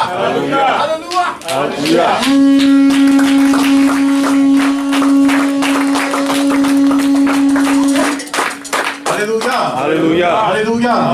Hallelujah. Hallelujah.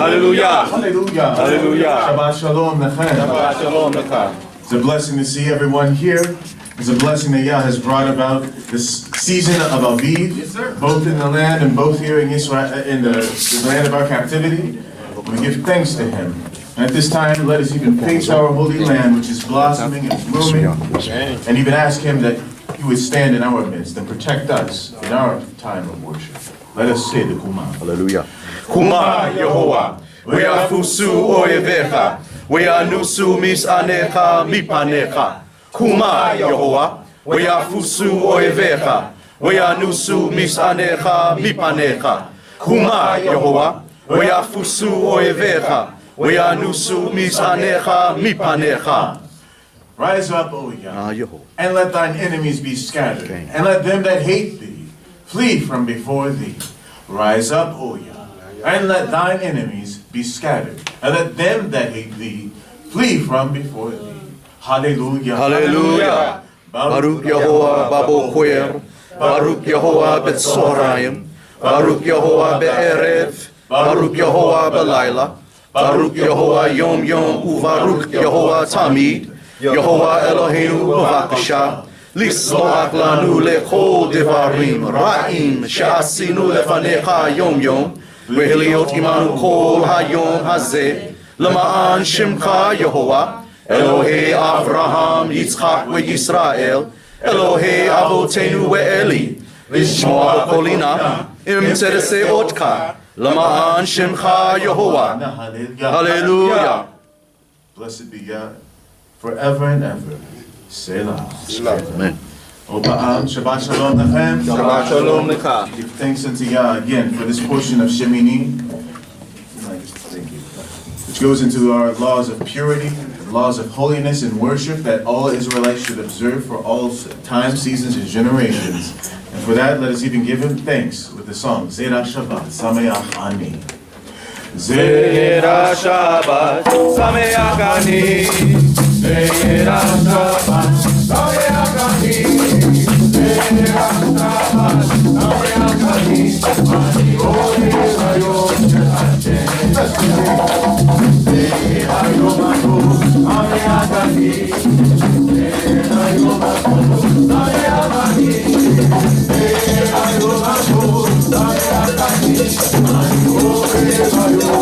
Hallelujah. Hallelujah. Hallelujah. Shabbat shalom lechem. Shabbat shalom lecha. It's a blessing to see everyone here. It's a blessing that Yah has brought about this season of Aviv, both in the land and both here in Israel, in the land of our captivity. We give thanks to Him. And at this time, let us even face our holy land, which is blossoming and blooming, and even ask Him that He would stand in our midst and protect us in our time of worship. Let us say the Kumah. Hallelujah. Kuma Yehovah, ve'afusu oyevecha, ve'anusu misanecha mipanecha. Kuma Yehovah, ve'afusu oyevecha, ve'anusu misanecha mipanecha. Kuma Yehovah, ve'afusu oyevecha, ve'anusu misanecha mipanecha. Rise up, O Yah, and let thine enemies be scattered, and let them that hate thee flee from before thee. Rise up, O Yah, and let thine enemies be scattered, and let them that hate thee flee from before thee. Hallelujah. Hallelujah. Baruch Yehovah Babocher, Baruch Yehovah Betzoraim, Baruch Yehovah Be'erev, Baruch Yehovah Belayla, Baruch Yehovah Yom Yom, Uvaruch Yehovah Tamid, Yehovah Eloheinu Bavakasha, Lisloach lanu lechol devarim ra'im she'asinu lefanecha yom yom, ve'heliot imanu kol hayom hazeh, lema'an shemcha Yehovah, Elohei Avraham, Yitzchak ve'Yisrael, Elohei Avotenu ve'Eli, Lishmoa kolina, im tzedesei otka, lema'an shemcha Yehovah. Hallelujah. Blessed be Yah forever and ever. Selah. Amen. Oba'am, Shabbat shalom lechem. Shabbat shalom lecha. Give thanks unto Yah again for this portion of Shemini, which goes into our laws of purity, laws of holiness and worship that all Israelites should observe for all time, seasons, and generations. And for that, let us even give Him thanks with the song Zidrah Shabbat Sameach Ani. Zidrah Shabbat Sameach Ani. Zidrah Shabbat Sameach Ani. Zidrah Shabbat Sameach Ani. Ani Moreh Hayom Hashem. Zidrah Yom Tov Sameach Ani. Zidrah Yom Tov Sameach Ani. Zidrah Yom Tov Sameach Ani. Ani Moreh Hayom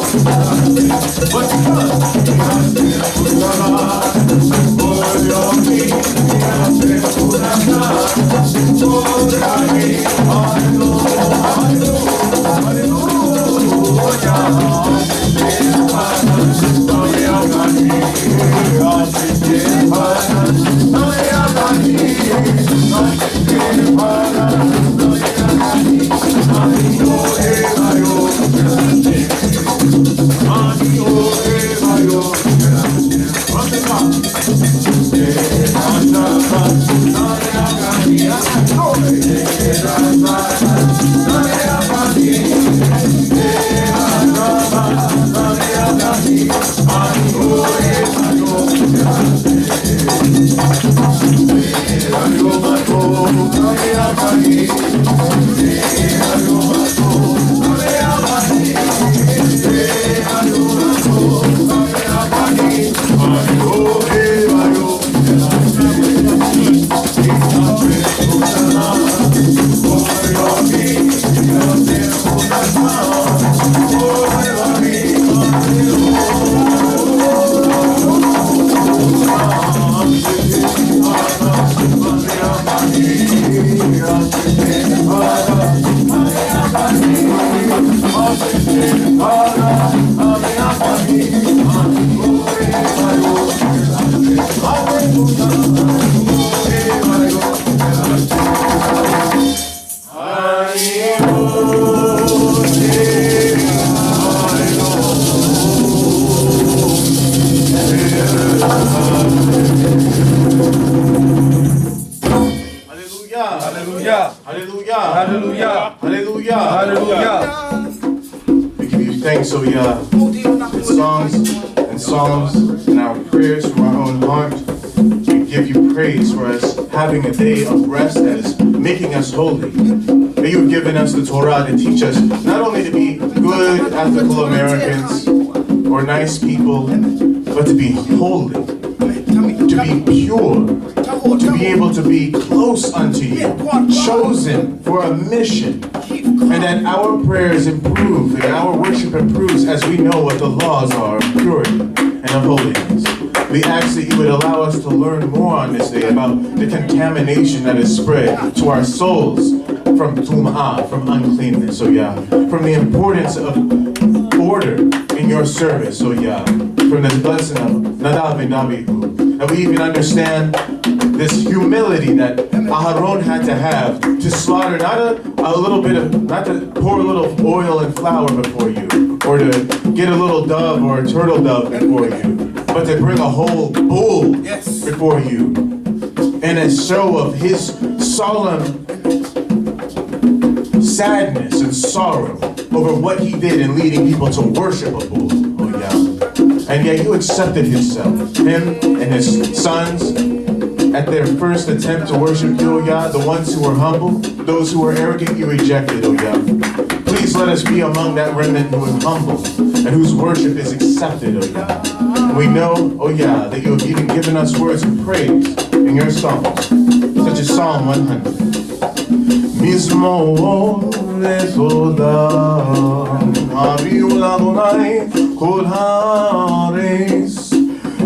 Hashem. Thanks, so in songs and psalms and our prayers from our own heart. We give you praise for us having a day of rest that is making us holy. That you've given us the Torah to teach us not only to be good, ethical Americans or nice people, but to be holy, to be pure, to be able to be close unto you, chosen for a mission, and that our prayers improve and our worship improves as we know what the laws are of purity and of holiness. We ask that you would allow us to learn more on this day about the contamination that is spread to our souls from tum'ah, from uncleanness, oh yeah, from the importance of order in your service, oh yeah, from the blessing of Nadav and Abihu, that we even understand this humility that Aharon had to have to slaughter not a little bit of, not to pour a little oil and flour before you, or to get a little dove or a turtle dove before you, but to bring a whole bull before you in a show of his solemn sadness and sorrow over what he did in leading people to worship a bull. Oh yeah. And yet you accepted himself, him and his sons, at their first attempt to worship you, oh Yah. The ones who were humble, those who were arrogant, you rejected, oh Yah. Please let us be among that remnant who is humble and whose worship is accepted, oh Yah. And we know, oh Yah, that you have even given us words of praise in your songs, such as Psalm 100. Mizmor leTodah, Haviu l'Adonai kol haaretz,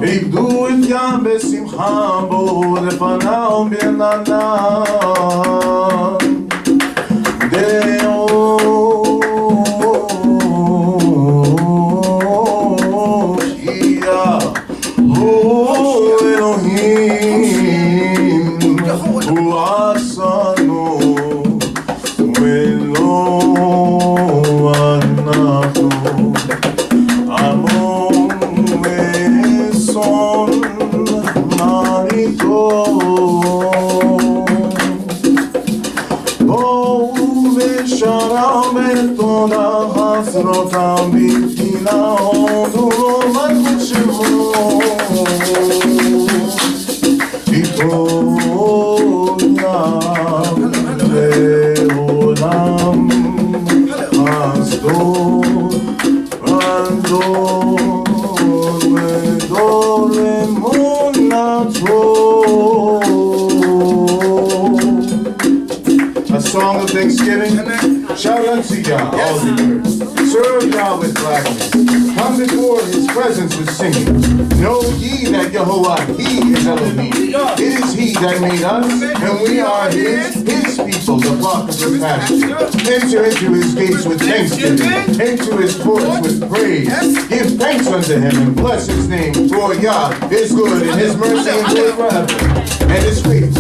עבדו את ים בשמחה בו לפניו ברננה דעו שיהיה הוא אלוהים הוא עשנו ולא אנחנו Hasrotam b'tina hodu malchut Shemo B'tolam le'olam Hasdo V'ador V'dor emunato. A song of thanksgiving. Shout unto Yah, all the earth. Serve Yah with gladness. Come before his presence with singing. Know ye that Yehovah, he is Elohim. It is he that made us, and we are his people, the flock of his pasture. Enter into his gates with thanksgiving, into his courts with praise. Give thanks unto him and bless his name, for Yah is good, and his mercy endures forever, and his faith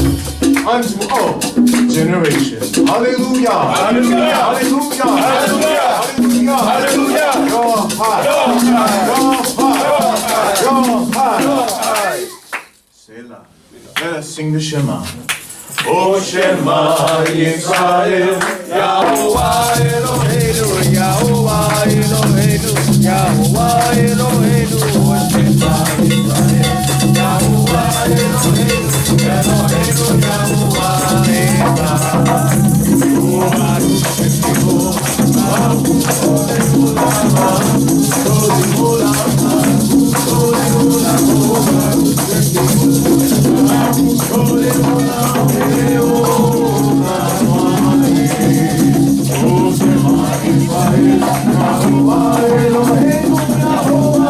unto all generations. Hallelujah! Hallelujah! Hallelujah! Hallelujah! Hallelujah! You're high! You're high! Selah. Let us sing the Shema. O Shema Yisrael, Yahuwah Eloheinu, Yahuwah Eloheinu, Yahuwah Eloheinu, O Shema Yisrael, Yahuwah Eloheinu, Eloheinu, Yahuwah Echad. Yahuwah Eloheinu, Yahuwah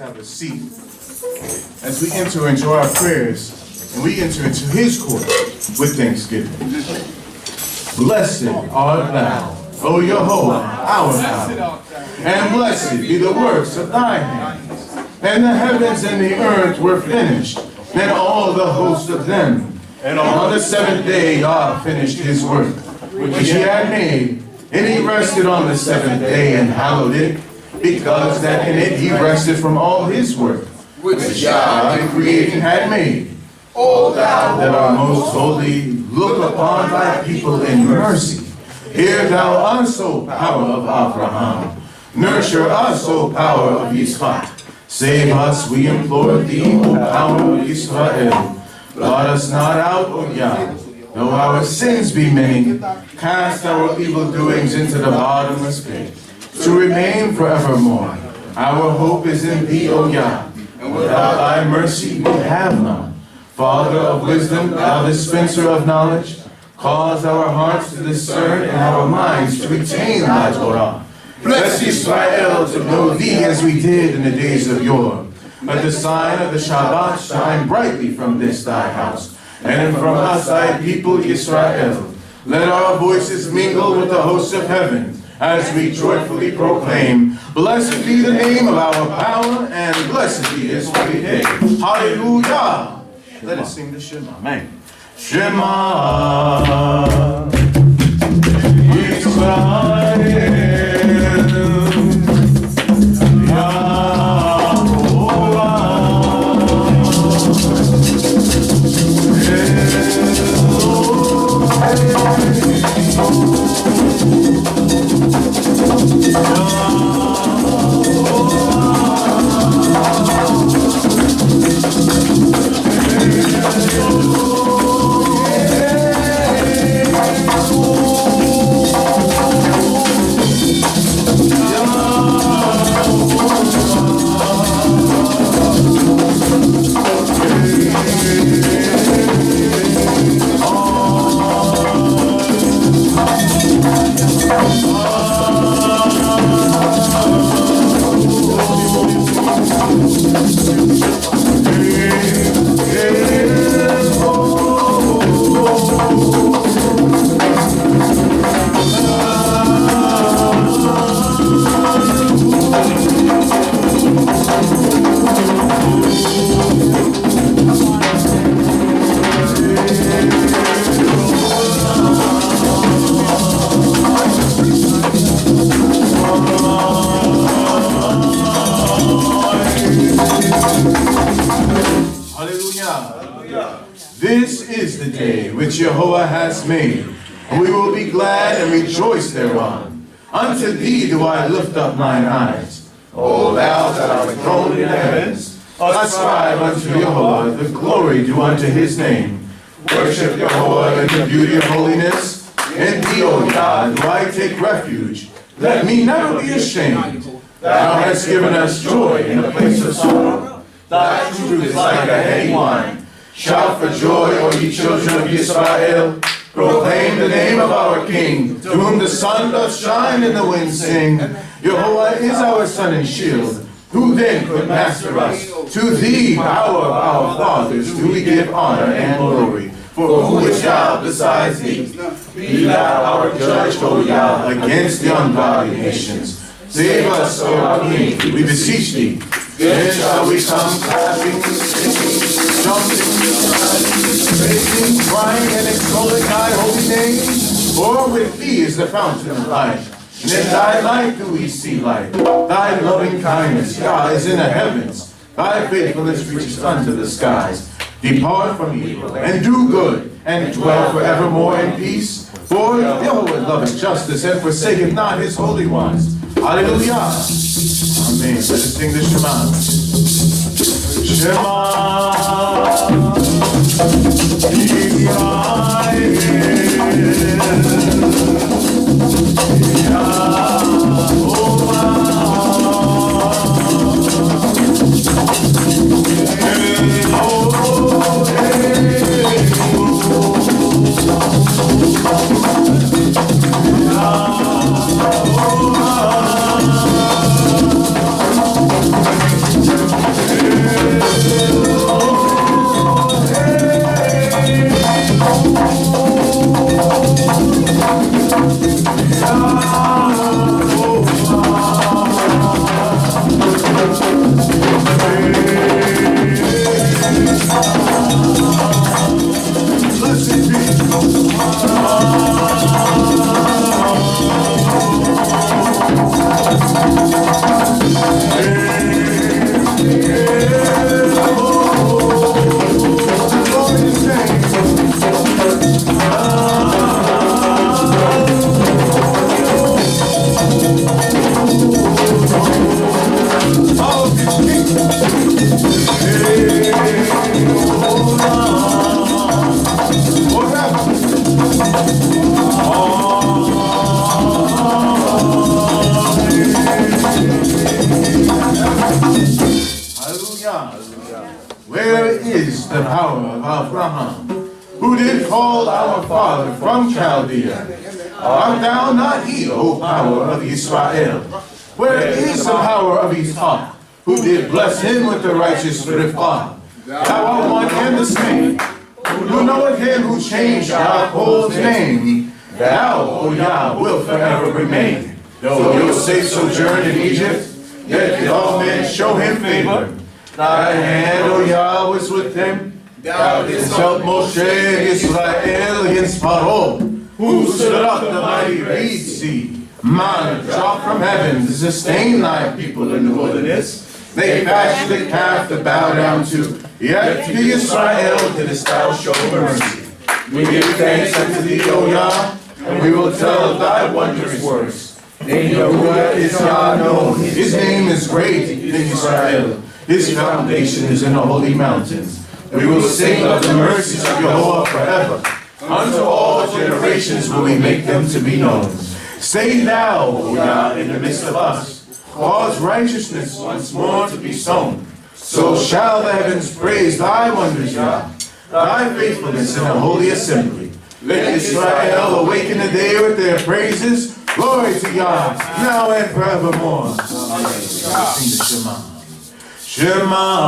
have a seat as we enter into our prayers and we enter into his court with thanksgiving. Blessed art thou, O Yehovah, our God, and blessed be the works of thy hands. And the heavens and the earth were finished, and all the host of them. And on the seventh day God finished his work, which he had made, and he rested on the seventh day and hallowed it, because that in it he rested from all his work, which God in creating had made. O thou that art most holy, look upon thy people in mercy. Hear thou us, O power of Abraham. Nurture us, O power of Yitzchak. Save us, we implore thee, O power of Israel. Blot us not out, O Yah. Though our sins be many, cast our evil doings into the bottomless pit, to remain forevermore. Our hope is in thee, O Yah, and without thy mercy we have none. Father of wisdom, thou dispenser of knowledge, cause our hearts to discern and our minds to retain thy Torah. Bless Israel to know thee as we did in the days of yore. Let the sign of the Shabbat shine brightly from this thy house, and from us thy people Israel. Let our voices mingle with the hosts of heaven, as we joyfully proclaim, blessed be the name of our power, and blessed be his holy name. Hallelujah! Let us sing the Shema. Amen. Shema Yisrael. This is the day which Jehovah has made, and we will be glad and rejoice thereon. Unto thee do I lift up mine eyes. O thou that art enthroned in the heavens, ascribe unto Jehovah the glory due unto his name. Worship Jehovah in the beauty of holiness. In thee, O God, do I take refuge. Let me never be ashamed. Thou hast given us joy in the place of sorrow. Thy truth is like a heady wine. Shout for joy, O ye children of Israel. Proclaim the name of our King, to whom the sun doth shine and the winds sing. Jehovah is our sun and shield. Who then could master us? To thee, power of our fathers, do we give honor and glory. For who is Yah besides thee? Be thou our judge, O Yah, against the ungodly nations. Save us, O King, we beseech thee. Then shall we come clapping, singing, jumping, praising, crying, and extolling thy holy name. For with thee is the fountain of life, and in thy light do we see light. Thy loving kindness, God, is in the heavens. Thy faithfulness reaches unto the skies. Depart from evil, and do good, and dwell forevermore in peace. For Jehovah loveth justice, and forsaketh not his holy ones. Hallelujah. Amen. Let us sing the Shema. Shema Hallelujah. Where is the power of Abraham, who did call our father from Chaldea? Art thou not he, O power of Israel? Where is the power of Ishak, who did bless him with the righteous Rivkah? Thou art one and the same, who knoweth him who changed Yaakov's name. Thou, O Yah, will forever remain. Though Yosef sojourned in Egypt, yet did all men show him favor. Thy hand, O Yah, was with him. Thou didst help Moshe and Israel against Paro, who stood up the mighty Red Sea. Manna dropped from heaven to sustain thy people in the wilderness. They fashioned a calf to bow down to, yet to Israel didst thou show mercy. We give thanks unto thee, O Yah, and we will tell of thy wondrous works. In Yahuwah is Yah known, his name is great in Israel. His foundation is in the holy mountains. We will sing of the mercies of Yahuwah forever. Unto all generations will we make them to be known. Say thou, O Yah, in the midst of us, cause righteousness once more to be sown. So shall the heavens praise thy wonders, Yah, thy faithfulness in a holy assembly. Let Israel awaken the day with their praises. Glory to Yah, now and forevermore. Sing the Shema. Shema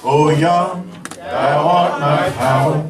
O Yah, thou art my power.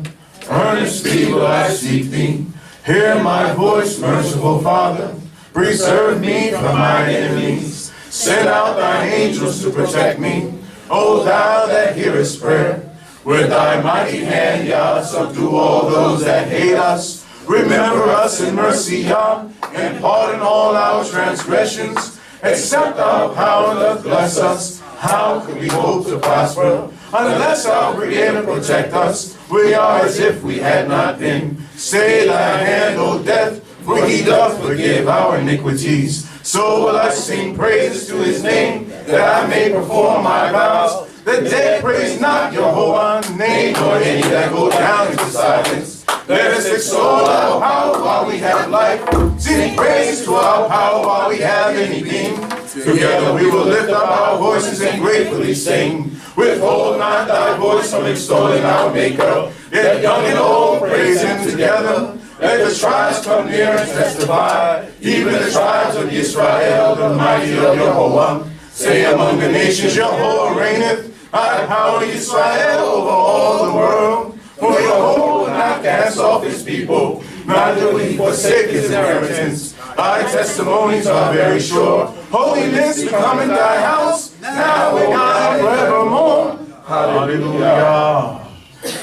Earnestly will I seek thee. Hear my voice, merciful Father. Preserve me from my enemies. Send out thine angels to protect me. O thou that hearest prayer. With thy mighty hand, Yah, subdue all those that hate us. Remember us in mercy, Yah, and pardon all our transgressions. Accept our power doth bless us. How can we hope to prosper unless thou forgive and protect us? We are as if we had not been. Stay thy hand, O death, for he doth forgive our iniquities. So will I sing praises to his name, that I may perform my vows. The dead praise not Jehovah's name, nor any that go down into silence. Let us extol our power while we have life. Sing praise to our power while we have any being. Together we will lift up our voices and gratefully sing. Withhold not thy voice from extolling our Maker. Yet young and old praise him together. Let the tribes come near and testify. Even the tribes of Israel, the mighty of Jehovah. Say among the nations, Jehovah reigneth. I power Israel over all the world. For Jehovah will not cast off his people, neither will he forsake his inheritance. Thy testimonies are very sure. Holiness become in thy house, now and now forevermore. Hallelujah.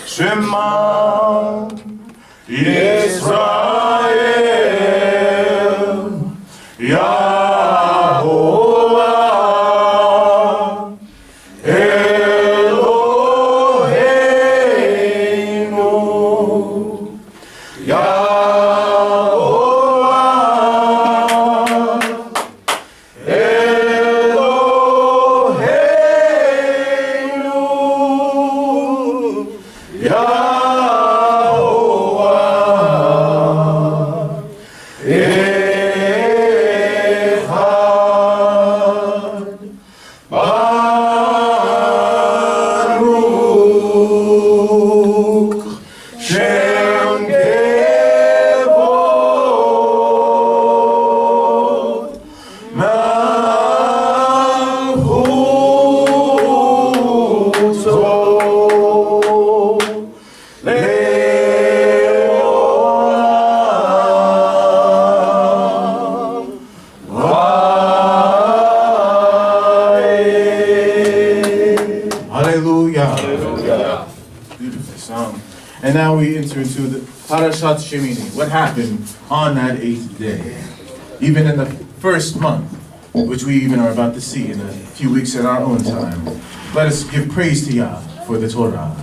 Shema Israel, Yahovah, Eloheinu, Yahovah, Eloheinu. And now we enter into the Parashat Shemini. What happened on that 8th day? Even in the first month, which we even are about to see in a few weeks in our own time. Let us give praise to Yah for the Torah.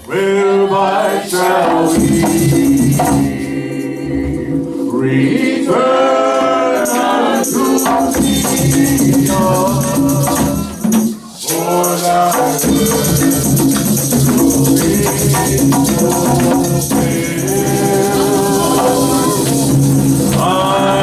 Whereby shall we return unto thee, for thy word will be fulfilled. I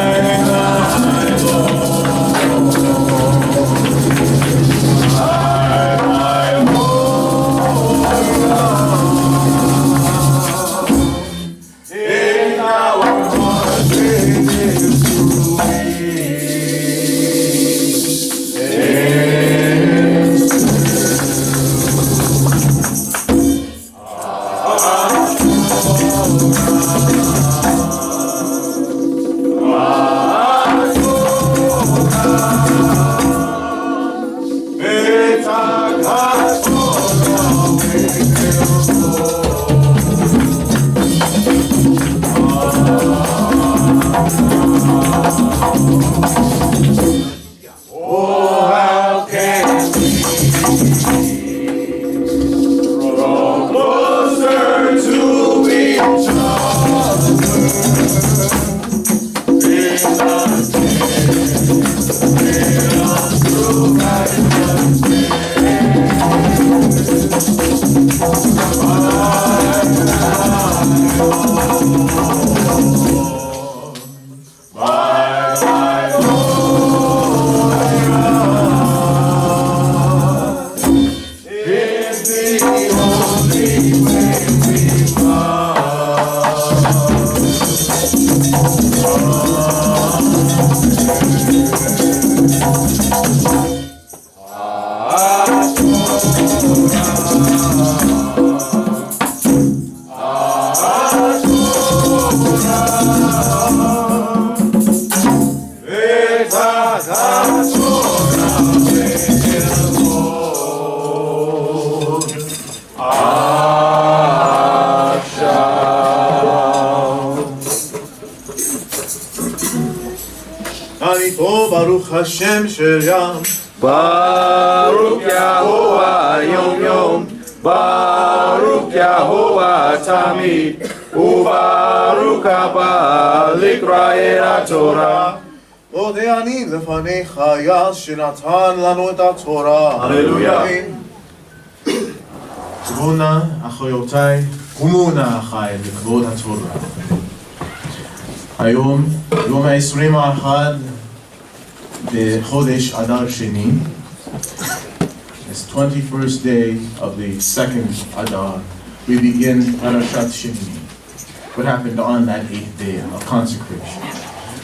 Baruch Hashem Sheyam, Baruch Yahuwah Yom Yom, Baruch Yahuwah Tamid, Ubaruch Haba Likra'e Torah. Odeani lefanecha Yah shenatan lanu et haTorah. Hallelujah. Tbuna achoyotai, kumuna achai לכבוד התורה. היום, יום ה-21 בחודש אדר שני. It's 21st day of the second Adar. We begin Parashat Shemini. What happened on that 8th day of consecration?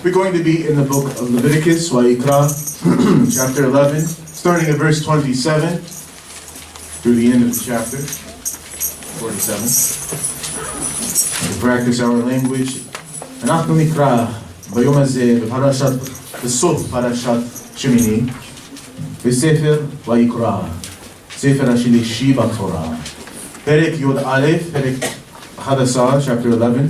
We're going to be in the book of Leviticus, Vayikra, chapter 11, starting at verse 27 through the end of the chapter, 47. To practice our language. אנחנו נקרא ביום הזה בסוף פרשת שמיני, בספר ויקרא, ספר השלישי בתורה, פרק י"א, פרק 11, chapter 11,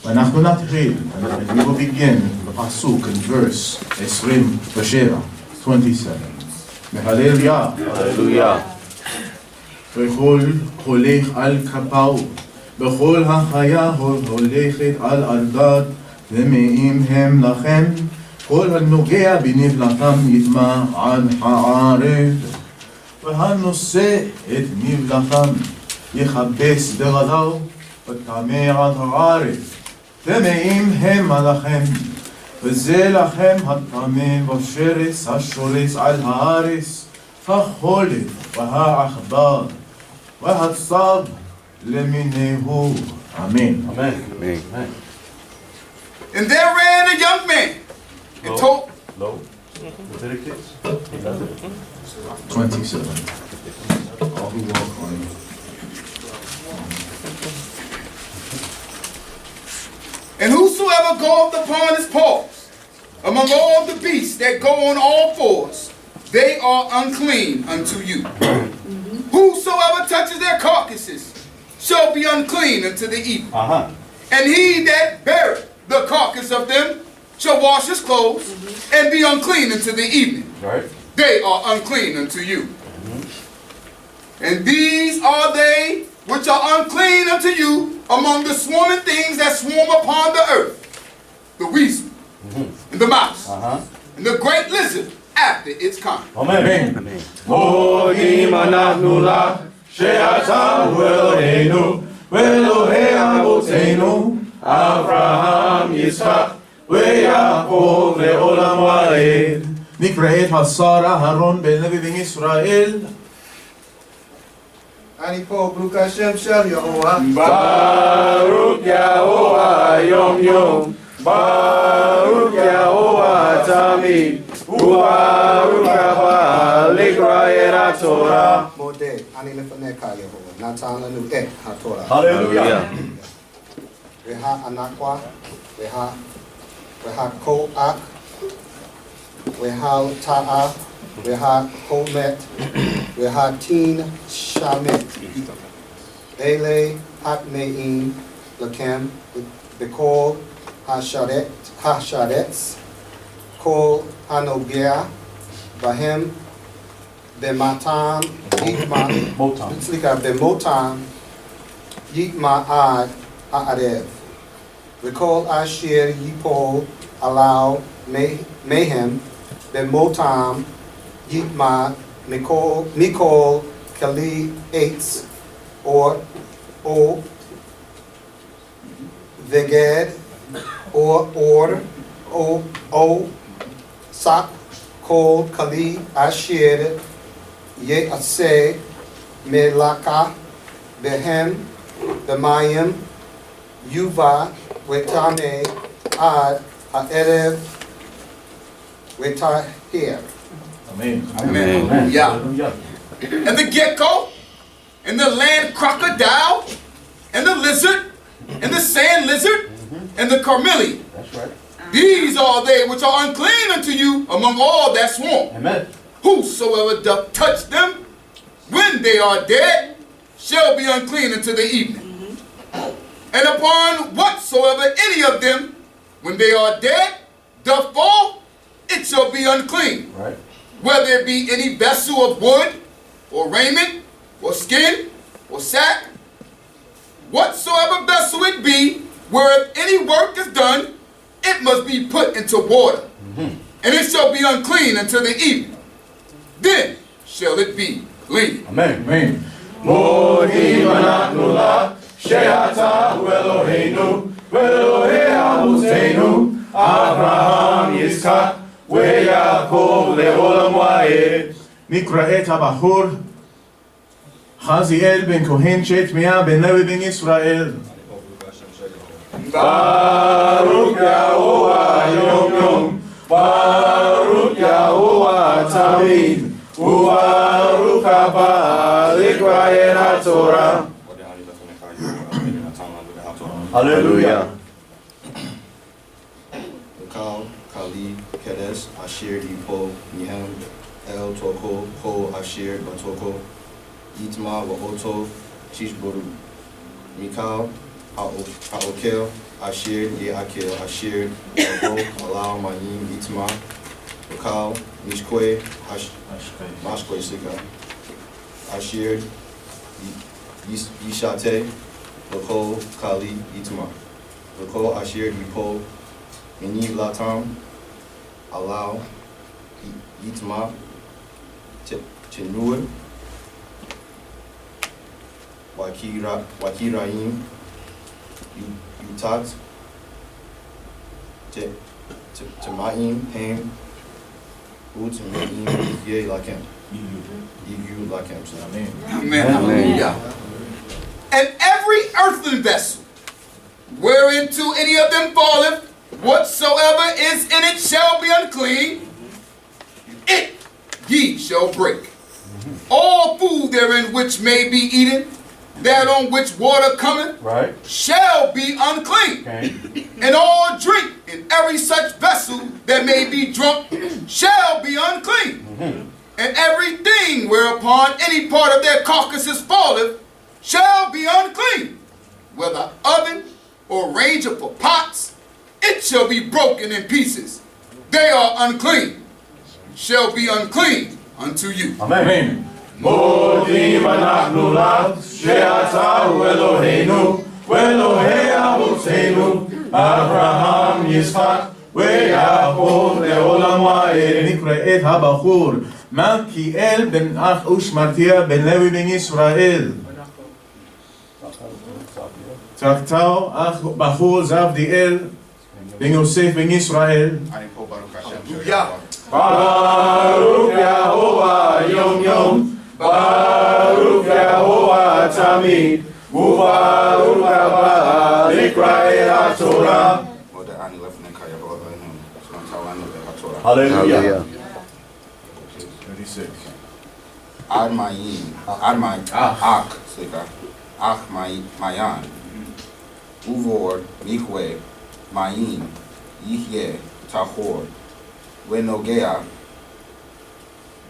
ואנחנו נתחיל, and we will begin בפסוק in verse 27, 27. מהלל יה, Hallelujah. וכל הולך על כפו, בכל החיה הולכת על ארדד, ומאים הם לכם, כל הנוגע בנבלתם יטמע עד הערב, והנושא את נבלתם יכבס בגדיו, וטמא עד הערב, טמאים הם עליכם, וזה לכם הטמא בשרץ השורץ על הארץ, החולת והעכבר והצב למיניהו. Amen. Amen. And there ran a young man In total, Low. Leviticus 11. 27. All who walk on it. and whosoever goeth upon his paws, among all the beasts that go on all fours, they are unclean unto you. Whosoever touches their carcasses shall be unclean unto the evening. And he that beareth the carcass of them shall wash his clothes and be unclean unto the evening. Right. They are unclean unto you. And these are they which are unclean unto you among the swarming things that swarm upon the earth, the weasel, and the mouse, and the great lizard after its kind. Amen. Elohim אנחנו לך, שאתה הוא אלוהינו, ואלוהי אבותינו, אברהם, יצחק, ויעקב לעולם ועד. נקראת השר אהרון בן לוי בן ישראל. אני פה, ברוך השם של יהוה. ברוך יהוה יום יום, ברוך יהוה תמיד, וברוך הבא לקרוא את התורה. מודה, אני לפניך יהוה, נתן לנו את התורה. הללויה. והאנקווה, והקואק, והטאה, והחומת, והטין שמת. אלה הטמאים לכם בכל השרץ, כל הנוגע בהם במותם יטמע עד הערב, וכל אשר ייפול עליו מהם במותם יטמע מכל כלי עץ או בגד או שק, כל כלי אשר יעשה מלאכה בהם במים יובא וטמא עד הערב וטהר. Amen. Amen. Yeah. And the gecko, and the land crocodile, and the lizard, and the sand lizard, and the chameleon. That's right. These are they which are unclean unto you among all that swarm. Amen. Whosoever doth touch them, when they are dead, shall be unclean unto the evening. And upon whatsoever any of them, when they are dead, doth fall, it shall be unclean. Right. Whether it be any vessel of wood, or raiment, or skin, or sack, whatsoever vessel it be, where any work is done, it must be put into water, and it shall be unclean until the evening. Then shall it be clean. Amen. Amen. מודים אנחנו לך, שאתה הוא אלוהינו, ואלוהי אבותינו, אברהם, יצחק, ויעקב לעולם ועד. נקראת הבחור חזיאל בן כהן שטמיה בן לוי בן ישראל. ברוך יהוה יום יום, ברוך יהוה תמיד, וברוך הבא לקרוא את התורה. הללויה. Kal, Kali, Kedes, Ashir, Ipo, Nihem, El, Toko, Ko, Ashir, Batoko, Itma, Wahoto, Chishboru, Mikal, Haokel, Ashir, Yeakil, Ashir, Abo, Alao, Mayim, Itma, Kal, Mishkwe, Mashkwe, Sika, Ashir, Yishate, Loko, Kali, Itma, Loko, Ashir, Ipo, Mini Latam, Allow, Yitma, Chenur, Wakiraim, Utat, Tamaim, Ham, Utamaim, Ye Lakem, Egu Lakem. Amen. Amen. Hallelujah. And every earthen vessel, whereinto any of them falleth, Whatsoever is in it shall be unclean, it ye shall break. All food therein which may be eaten, that on which water cometh, Right. shall be unclean. Okay. And all drink in every such vessel that may be drunk shall be unclean. And everything whereupon any part of their carcasses falleth shall be unclean. Whether oven or range for pots, it shall be broken in pieces. They are unclean, shall be unclean unto you. Amen. מודים אנחנו לך שאתה הוא אלוהינו ואלוהי אבותינו אברהם יצחק ויעקב לעולם ועד. נקרא את הבחור מלכיאל בן אח ושמרתיה בן לוי בן ישראל. צחקתו אח בחור זבדיאל בן יוסף בן ישראל. ברוך יהוה יום יום ברוך יהוה תמיד וברוך הבא לקרוא את התורה. Hallelujah. 36. Ach Mayan, Uvor, Mikwe, Mayin, Yihye, Tahor, Wenogea,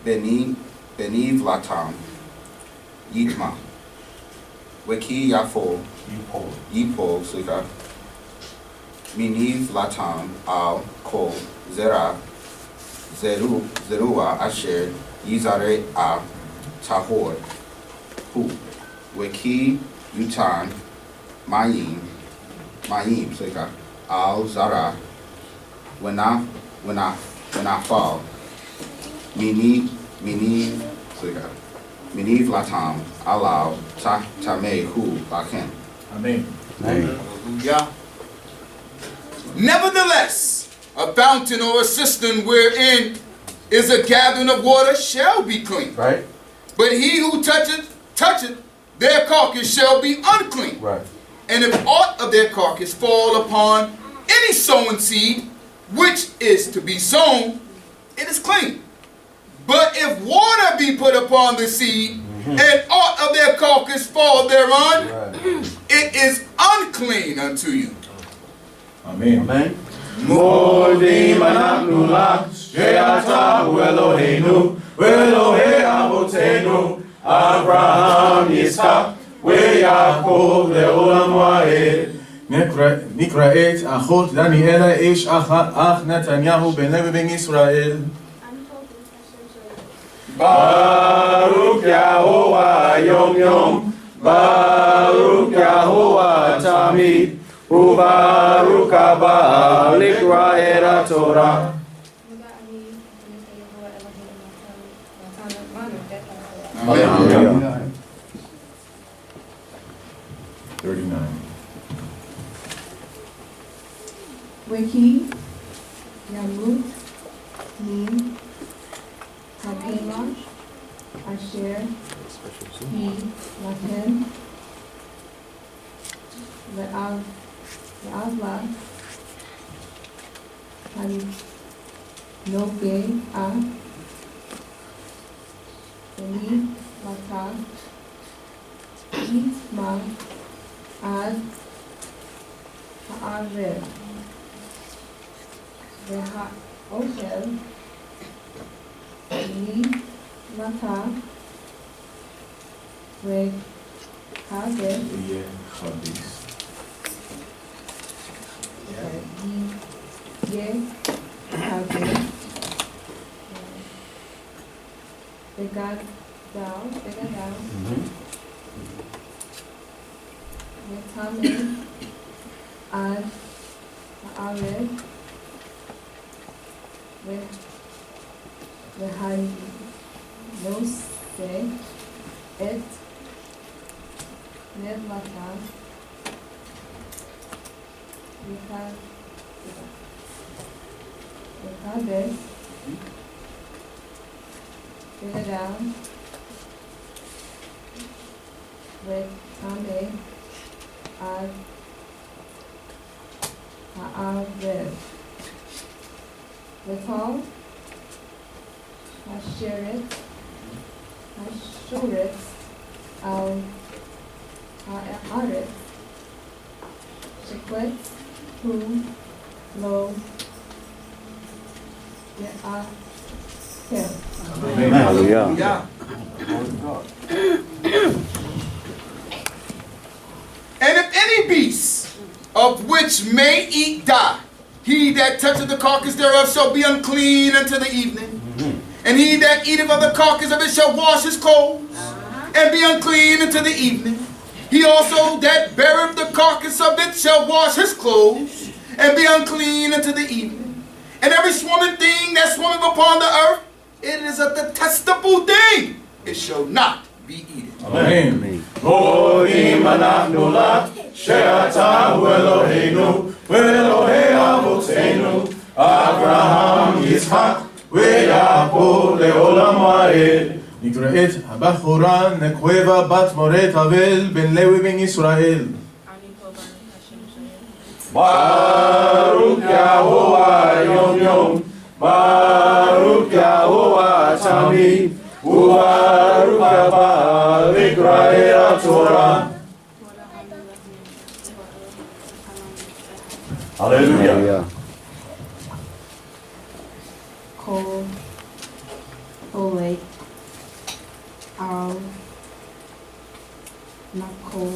Beniv Latam, Yitma, Weki Yafo, Yipo, Slika, Miniv Latam, Al, Kol, Zera, Zerua, Asher, Yizare, A, Tahor, Hu, Weki, Yutan, Mayim, Slika, Al, Zara, Wenafal, Miniv, Slika, Miniv Latam, Alal, Tameh, Hu, Lakem. Amen. Hallelujah. Nevertheless, a fountain or a cistern wherein is a gathering of water shall be clean. Right. But he who toucheth their carcass shall be unclean. Right. And if aught of their carcass fall upon any sown seed, which is to be sown, it is clean. But if water be put upon the seed, and aught of their carcass fall thereon, it is unclean unto you. Amen. Amen. מודים אנחנו לך שאתה הוא אלוהינו ואלוהי אבותינו אברהם יצחק ויעקב לעולם ועד. נקרא את אחות דניאלה אש אח נתניהו בן לוי בן ישראל. ברוך יהוה יום יום ברוך יהוה תמיד וברוך הבא לקרוא את התורה. Amen. 39. Wiki, Yamut, Nim, Hakema, Asher, He, Lahem, Ve'avla, Noge, Beni, Mata, Itma, Ad, Ha'arev, Ve'ha'oshel, Beni, Mata, Ve'kadesh, יהיה חביס. Kadesh, Begadal, Netame, Ad, Ha'arev, Ve'hanose, Et, Nevlata, V'kadesh, Begadal, Ve'tame, Ad, Ha'arev. Little, Hasheret, Ha'aretz, Sheklet, Hu, Lo, Ye'akel. Hallelujah. And if any beast of which may eat die, he that toucheth the carcass thereof shall be unclean until the evening. And he that eateth of the carcass of it shall wash his clothes, and be unclean until the evening. He also that beareth the carcass of it shall wash his clothes, and be unclean until the evening. And every swarming thing that swarmeth upon the earth, it is a detestable thing. It shall not be eaten. Amen. Go'im anachnu lach, she'ata hu Eloheinu, ve'Elohei avotenu, Avraham, Yitzchak, ve'Yaakov le'olam va'ed. נקראת הבחורה נקווה בת מורה תבל בן לוי בן ישראל. Baruch Yahovah Yom Yom, Baruch Yahovah Tamid, Ubaruch Haba Likra'ei HaTorah. Hallelujah. Kol, Olek, Al, Nakol,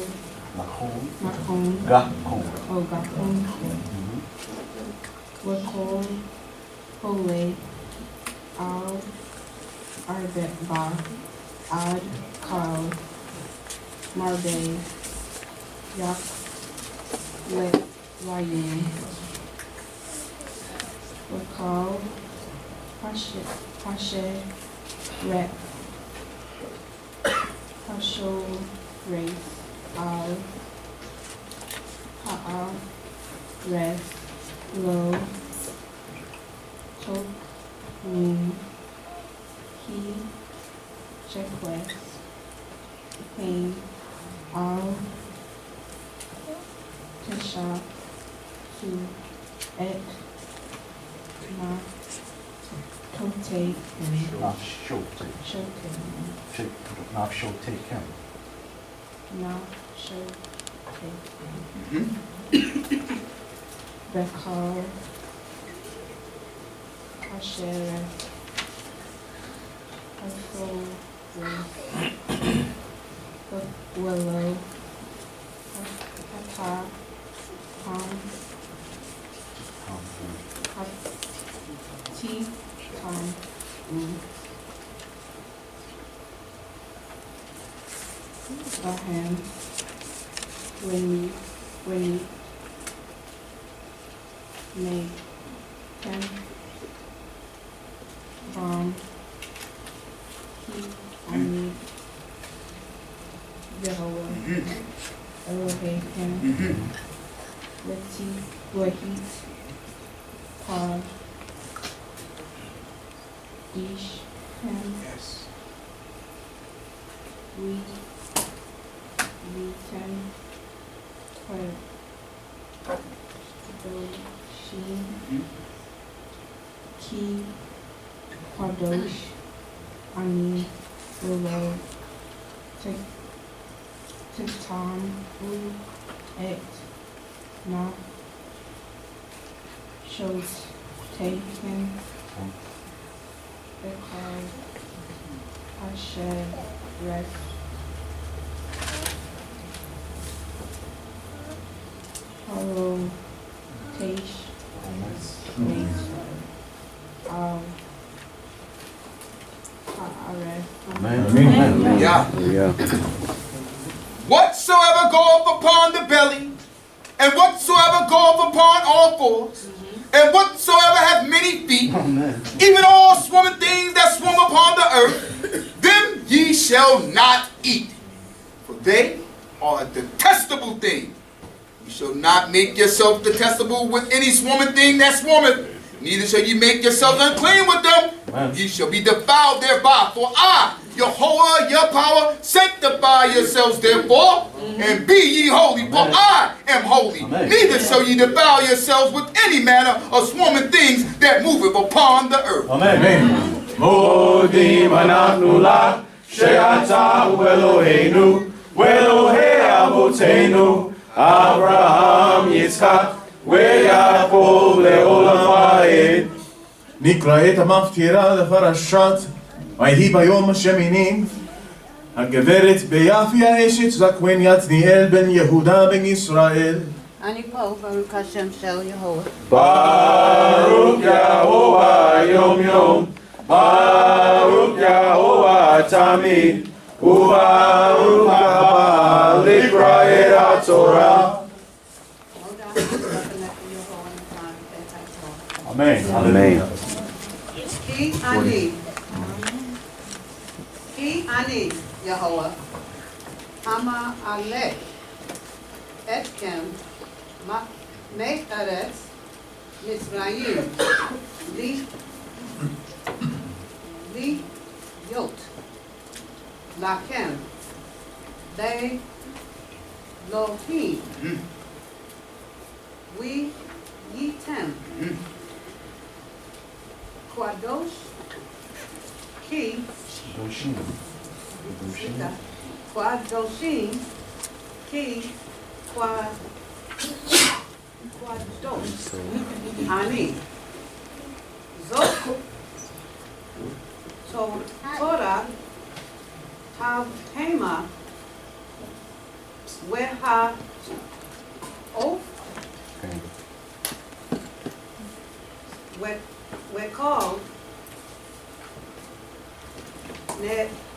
Nakon, Gakon, Wakol, Olek, Al, Arbetba, Ad, Kal, Marbe, Yak, Let, Ryan, Wakal, Pashe, Rep, Pasho, Race, Al, Ha'a, Res, Lo, Chok, Moon, He, Checkwest, Pain, Al, Tesha, Tu, Et, Ma, Tote, and Shote. Bekar, Asherah, Willow, Hata, Tom, Hati, Tom, Ahem, Winnie, Meg, Ken, He, Ani, Yehovah, Elohim, Leti, Wahit, Pod, Ish, Ken, We can put Sheen, Ki, Kadosh, Ani, Willow, Tiktam, U, Et, Na, Shows, Taken, Bekar, Asher, Red, Hello, Taish, Amen. Yeah. Whatsoever goeth upon the belly, and whatsoever goeth upon all fours, and whatsoever hath many feet, even all swimming things that swim upon the earth, them ye shall not eat, for they are a detestable thing. You shall not make yourself detestable with any swarming thing that swarmeth, neither shall ye make yourselves unclean with them. Ye shall be defiled thereby, for I Yahuwah, your power. Sanctify yourselves, therefore, and be ye holy, for I am holy. Neither shall ye defile yourselves with any manner of swarming things that moveth upon the earth. Amen. מודים אנחנו לך שאתה הוא אלוהינו ואלוהי אבותינו אברהם יצחק ויעקב לעולם ועד. נקרא את המפטירה לפרשת ויהי ביום השמיני הגברת ביפיה אשת זקוון יתניאל בן יהודה בן ישראל. אני פה, ברוך השם של יהוה. ברוך יהוה יום יום ברוך יהוה תמיד וברוך הבא לקרוא את התורה. אמן. אמן. כי אני יהוה המעלה אתכם מארץ מצרים להיות לכם לאלוהים וייתם קדוש כי קדושים כי קדוש אני זאת תורה תבהמה וכל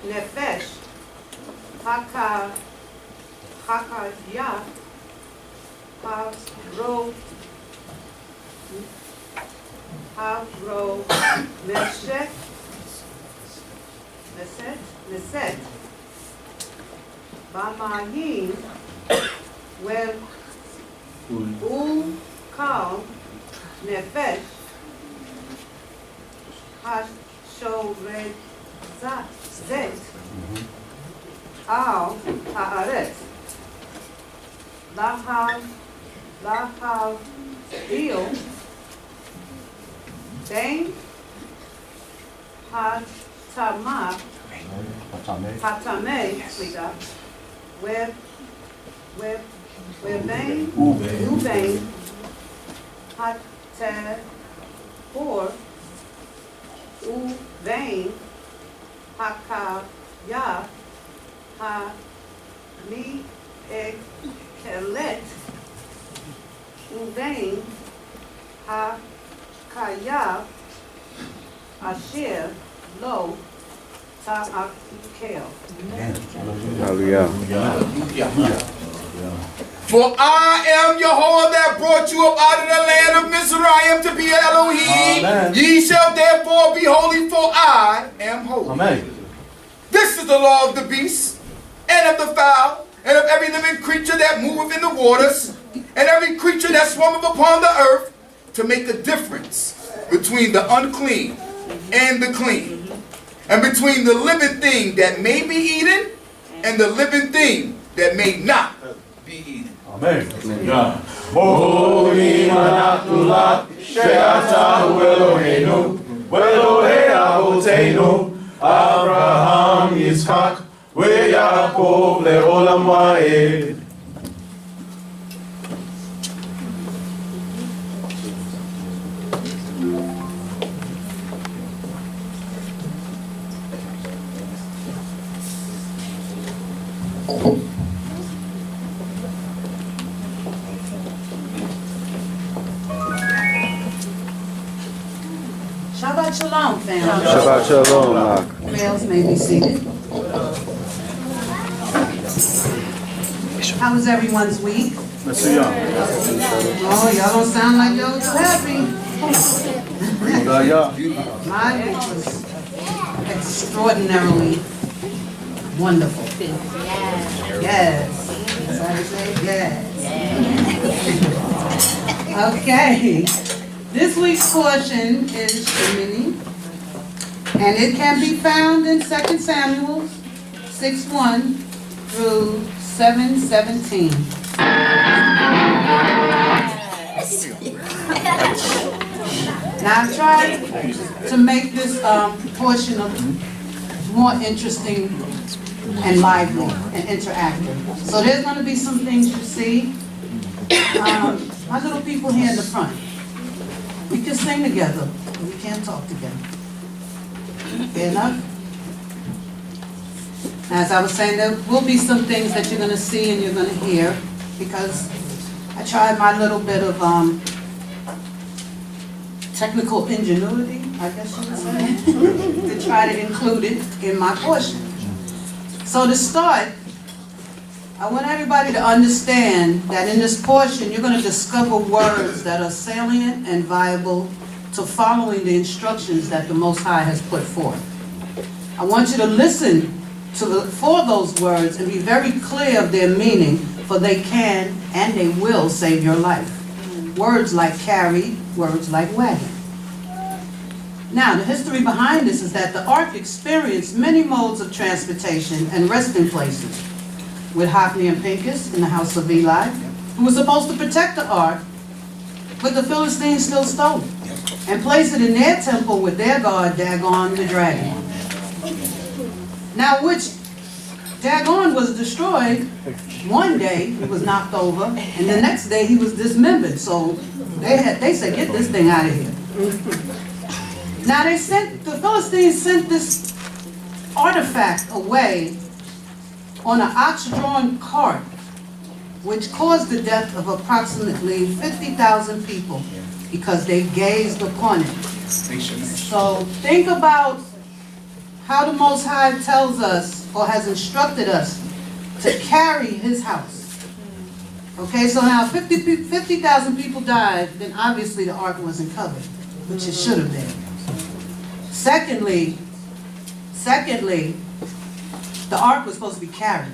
נפש הקיה הברו נשאת במים ולכל נפש השורדת על הארץ להבדיל בין הטמא ובין הטהור ובין הקיה הנאכלת ובין הקיה אשר לא תעכל. Hallelujah. For I am Jehovah that brought you up out of the land of Mizraim to be Elohim. Amen. Ye shall therefore be holy, for I am holy. Amen. This is the law of the beast, and of the fowl, and of every living creature that moveth in the waters, and every creature that swimmeth upon the earth, to make a difference between the unclean and the clean, and between the living thing that may be eaten and the living thing that may not be eaten. Amen. מודים אנחנו לך שאתה הוא אלוהינו ואלוהי אבותינו אברהם יצחק ויעקב לעולם ועד. Shabbat Shalom, family. Shabbat Shalom, Mark. Males may be seated. How was everyone's week? Oh, y'all don't sound like y'all too happy. My week was extraordinarily wonderful. Yes. That's how I say yes. Okay. This week's portion is Shemini And it can be found in 2 Samuel 6:1 through 7:17. Now I've tried to make this portion of more interesting and lively and interactive. So there's going to be some things you see. My little people here in the front, we can sing together, but we can't talk together. Fair enough? As I was saying, there will be some things that you're going to see and you're going to hear, because I tried my little bit of technical ingenuity, I guess you would say, to try to include it in my portion. So to start, I want everybody to understand that in this portion, you're going to discover words that are salient and viable to following the instructions that the Most High has put forth. I want you to listen for those words and be very clear of their meaning, for they can and they will save your life. Words like carried, words like wagon. Now, the history behind this is that the ark experienced many modes of transportation and resting places, with Hophni and Pinchas in the house of Eli, who was supposed to protect the ark, but the Philistines still stole it and placed it in their temple with their god, Dagon the dragon. Now, which Dagon was destroyed. One day he was knocked over, and the next day he was dismembered. So they said, get this thing out of here. Now the Philistines sent this artifact away on an ox-drawn cart, which caused the death of approximately 50,000 people because they gazed upon it. So think about how the Most High tells us, or has instructed us, to carry his house. Okay, so now 50,000 people died, then obviously the ark wasn't covered, which it should have been. Secondly, the ark was supposed to be carried,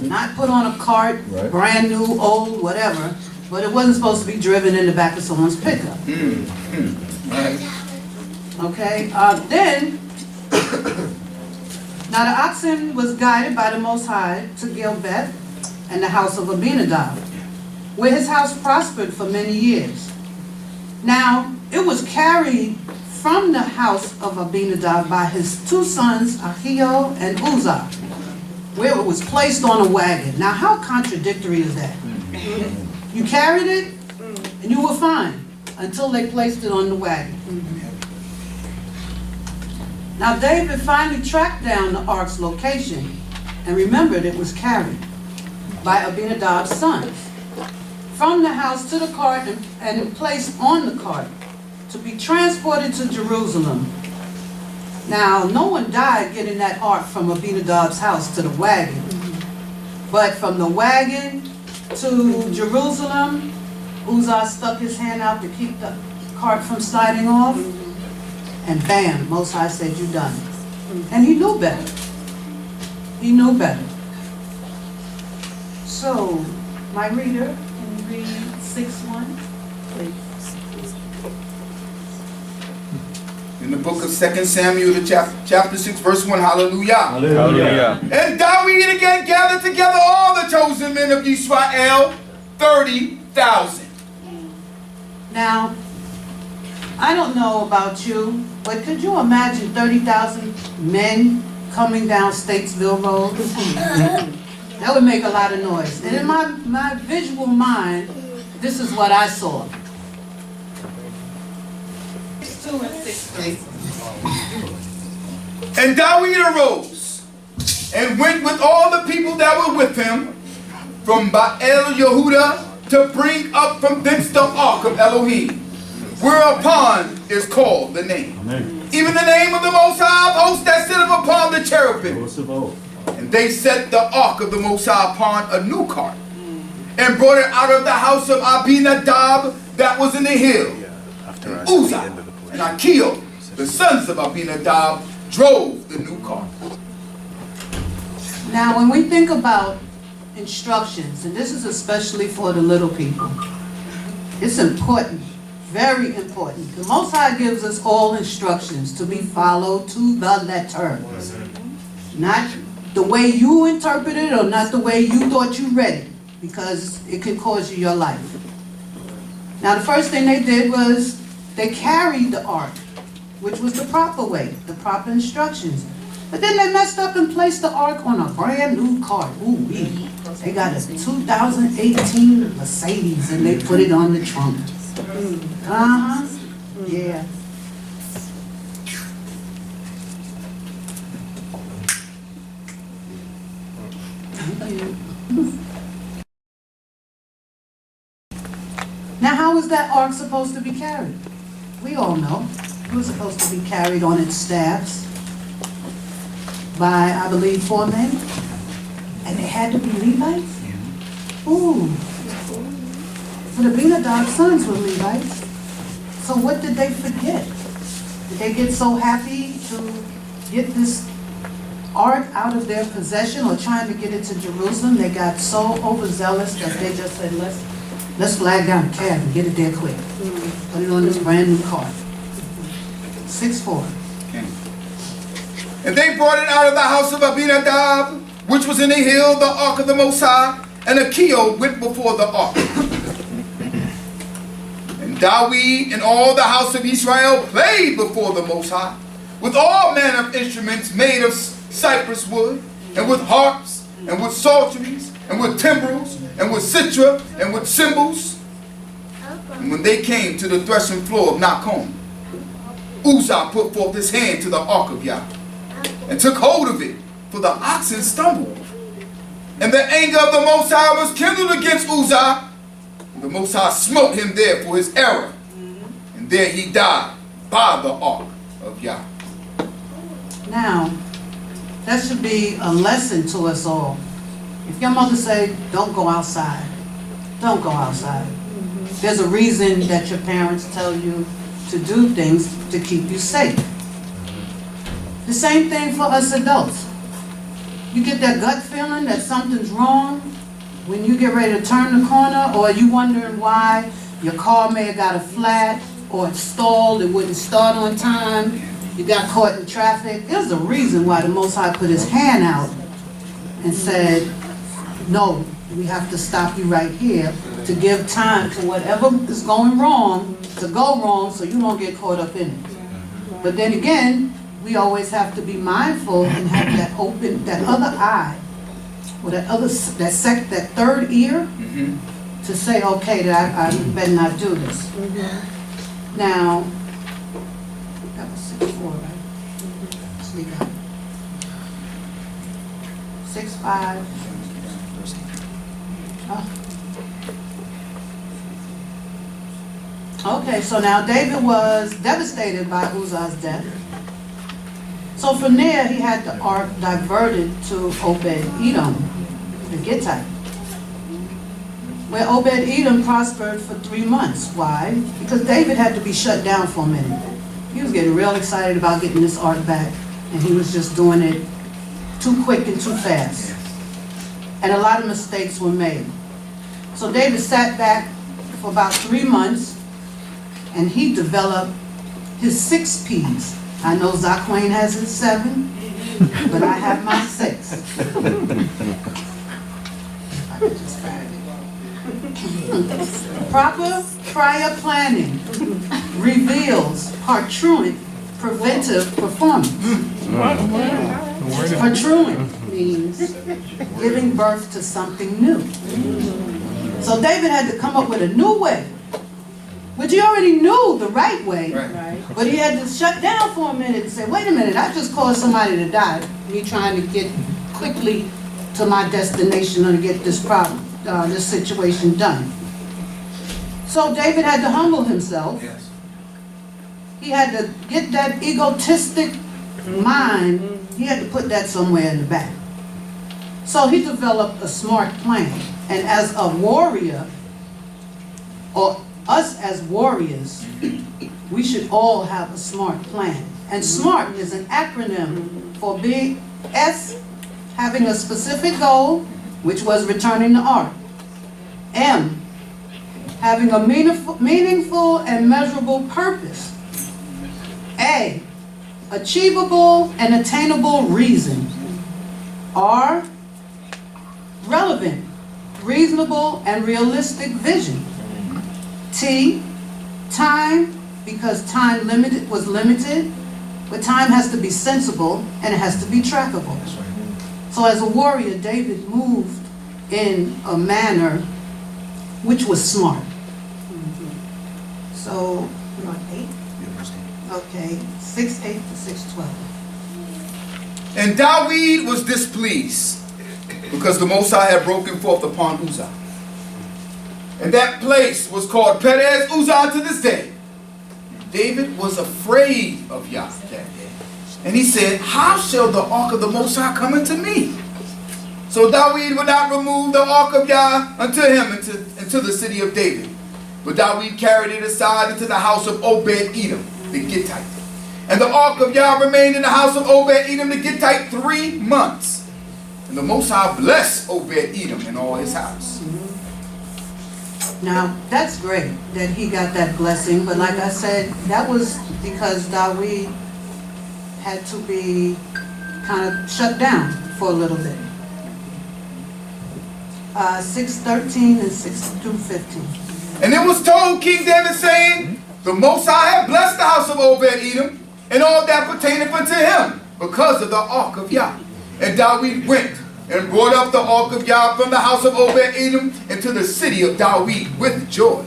not put on a cart, brand new, old, whatever, but it wasn't supposed to be driven in the back of someone's pickup. Okay, then, now the oxen was guided by the Most High to Geveret and the house of Abinadab, where his house prospered for many years. Now, it was carried from the house of Abinadab by his two sons, Ahio and Uzzah, where it was placed on a wagon. Now, how contradictory is that? You carried it, and you were fine, until they placed it on the wagon. Now, David finally tracked down the ark's location, and remembered it was carried by Abinadab's sons from the house to the cart and placed on the cart to be transported to Jerusalem. Now, no one died getting that ark from Abinadab's house to the wagon. But from the wagon to Jerusalem, Uzzah stuck his hand out to keep the cart from sliding off. And bam, Most High said, "You done." And he knew better. He knew better. So, my reader, can you read 6:1, please? In the book of 2 Samuel, chapter 6, verse 1, hallelujah. Hallelujah. And David again gathered together all the chosen men of Israel, 30,000. Now, I don't know about you, but could you imagine 30,000 men coming down Statesville Road? That would make a lot of noise. And in my visual mind, this is what I saw. 6:2 and 6:3. And David arose and went with all the people that were with him from Baal Yehuda to bring up from thence the ark of Elohim, whereupon is called the name. Amen. Even the name of the Most High of hosts that sitteth upon the cherubim. And they set the ark of the Most High upon a new cart, and brought it out of the house of Abinadab that was in the hill. And Uzzah and Achio, the sons of Abinadab, drove the new cart. Now, when we think about instructions, and this is especially for the little people, it's important Very important. The Most High gives us all instructions to be followed to the letter. Not the way you interpret it or not the way you thought you read it, because it can cause you your life. Now the first thing they did was they carried the ark, which was the proper way, the proper instructions. But then they messed up and placed the ark on a brand new cart. Ooh-wee. They got a 2018 Mercedes and they put it on the trunk. Uh-huh. Yeah. Now, how was that ark supposed to be carried? We all know. It was supposed to be carried on its staffs by, I believe, 4 men. And they had to be Levites? Ooh. So the Benadab sons were Levites. So what did they forget? Did they get so happy to get this ark out of their possession or trying to get it to Jerusalem? They got so overzealous that they just said, let's flag down the cab and get it there quick. Put it on this brand new cart. 6-4. And they brought it out of the house of Abinadab, which was in the hill, the ark of the Most High, and Achio went before the ark. And Dawid and all the house of Israel played before the Most High, with all manner of instruments made of cypress wood, and with harps, and with psalteries, and with timbrels, and with Sidrah, and with cymbals. And when they came to the threshing floor of Nachon, Uzzah put forth his hand to the ark of Yah, and took hold of it, for the oxen stumbled. And the anger of the Most High was kindled against Uzzah, and the Most High smote him there for his error. And there he died by the ark of Yah. Now, that should be a lesson to us all. If your mother say, don't go outside, don't go outside. There's a reason that your parents tell you to do things to keep you safe. The same thing for us adults. You get that gut feeling that something's wrong when you get ready to turn the corner, or you wondering why your car may have got a flat, or it stalled, it wouldn't start on time, you got caught in traffic. There's a reason why the Most High put his hand out and said, no, we have to stop you right here to give time to whatever is going wrong to go wrong so you don't get caught up in it. But then again, we always have to be mindful and have that open, that other eye, or that third ear, to say, okay, that I better not do this. Now, that was 6-4, right? Sleep out. 6-5. Oh. Okay, so now David was devastated by Uzzah's death. So from there, he had the ark diverted to Obed-Edom, the Gittite, where Obed-Edom prospered for 3 months. Why? Because David had to be shut down for a minute. He was getting real excited about getting this ark back, and he was just doing it too quick and too fast. And a lot of mistakes were made. So David sat back for about 3 months, and he developed his 6 P's. I know Zaquane has his 7, but I have my 6. I could just find it. Proper prior planning reveals partruent preventive performance. Partruent means giving birth to something new. So David had to come up with a new way, which he already knew the right way, but he had to shut down for a minute and say, wait a minute, I just caused somebody to die. Me trying to get quickly to my destination or to get this problem, this situation done. So David had to humble himself. He had to get that egotistic mind, he had to put that somewhere in the back. So he developed a smart plan. And as a warrior, or us as warriors, we should all have a smart plan. And SMART is an acronym for big S, having a specific goal, which was returning the ark. M, having a meaningful and measurable purpose. A, achievable and attainable reason. R, relevant, reasonable, and realistic vision. T, time, because time was limited, but time has to be sensible and it has to be trackable. So as a warrior, David moved in a manner which was smart. So, you want 8? Okay, 6:8 to 6:12. And David was displeased because the Most High had broken forth upon Uzzah. And that place was called Perez Uzzah to this day. David was afraid of Yah that day. And he said, how shall the ark of the Most High come into me? So David would not remove the ark of Yah unto him into the city of David. But David carried it aside into the house of Obed-Edom, the Gittite. And the ark of Yah remained in the house of Obed-Edom, the Gittite, 3 months. And the Most High blessed Obed-Edom and all his house. Now, that's great that he got that blessing, but like I said, that was because David had to be kind of shut down for a little bit. 6:13 and 6-15. And it was told King David, saying, the Most High had blessed the house of Obed-Edom and all that pertaineth unto him because of the ark of Yah. And David went and brought up the ark of Yah from the house of Obed-Edom into the city of David with joy.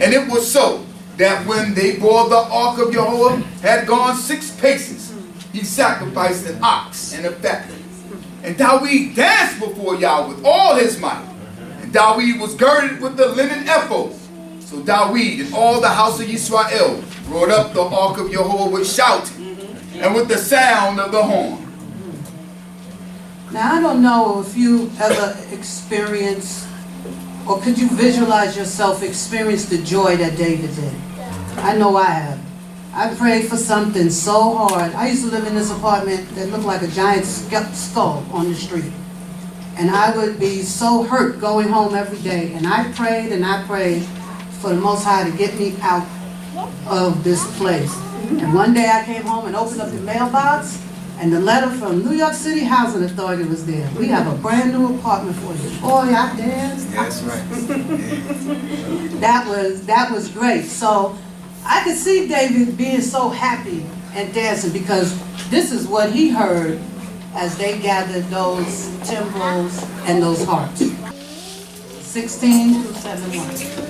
And it was so that when they bore the ark of Jehovah had gone 6 paces, he sacrificed an ox and a fatling. And David danced before Yah with all his might. And David was girded with the linen ephod. So David and all the house of Israel brought up the ark of Jehovah with shouting and with the sound of the horn. Now, I don't know if you ever experienced, or could you visualize yourself experience the joy that David did? I know I have. I prayed for something so hard. I used to live in this apartment that looked like a giant skull on the street. And I would be so hurt going home every day. And I prayed for the Most High to get me out of this place. And one day I came home and opened up the mailbox, and the letter from New York City Housing Authority was there. We have a brand new apartment for you. Boy, I danced. That's right. That was great. So I could see David being so happy and dancing because this is what he heard as they gathered those timbrels and those harps. 16 through 7:1.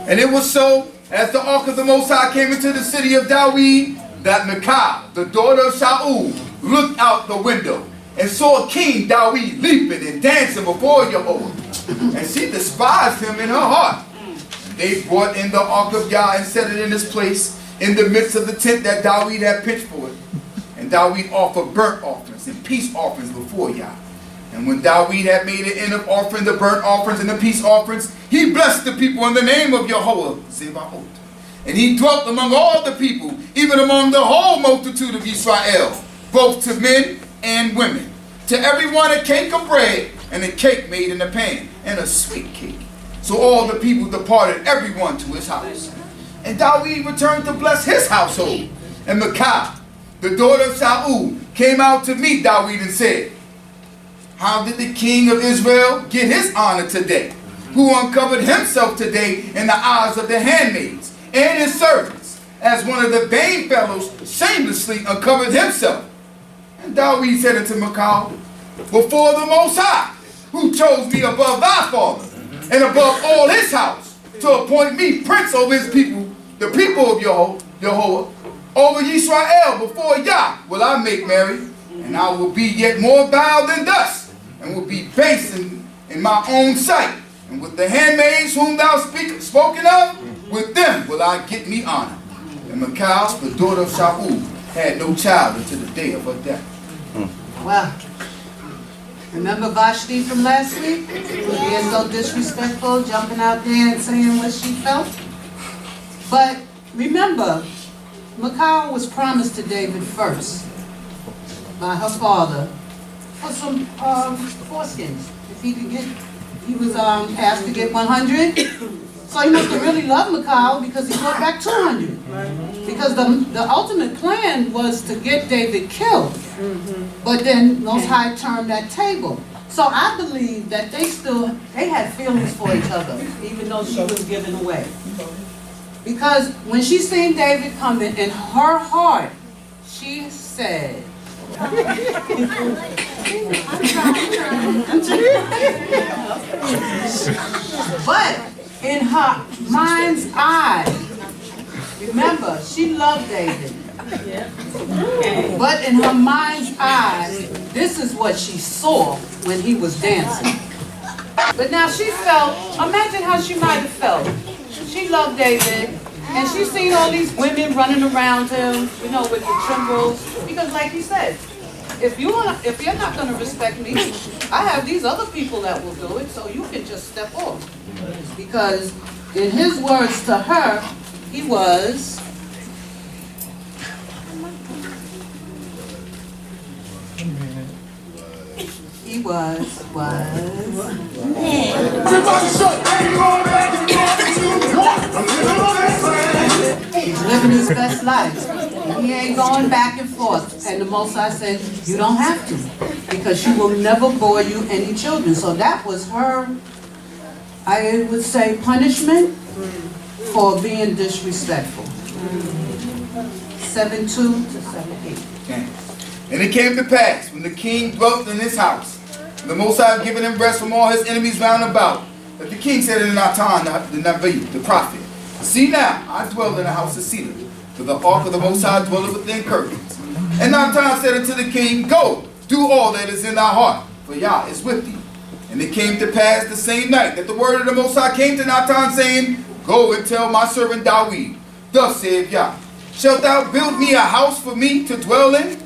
And it was so, as the ark of the Most High came into the city of David, that Michal, the daughter of Shaul, looked out the window and saw King David leaping and dancing before Jehovah. And she despised him in her heart. And they brought in the ark of Yah and set it in its place in the midst of the tent that David had pitched for it. And David offered burnt offerings and peace offerings before Yah. And when David had made an end of offering the burnt offerings and the peace offerings, he blessed the people in the name of Jehovah Zebaoth. And he dwelt among all the people, even among the whole multitude of Israel, both to men and women. To everyone a cake of bread, and a cake made in a pan, and a sweet cake. So all the people departed, everyone to his house. And David returned to bless his household. And Michal, the daughter of Shaul, came out to meet David and said, how did the king of Israel get his honor today, who uncovered himself today in the eyes of the handmaids and his servants, as one of the vain fellows shamelessly uncovered himself? And David said unto Michal, before the Most High, who chose me above thy father, and above all his house, to appoint me prince over his people, the people of Jehovah, over Israel, before Yah will I make merry, and I will be yet more vile than dust, and will be base in my own sight. And with the handmaids whom thou spoken of, with them will I get me honor. And Michal, the daughter of Shaul, had no child until the day of her death. Wow. Remember Vashti from last week? Being so disrespectful, jumping out there and saying what she felt. But remember, Michal was promised to David first by her father for some foreskins, if he could get he was asked to get 100. So he must have really loved Michal because he brought back 200. Because the ultimate plan was to get David killed. But then Most High turned that table. So I believe that they had feelings for each other, even though she was given away. Because when she seen David coming, in her heart, she said, but in her mind's eye, remember, she loved David. But in her mind's eye, this is what she saw when he was dancing. But now she felt, imagine how she might have felt. She loved David, and she seen all these women running around him, you know, with the trembles. Because like he said, if you're not going to respect me, I have these other people that will do it, so you can just step off. Because in his words to her, he was, he's living his best life. He ain't going back and forth. And the Most High said, you don't have to, because she will never bore you any children. So that was her, I would say, punishment for being disrespectful. 7:2 to 7:8. Okay. And it came to pass, when the king dwelt in his house, and the Most High had given him rest from all his enemies round about, that the king said to Nathan, the Navi, the prophet, see now, I dwell in the house of Sidrah, for the ark of the Most High dwelleth within curtains. And Nathan said unto the king, go, do all that is in thy heart, for Yah is with thee. And it came to pass the same night that the word of the Most High came to Nathan, saying, go and tell my servant Dawid, thus saith Yah, shalt thou build me a house for me to dwell in?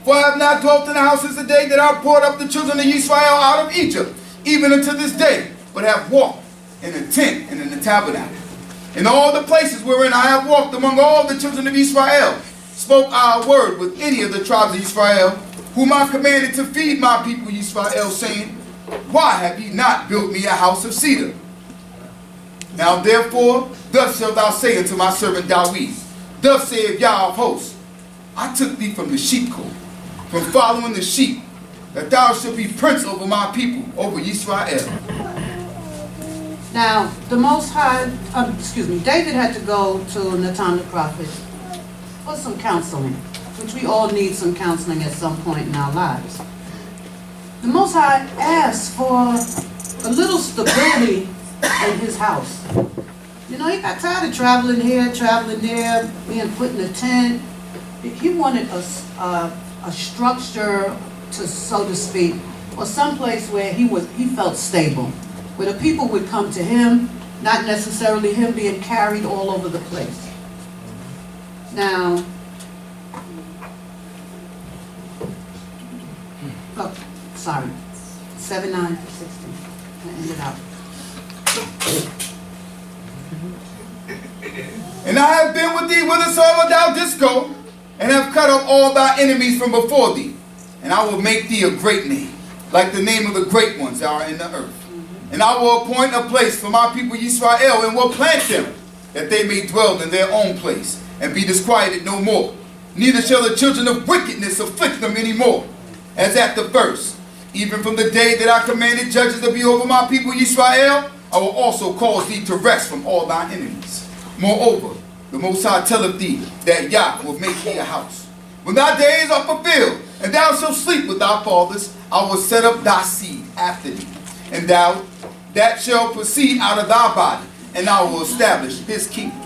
For I have not dwelt in the house since the day that I brought up the children of Israel out of Egypt, even unto this day, but have walked in the tent and in the tabernacle. In all the places wherein I have walked among all the children of Israel, spoke I a word with any of the tribes of Israel, whom I commanded to feed my people Israel, saying, why have ye not built me a house of cedar? Now therefore, thus shalt thou say unto my servant Dawid, thus saith Yah of hosts, I took thee from the sheepcote, from following the sheep, that thou shalt be prince over my people, over Israel. Now, the Most High, David had to go to Nathan the prophet for some counseling, which we all need some counseling at some point in our lives. The Most High asked for a little stability in his house. You know, he got tired of traveling here, traveling there, being put in a tent. He wanted a structure, to so to speak, or someplace where he felt stable, where the people would come to him, not necessarily him being carried all over the place. Now, oh, sorry, 7:9 to 16. I ended up. And I have been with thee whithersoever thou didst go, and have cut off all thy enemies from before thee. And I will make thee a great name, like the name of the great ones that are in the earth. And I will appoint a place for my people Israel, and will plant them, that they may dwell in their own place, and be disquieted no more. Neither shall the children of wickedness afflict them any more, as at the first. Even from the day that I commanded judges to be over my people Israel, I will also cause thee to rest from all thy enemies. Moreover, the Most High telleth thee that Yah will make thee a house. When thy days are fulfilled, and thou shalt sleep with thy fathers, I will set up thy seed after thee, and thou that shall proceed out of thy body, and I will establish his kingdom.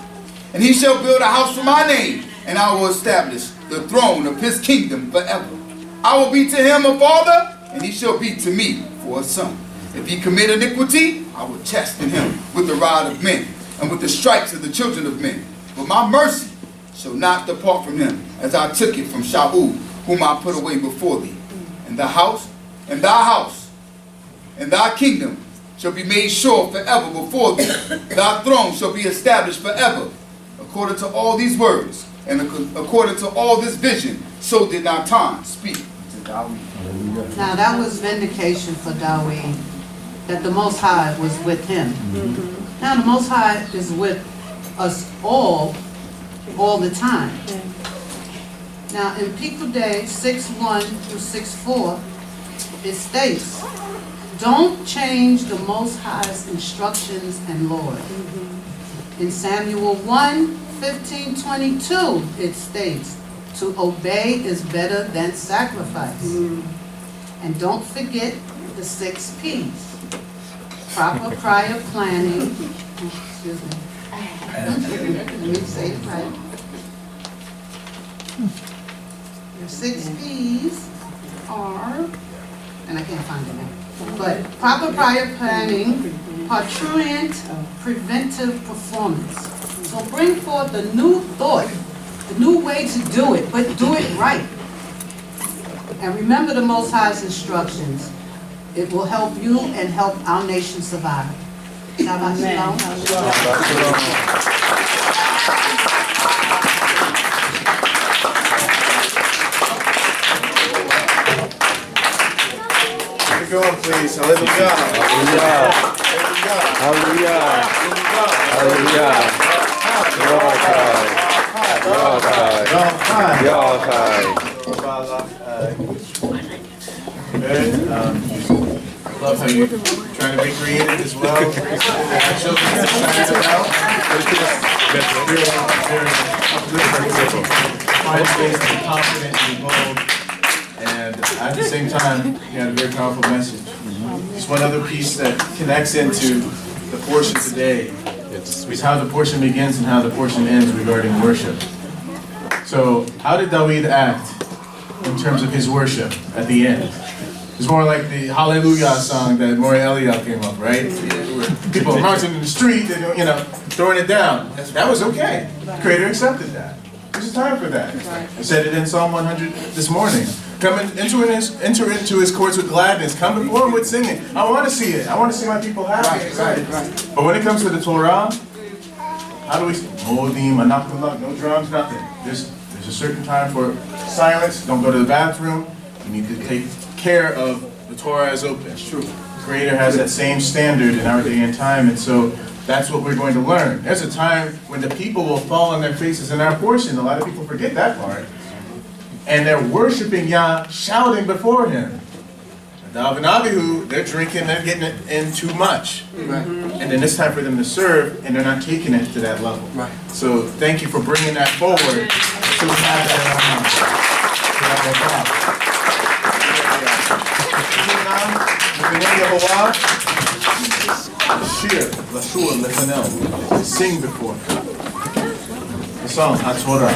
And he shall build a house for my name, and I will establish the throne of his kingdom forever. I will be to him a father, and he shall be to me for a son. If he commit iniquity, I will chasten him with the rod of men, and with the stripes of the children of men. But my mercy shall not depart from him, as I took it from Shaul, whom I put away before thee. And thy house, and thy kingdom shall be made sure forever before thee. Thy throne shall be established forever. According to all these words, and according to all this vision, so did Nathan speak to Dawid. Now that was vindication for Dawid. that the Most High was with him. Now the Most High is with us all the time. Now in People Day 6:1 through 6:4, it states, don't change the Most High's instructions and laws. In Samuel 1:15-22, it states, to obey is better than sacrifice. And don't forget the 6 P's. Proper prior planning, excuse me. Let me say it right. Your 6 P's are, and I can't find it now, but proper prior planning, parturient preventive performance. So bring forth a new thought, a new way to do it, but do it right. And remember the Most High's instructions. It will help you and help our nation survive. Shabbat shalom. Keep going, please. Hallelujah. Hallelujah. Hallelujah. Good. I love how you're trying to be creative as well. Children excited about. Find space to be confident and be bold. And at the same time, you had a very powerful message. Just one other piece that connects into the portion today is how the portion begins and how the portion ends regarding worship. So, how did David act in terms of his worship at the end? It's more like the Hallelujah song that Moreh came up, right? People marching in the street, and, throwing it down. That was okay. The Creator accepted that. There's a time for that. I said it in Psalm 100 this morning. Enter into his courts with gladness. Come before him with singing. I want to see it. I want to see my people happy and excited. But when it comes to the Torah, how do we sing? Modim, anakulak, no drums, nothing. There's a certain time for silence. Don't go to the bathroom. You need to take care of the Torah as open. It's true. The Creator has that same standard in our day and time, and so that's what we're going to learn. There's a time when the people will fall on their faces in our portion. A lot of people forget that part. And they're worshiping Yah, shouting before Him. Nadav and Abihu, they're drinking, they're getting it in too much. And then it's time for them to serve, and they're not taking it to that level. So thank you for bringing that forward. So we have that sing before the song HaTorah.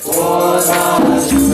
For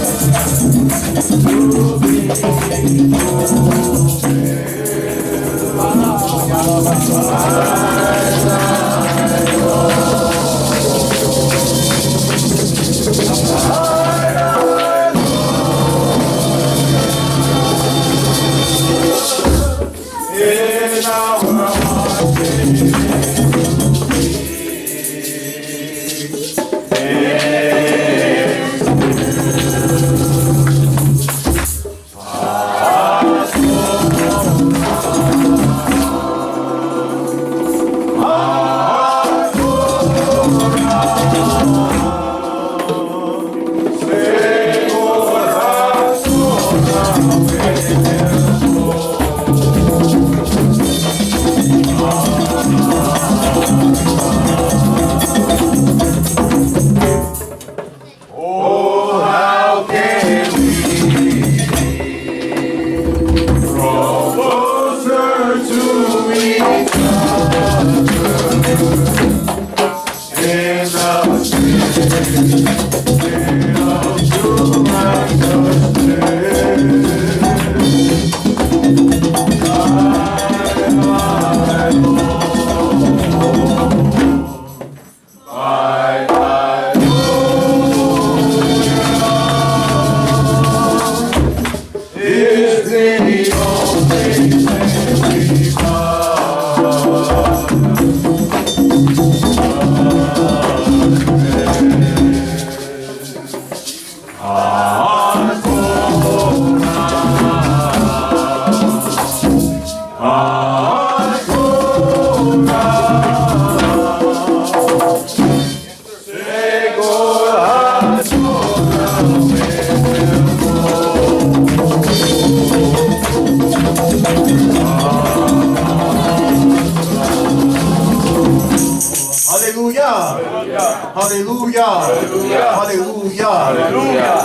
Hallelujah. Hallelujah. Hallelujah.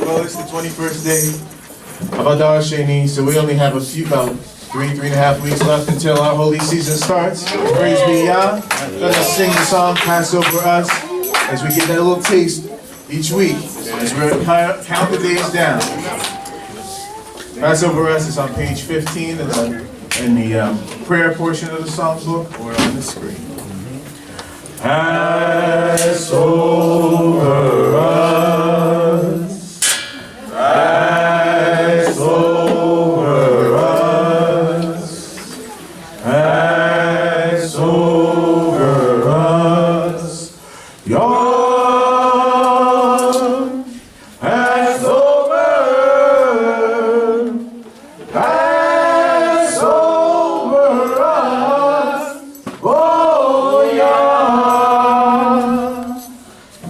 Well, it's the 21st day of Adar Sheni, so we only have about 3.5 weeks left until our holy season starts. Praise be Yah. Let us sing the song Pass Over Us as we get that little taste each week as we count the days down. Pass Over Us is on page 15 in the prayer portion of the song book or on the screen. Pass over us. Pass over us. Pass over us. Your Passover. Pass over us. Oh, Yah.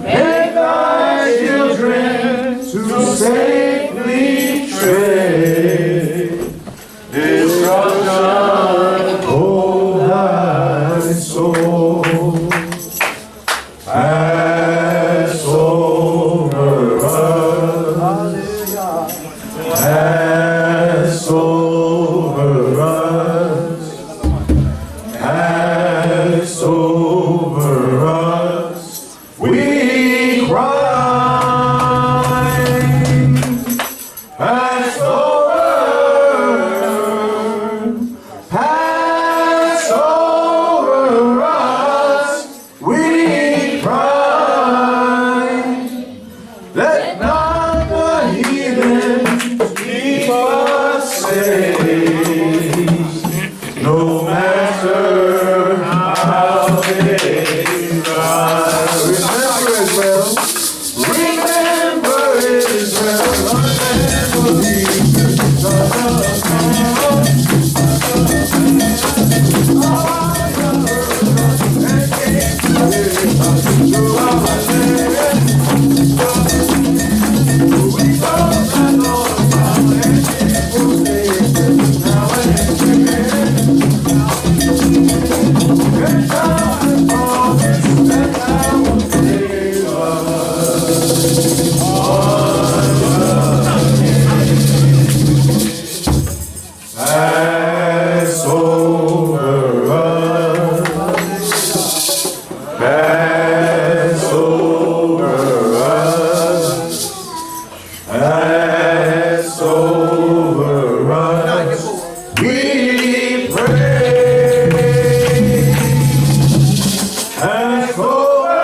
Make thy children to safely tread destruction, oh thy soul. Pass over us. Pass over us. Pass over us. We cry. Pass over. Pass over us. We cry. Let not the heathen keep us safe, no matter how they try. Remember Israel. Remember Israel. Pass over us. Pass over us. Pass over us. We pray. Pass over.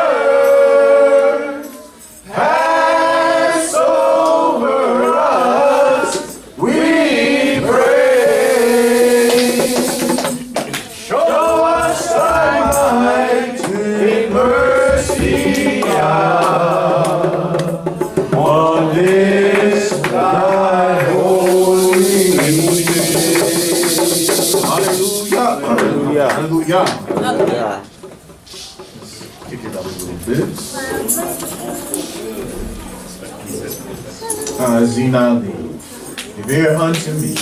Pass over us. We pray. Show us thy might in mercy, Yah, on this thy holy day. Hallelujah. Hallelujah. Hallelujah. Kick it up a little bit. Zinali, Geveret unto me.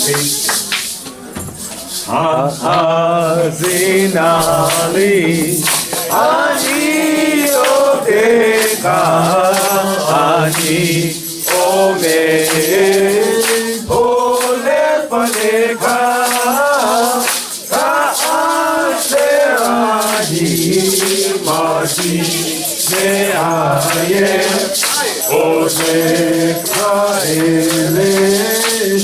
Faith. Hazinali, ani odeka, ani omed, olefaneka, ka'asherani mati me'ayem, odeka ele,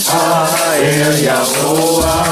ha'el Yahovah.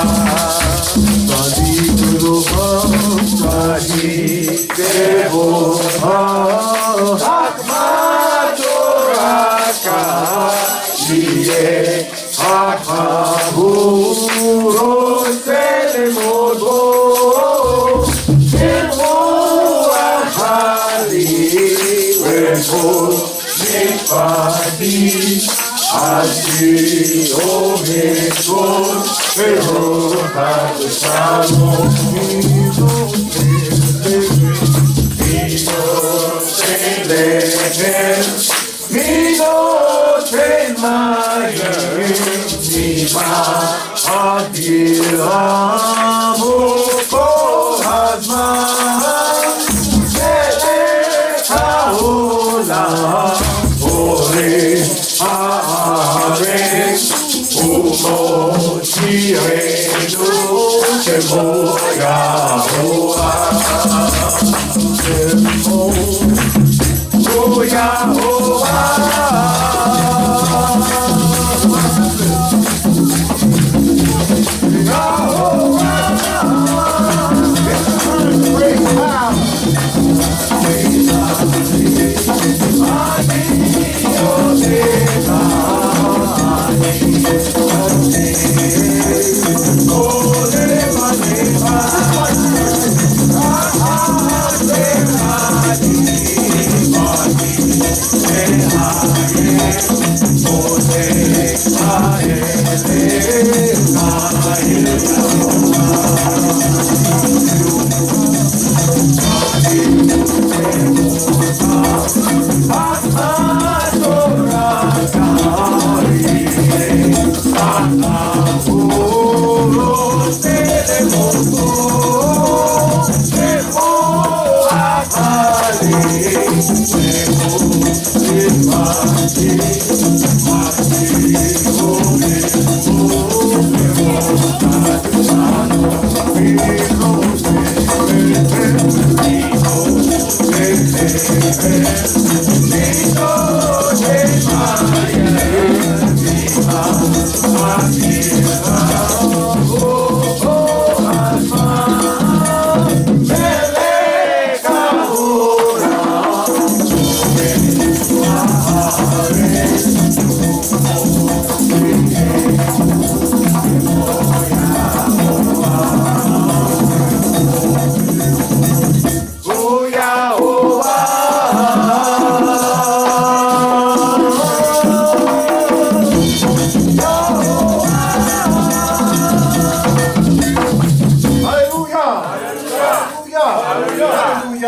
Así, oh, Jesús, pero tanto estamos Adilamo, oh, Hazman,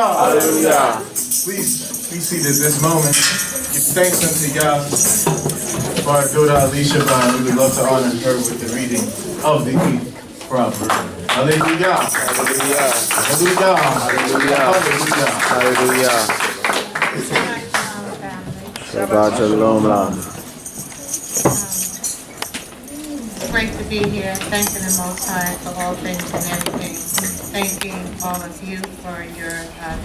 Hallelujah. Please be seated at this moment. Give thanks unto God for our daughter Alicia Brown. We would love to honor her with the reading of the proverb. Hallelujah. Hallelujah. Hallelujah. Hallelujah. Hallelujah. Shabbat shalom. Great to be here, thanking the Most High for all things and everything. Thanking all of you for your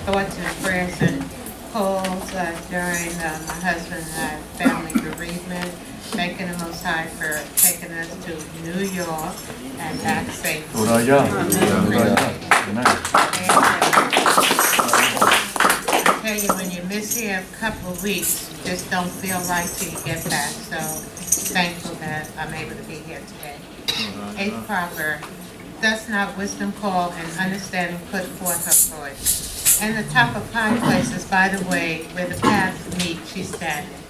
thoughts and prayers and calls during my husband and I family bereavement. Thanking the Most High for taking us to New York and back safely. I tell you, when you miss here a couple of weeks, you just don't feel right till you get back. So thankful that I'm able to be here today. Eighth proverb. Does not wisdom call and understanding put forth her voice? And the top of high places by the way where the paths meet she standeth.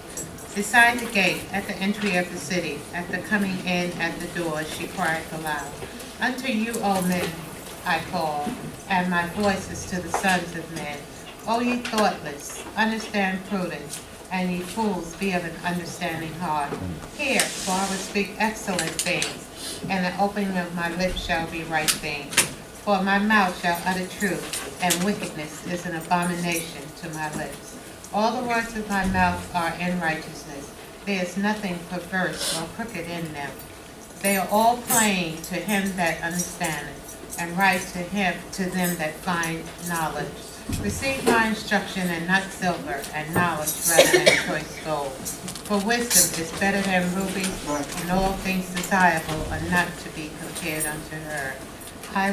Beside the gate, at the entry of the city, at the coming in at the door, she crieth aloud. Unto you, O men, I call, and my voice is to the sons of men. O ye thoughtless, understand prudence, and ye fools, be of an understanding heart. Hear, for I will speak excellent things, and the opening of my lips shall be right things. For my mouth shall utter truth, and wickedness is an abomination to my lips. All the words of my mouth are in righteousness. There is nothing perverse or crooked in them. They are all plain to him that understandeth, and right to them that find knowledge. Receive my instruction, and not silver, and knowledge rather than choice gold. For wisdom is better than rubies, and all things desirable are not to be compared unto her. High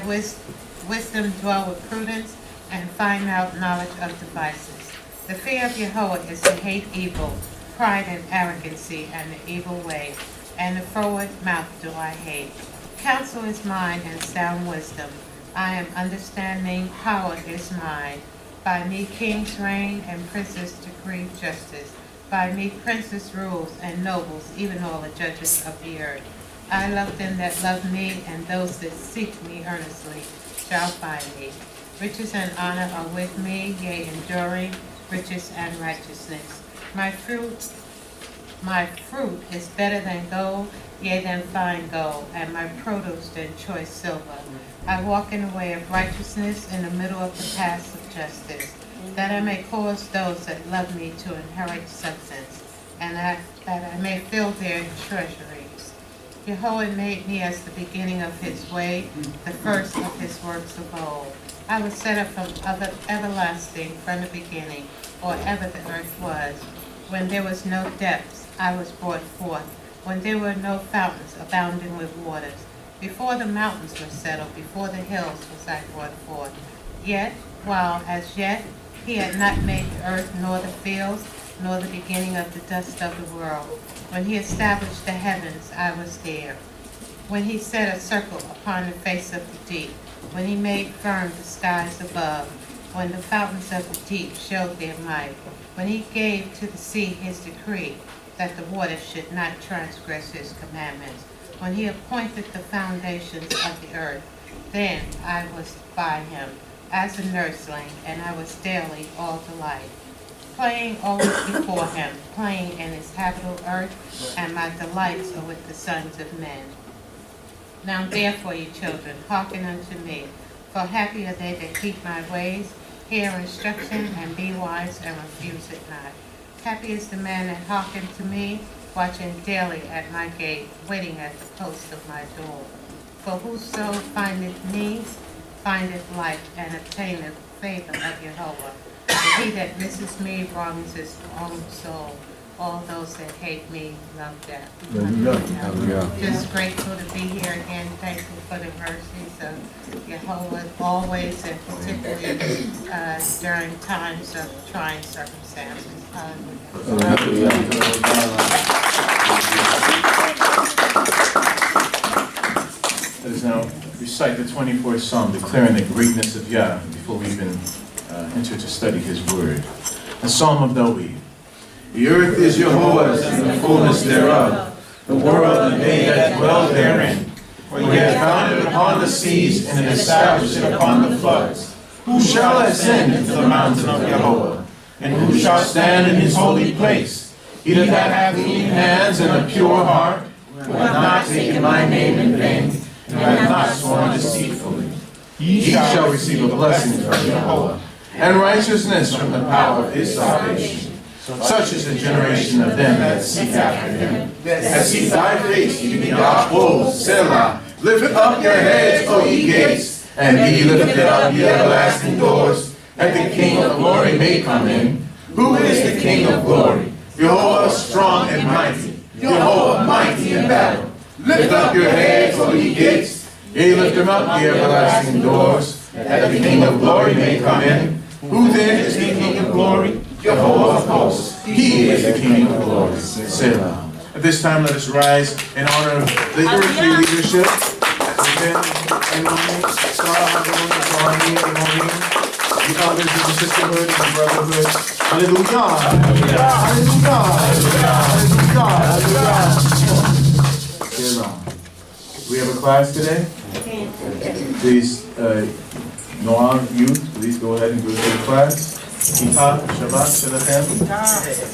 wisdom dwell with prudence, and find out knowledge of devices. The fear of Yahweh is to hate evil, pride and arrogancy, and the evil way, and the froward mouth do I hate. Counsel is mine, and sound wisdom. I am understanding, power is mine. By me kings reign, and princes decree justice. By me princes rules, and nobles, even all the judges of the earth. I love them that love me, and those that seek me earnestly shall find me. Riches and honor are with me, yea, enduring, riches and righteousness. My fruit is better than gold, yea, than fine gold, and my produce than choice silver. I walk in the way of righteousness, in the middle of the paths of justice, that I may cause those that love me to inherit substance, and that I may fill their treasuries. Jehovah made me as the beginning of his way, the first of his works of old. I was set up from everlasting, from the beginning, or ever the earth was. When there was no depths, I was brought forth. When there were no fountains abounding with waters. Before the mountains were settled, before the hills was I brought forth. Yet, while as yet he had not made the earth, nor the fields, nor the beginning of the dust of the world. When he established the heavens, I was there. When he set a circle upon the face of the deep. When he made firm the skies above. When the fountains of the deep showed their might. When he gave to the sea his decree, that the waters should not transgress his commandments. When he appointed the foundations of the earth, then I was by him as a nursling, and I was daily all delight. Playing always before him, playing in his habitable earth, and my delights are with the sons of men. Now therefore, ye children, hearken unto me, for happy are they that keep my ways, hear instruction, and be wise, and refuse it not. Happy is the man that hearkened to me, watching daily at my gate, waiting at the post of my door. For whoso findeth me, findeth life, and obtaineth favor of Jehovah. But he that misses me wrongs his own soul. All those that hate me love death. Just grateful to be here again. Thankful for the mercies of Jehovah always, and particularly during times of trying circumstances. Hallelujah. Let us now recite the 24th Psalm, declaring the greatness of Yah before we even enter to study his word. The Psalm of David. The earth is Jehovah's and the fullness thereof, the world and they that dwell therein. For he hath founded it upon the seas and established it upon the floods. Who shall ascend into the mountain of Jehovah? And who shall stand in his holy place? He that hath clean hands and a pure heart, who hath not taken my name in vain, and hath not sworn deceitfully. He shall receive a blessing from Jehovah, and righteousness from the power of his salvation. Such is the generation of them that seek after him, that seek thy face, ye Yahweh, Selah. Lift up your heads, O ye gates, and be lifted up, ye everlasting doors, that the King of glory may come in. Who is the King of glory? Jehovah strong and mighty, Jehovah mighty in battle. Lift up your heads, O ye gates, yea, lift them up, ye everlasting doors, that the King of glory may come in. Who then is the King of glory? Jehovah of hosts. He is the King of glory. Selah. At this time, let us rise in honor of the earthly leadership. The elders of the sisterhood and the brotherhood. Hallelujah. Hallelujah. Selah. We have a class today. Please, Noah, youth, please go ahead and go to the class. Shabbat Shalachem.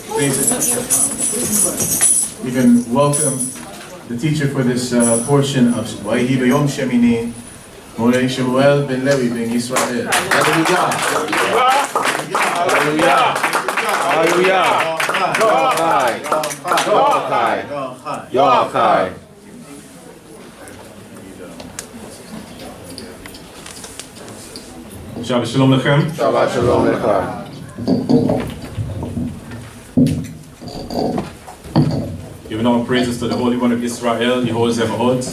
Please, you can welcome the teacher for this portion of Wahi B'Yom Shemini Moreh Shemuel ben Levi ben Israel. Hallelujah. Hallelujah. Hallelujah. Yochai. Shabbat Shalom Lechem. Shabbat Shalom Lechem. Giving all praises to the Holy One of Israel, Yehovah Zevaot,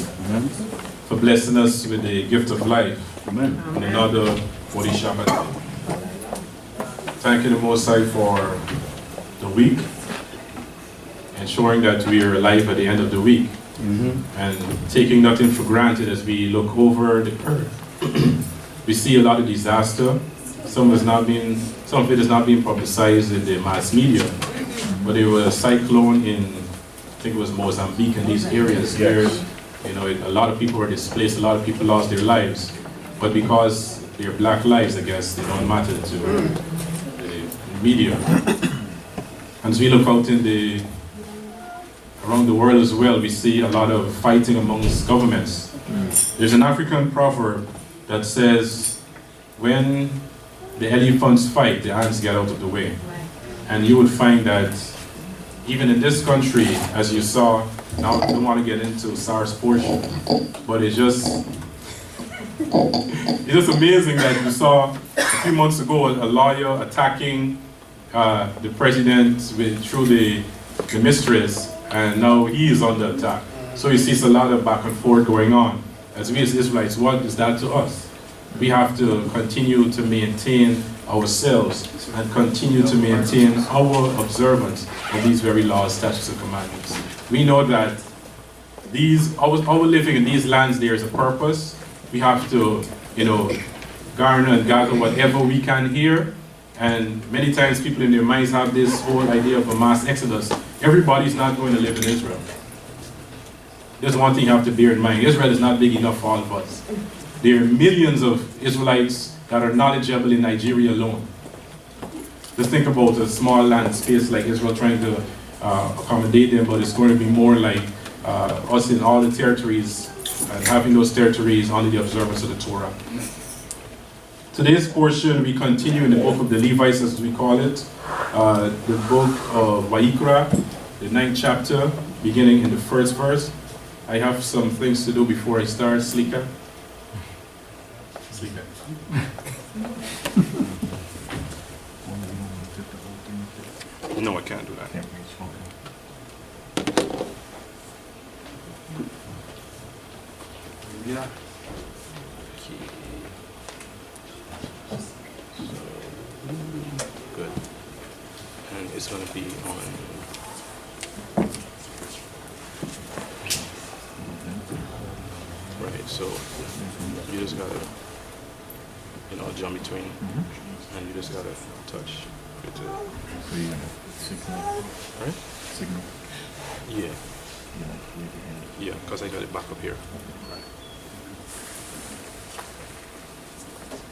for blessing us with the gift of life. Amen. And another Holy Shabbat. Thanking the Most High for the week, ensuring that we are alive at the end of the week, and taking nothing for granted as we look over the earth. We see a lot of disaster. Some of it is not being publicized in the mass media. But there was a cyclone in, I think it was Mozambique and these areas where, a lot of people were displaced, a lot of people lost their lives. But because they're black lives, I guess, they don't matter to the media. And as we look out around the world as well, we see a lot of fighting amongst governments. There's an African proverb that says, when the elephants fight, the ants get out of the way. And you would find that even in this country, as you saw, now I don't want to get into SARS portion, but it's just amazing that you saw a few months ago a lawyer attacking the president through the mistress, and now he is under attack. So you see it's a lot of back and forth going on. As we as Israelites, what is that to us? We have to continue to maintain ourselves and continue to maintain our observance of these very laws, statutes, and commandments. We know that our living in these lands, there is a purpose. We have to, garner and gather whatever we can here. And many times people in their minds have this whole idea of a mass exodus. Everybody's not going to live in Israel. There's one thing you have to bear in mind. Israel is not big enough for all of us. There are millions of Israelites that are knowledgeable in Nigeria alone. Just think about a small land space like Israel trying to accommodate them, but it's going to be more like us in all the territories and having those territories under the observance of the Torah. Today's portion, we continue in the book of the Levites, as we call it, the book of Vayikra, the 9th chapter, beginning in the 1st verse. I have some things to do before I start. Slika? Slika. No, I can't do that. Yeah. Good. And it's going to be on. Right, so you just got to, jump between, and you just got to touch it. Right? Signal. Yeah. Yeah, because I got it back up here. Right.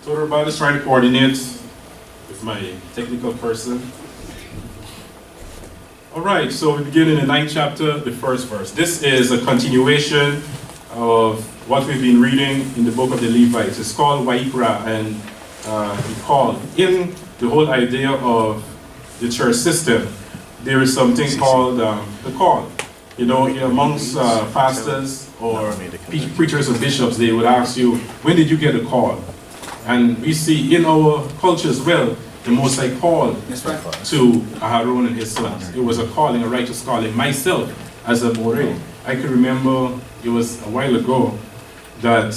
So everybody's trying to coordinate with my technical person. All right, so we begin in the 9th chapter, the 1st verse. This is a continuation of what we've been reading in the book of the Levites. It's called Vayikra, and we call in the whole idea of the church system. There is something called the call. Amongst pastors or preachers or bishops, they would ask you, when did you get a call? And we see in our culture as well, the Most High called to Aaron and his sons. It was a calling, a righteous calling. Myself, as a Moreh, I could remember it was a while ago that,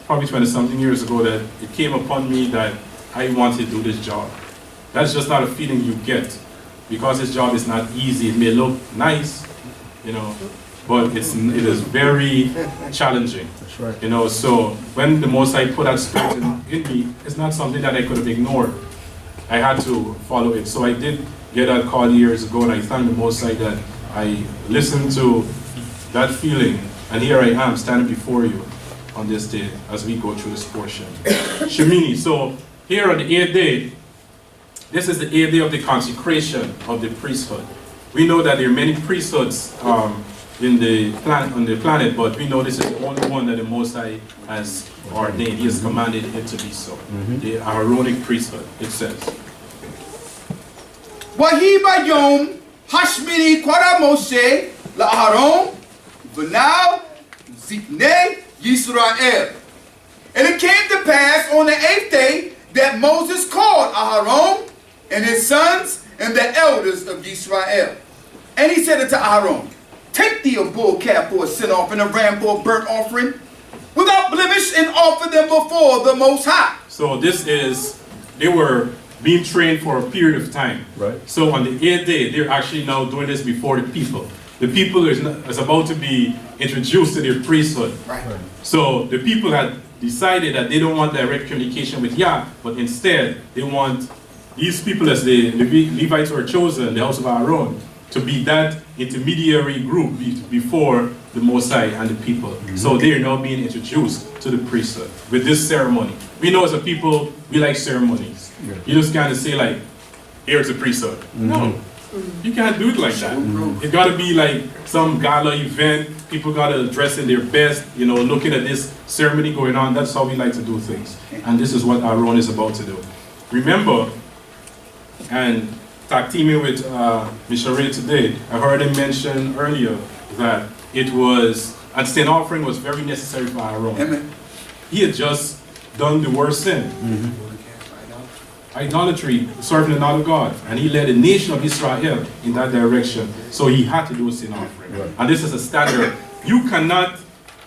probably 20-something years ago, that it came upon me that I wanted to do this job. That's just not a feeling you get, because this job is not easy. It may look nice, but it is very challenging. That's right. So when the Most High put that spirit in me, it's not something that I could have ignored. I had to follow it. So I did get that call years ago, and I thank the Most High that I listened to that feeling, and here I am standing before you on this day as we go through this portion. Shemini. So here on the 8th day, this is the 8th day of the consecration of the priesthood. We know that there are many priesthoods on the planet, but we know this is the only one that the Most High has ordained. He has commanded it to be so. The Aaronic priesthood, it says. Wahi bayom hashmini kwara Moshe la Aaron v'nao ziknei Yisrael. And it came to pass on the 8th day that Moses called Aaron and his sons and the elders of Israel. And he said unto Aaron, take thee a bull calf for a sin offering, a ram for a burnt offering, without blemish, and offer them before the Most High. So they were being trained for a period of time. Right. So on the 8th day, they're actually now doing this before the people. The people is about to be introduced to their priesthood. Right. So the people had decided that they don't want direct communication with Yah, but instead they want these people, as the Levites were chosen, the house of Aaron, to be that intermediary group before the Most High and the people. Mm-hmm. So they are now being introduced to the priesthood with this ceremony. We know as a people, we like ceremonies. Yeah. You just kind of say like, here's the priesthood. Mm-hmm. No, you can't do it like that. Mm-hmm. It got to be like some gala event. People got to dress in their best, looking at this ceremony going on. That's how we like to do things. And this is what Aaron is about to do. Remember, and tag teaming with Missionary today, I heard him mention earlier that it was, and sin offering was very necessary for Aaron. Amen. He had just done the worst sin. Idolatry, serving another God. And he led the nation of Israel in that direction. So he had to do a sin offering. And this is a standard. You cannot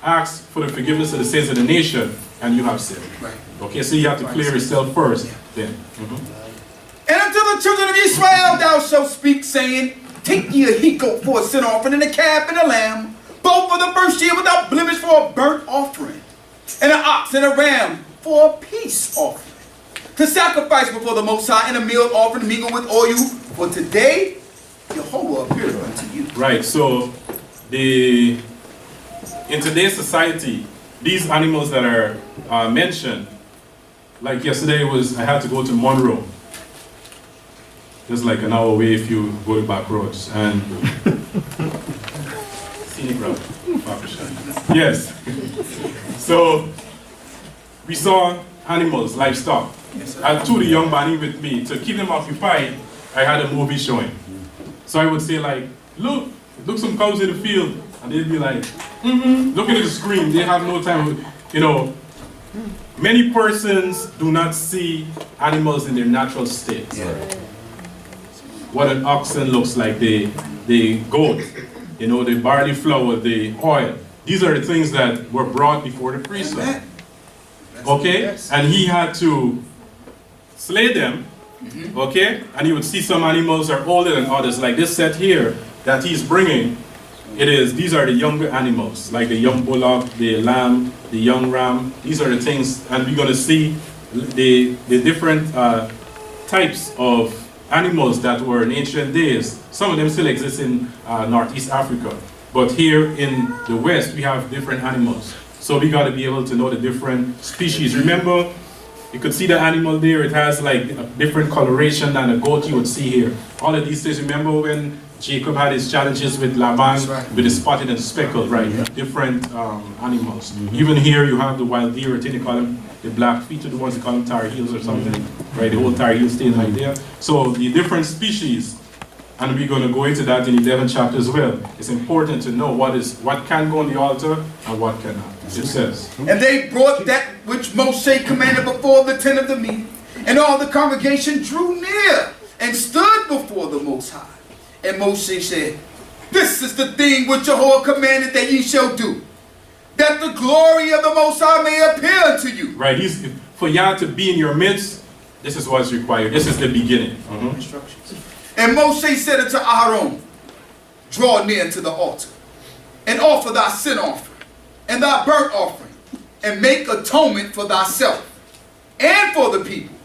ask for the forgiveness of the sins of the nation and you have sin. Okay, so you have to clear yourself first. Then. And unto the children of Israel thou shalt speak, saying, take ye a he-goat for a sin offering, and a calf and a lamb, both for the first year without blemish for a burnt offering, and an ox and a ram for a peace offering, to sacrifice before the Most High, and a meal offering mingled with oil. For today Jehovah appeared unto you. Right, so in today's society, these animals that are mentioned, like yesterday I had to go to Monroe. Just like an hour away if you go to back roads. And scenic route. Yes. So we saw animals, livestock. I had two of the young bunny with me. To keep them occupied, I had a movie showing. So I would say like, look some cows in the field. And they'd be like, looking at the screen. They have no time. You know, many persons do not see animals in their natural state. What an oxen looks like, the goat, you know, the barley flour, the oil. These are the things that were brought before the priesthood. Okay? And he had to slay them. Okay? And you would see some animals are older than others, like this set here that he's bringing. These are the younger animals, like the young bullock, the lamb, the young ram. These are the things, and we're going to see the different types of animals that were in ancient days. Some of them still exist in Northeast Africa. But here in the West, we have different animals. So we got to be able to know the different species. Remember, you could see the animal there. It has like a different coloration than a goat you would see here. All of these things, remember when Jacob had his challenges with Laban, with the spotted and speckled, right? Different animals. Even here you have the wild deer, I think they call them the black feet, are the ones they call them tar heels or something, right? The whole tar heel staying right there. So the different species, and we're going to go into that in 11th chapter as well. It's important to know what can go on the altar and what cannot. It says, and they brought that which Moshe commanded before the tent of the meeting, and all the congregation drew near and stood before the Most High. And Moshe said, this is the thing which Jehovah commanded that ye shall do, that the glory of the Most High may appear unto you. Right, for Yah to be in your midst, this is what's required. This is the beginning. Instructions. And Moshe said unto Aaron, draw near to the altar, and offer thy sin offering, and thy burnt offering, and make atonement for thyself, and for the people,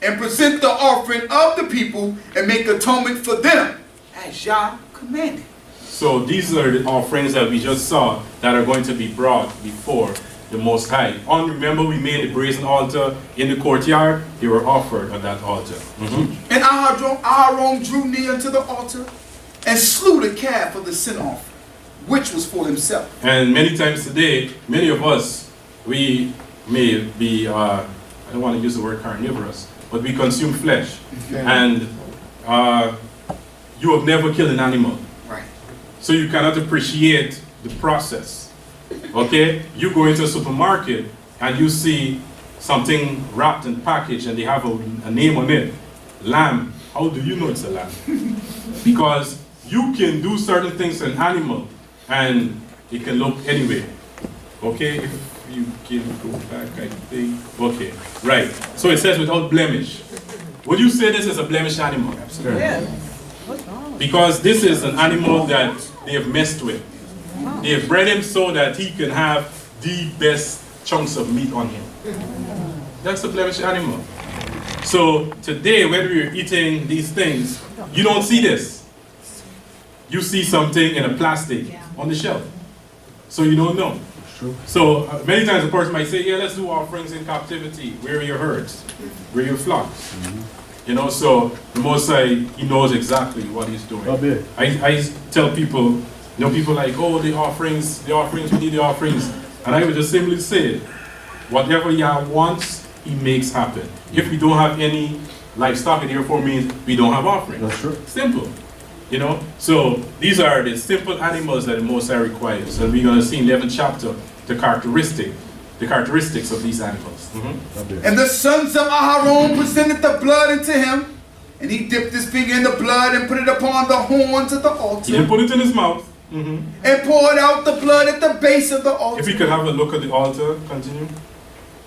and present the offering of the people, and make atonement for them, as Yah commanded. So these are the offerings that we just saw that are going to be brought before the Most High. And remember, we made the brazen altar in the courtyard. They were offered on that altar. And Aaron drew near to the altar and slew the calf of the sin offering, which was for himself. And many times today, many of us, we may be, I don't want to use the word carnivorous, but we consume flesh. And you have never killed an animal. Right. So you cannot appreciate the process. Okay? You go into a supermarket and you see something wrapped and packaged and they have a name on it. Lamb. How do you know it's a lamb? Because you can do certain things to an animal and it can look anyway. Okay? If you can go back, I think. Okay. Right. So it says without blemish. Would you say this is a blemished animal? Absolutely. Yeah. Because this is an animal that they have messed with. They have bred him so that he can have the best chunks of meat on him. That's a blemished animal. So today, when we're eating these things, you don't see this. You see something in a plastic on the shelf. So you don't know. So many times a person might say, yeah, let's do offerings in captivity. Where are your herds? Where are your flocks? You know, so the Most High, he knows exactly what he's doing. I tell people, you know, people like, oh, the offerings, we need the offerings. And I would just simply say, whatever Yah wants, he makes happen. If we don't have any livestock, and therefore means we don't have offerings. That's true. Simple. You know? So these are the simple animals that the Most High requires. And we're going to see in 11th chapter the characteristics of these animals. And the sons of Aharon presented the blood into him, and he dipped his finger in the blood and put it upon the horns of the altar. He didn't put it in his mouth. And poured out the blood at the base of the altar. If we could have a look at the altar, continue.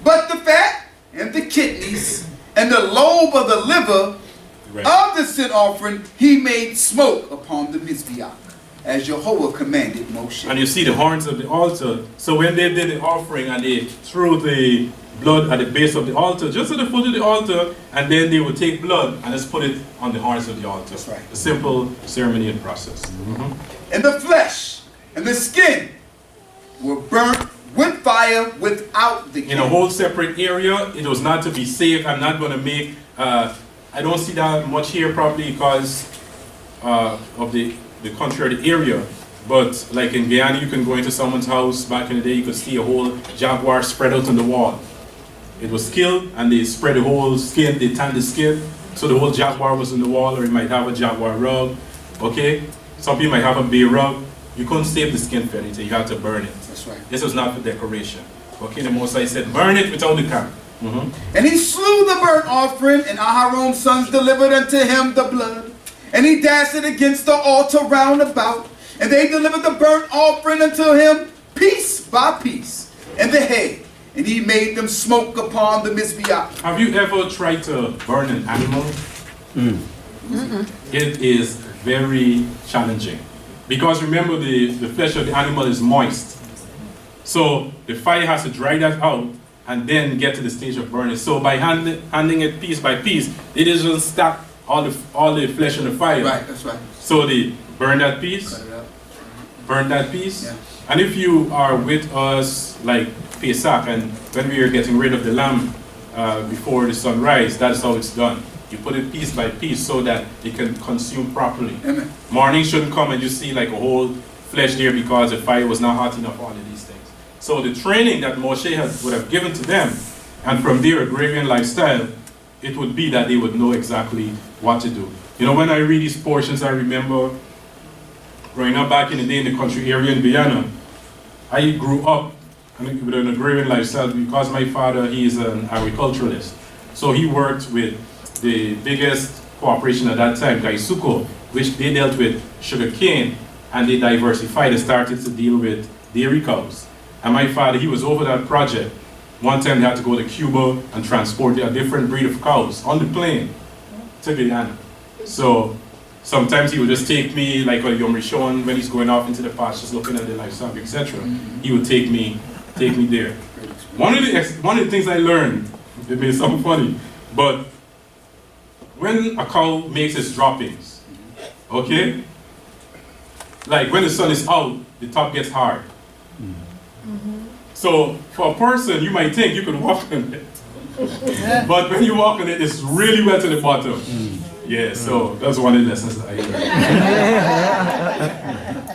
But the fat and the kidneys and the lobe of the liver of the sin offering he made smoke upon the Mizbeach, as Jehovah commanded Moshe. And you see the horns of the altar. So when they did the offering and they threw the blood at the base of the altar, just at the foot of the altar, and then they would take blood and just put it on the horns of the altar. That's right. A simple ceremonial process. And the flesh and the skin were burnt with fire without the In a whole separate area, it was not to be saved. I'm not going to make, I don't see that much here probably because of the country or the area. But like in Guyana, you can go into someone's house back in the day, you could see a whole jaguar spread out on the wall. It was killed and they spread the whole skin, they tanned the skin. So the whole jaguar was on the wall, or you might have a jaguar rug. Okay? Some people might have a bear rug. You couldn't save the skin for anything, you had to burn it. That's right. This was not for decoration. Okay, the Most High said, burn it without the camp. And he slew the burnt offering, and Aharon's sons delivered unto him the blood. And he dashed it against the altar round about. And they delivered the burnt offering unto him piece by piece, and the head. And he made them smoke upon the Mizbeach. Have you ever tried to burn an animal? It is very challenging. Because remember, the flesh of the animal is moist. So the fire has to dry that out and then get to the stage of burning. So by handing it piece by piece, it doesn't stack all the flesh on the fire. Right, that's right. So they burn that piece, burn that piece. Yeah. And if you are with us like Pesach, and when we are getting rid of the lamb before the sunrise, that's how it's done. You put it piece by piece so that it can consume properly. Amen. Morning shouldn't come and you see like a whole flesh there because the fire was not hot enough, all of these things. So the training that Moshe would have given to them, and from their agrarian lifestyle, it would be that they would know exactly what to do. You know, when I read these portions, I remember growing up back in the day in the country area in Guyana. I grew up with an agrarian lifestyle because my father, he is an agriculturalist. So he worked with the biggest corporation at that time, Gaisuko, which they dealt with sugar cane, and they diversified and started to deal with dairy cows. And my father, he was over that project. One time they had to go to Cuba and transport a different breed of cows on the plane to Guyana. So sometimes he would just take me, like a Yom Rishon, when he's going off into the pastures looking at the livestock, etc. He would take me there. One of the things I learned, it may sound funny, but when a cow makes its droppings, okay? Like when the sun is out, the top gets hard. So for a person, you might think you could walk on it. But when you walk on it, it's really wet to the bottom. Yeah, so that's one of the lessons that I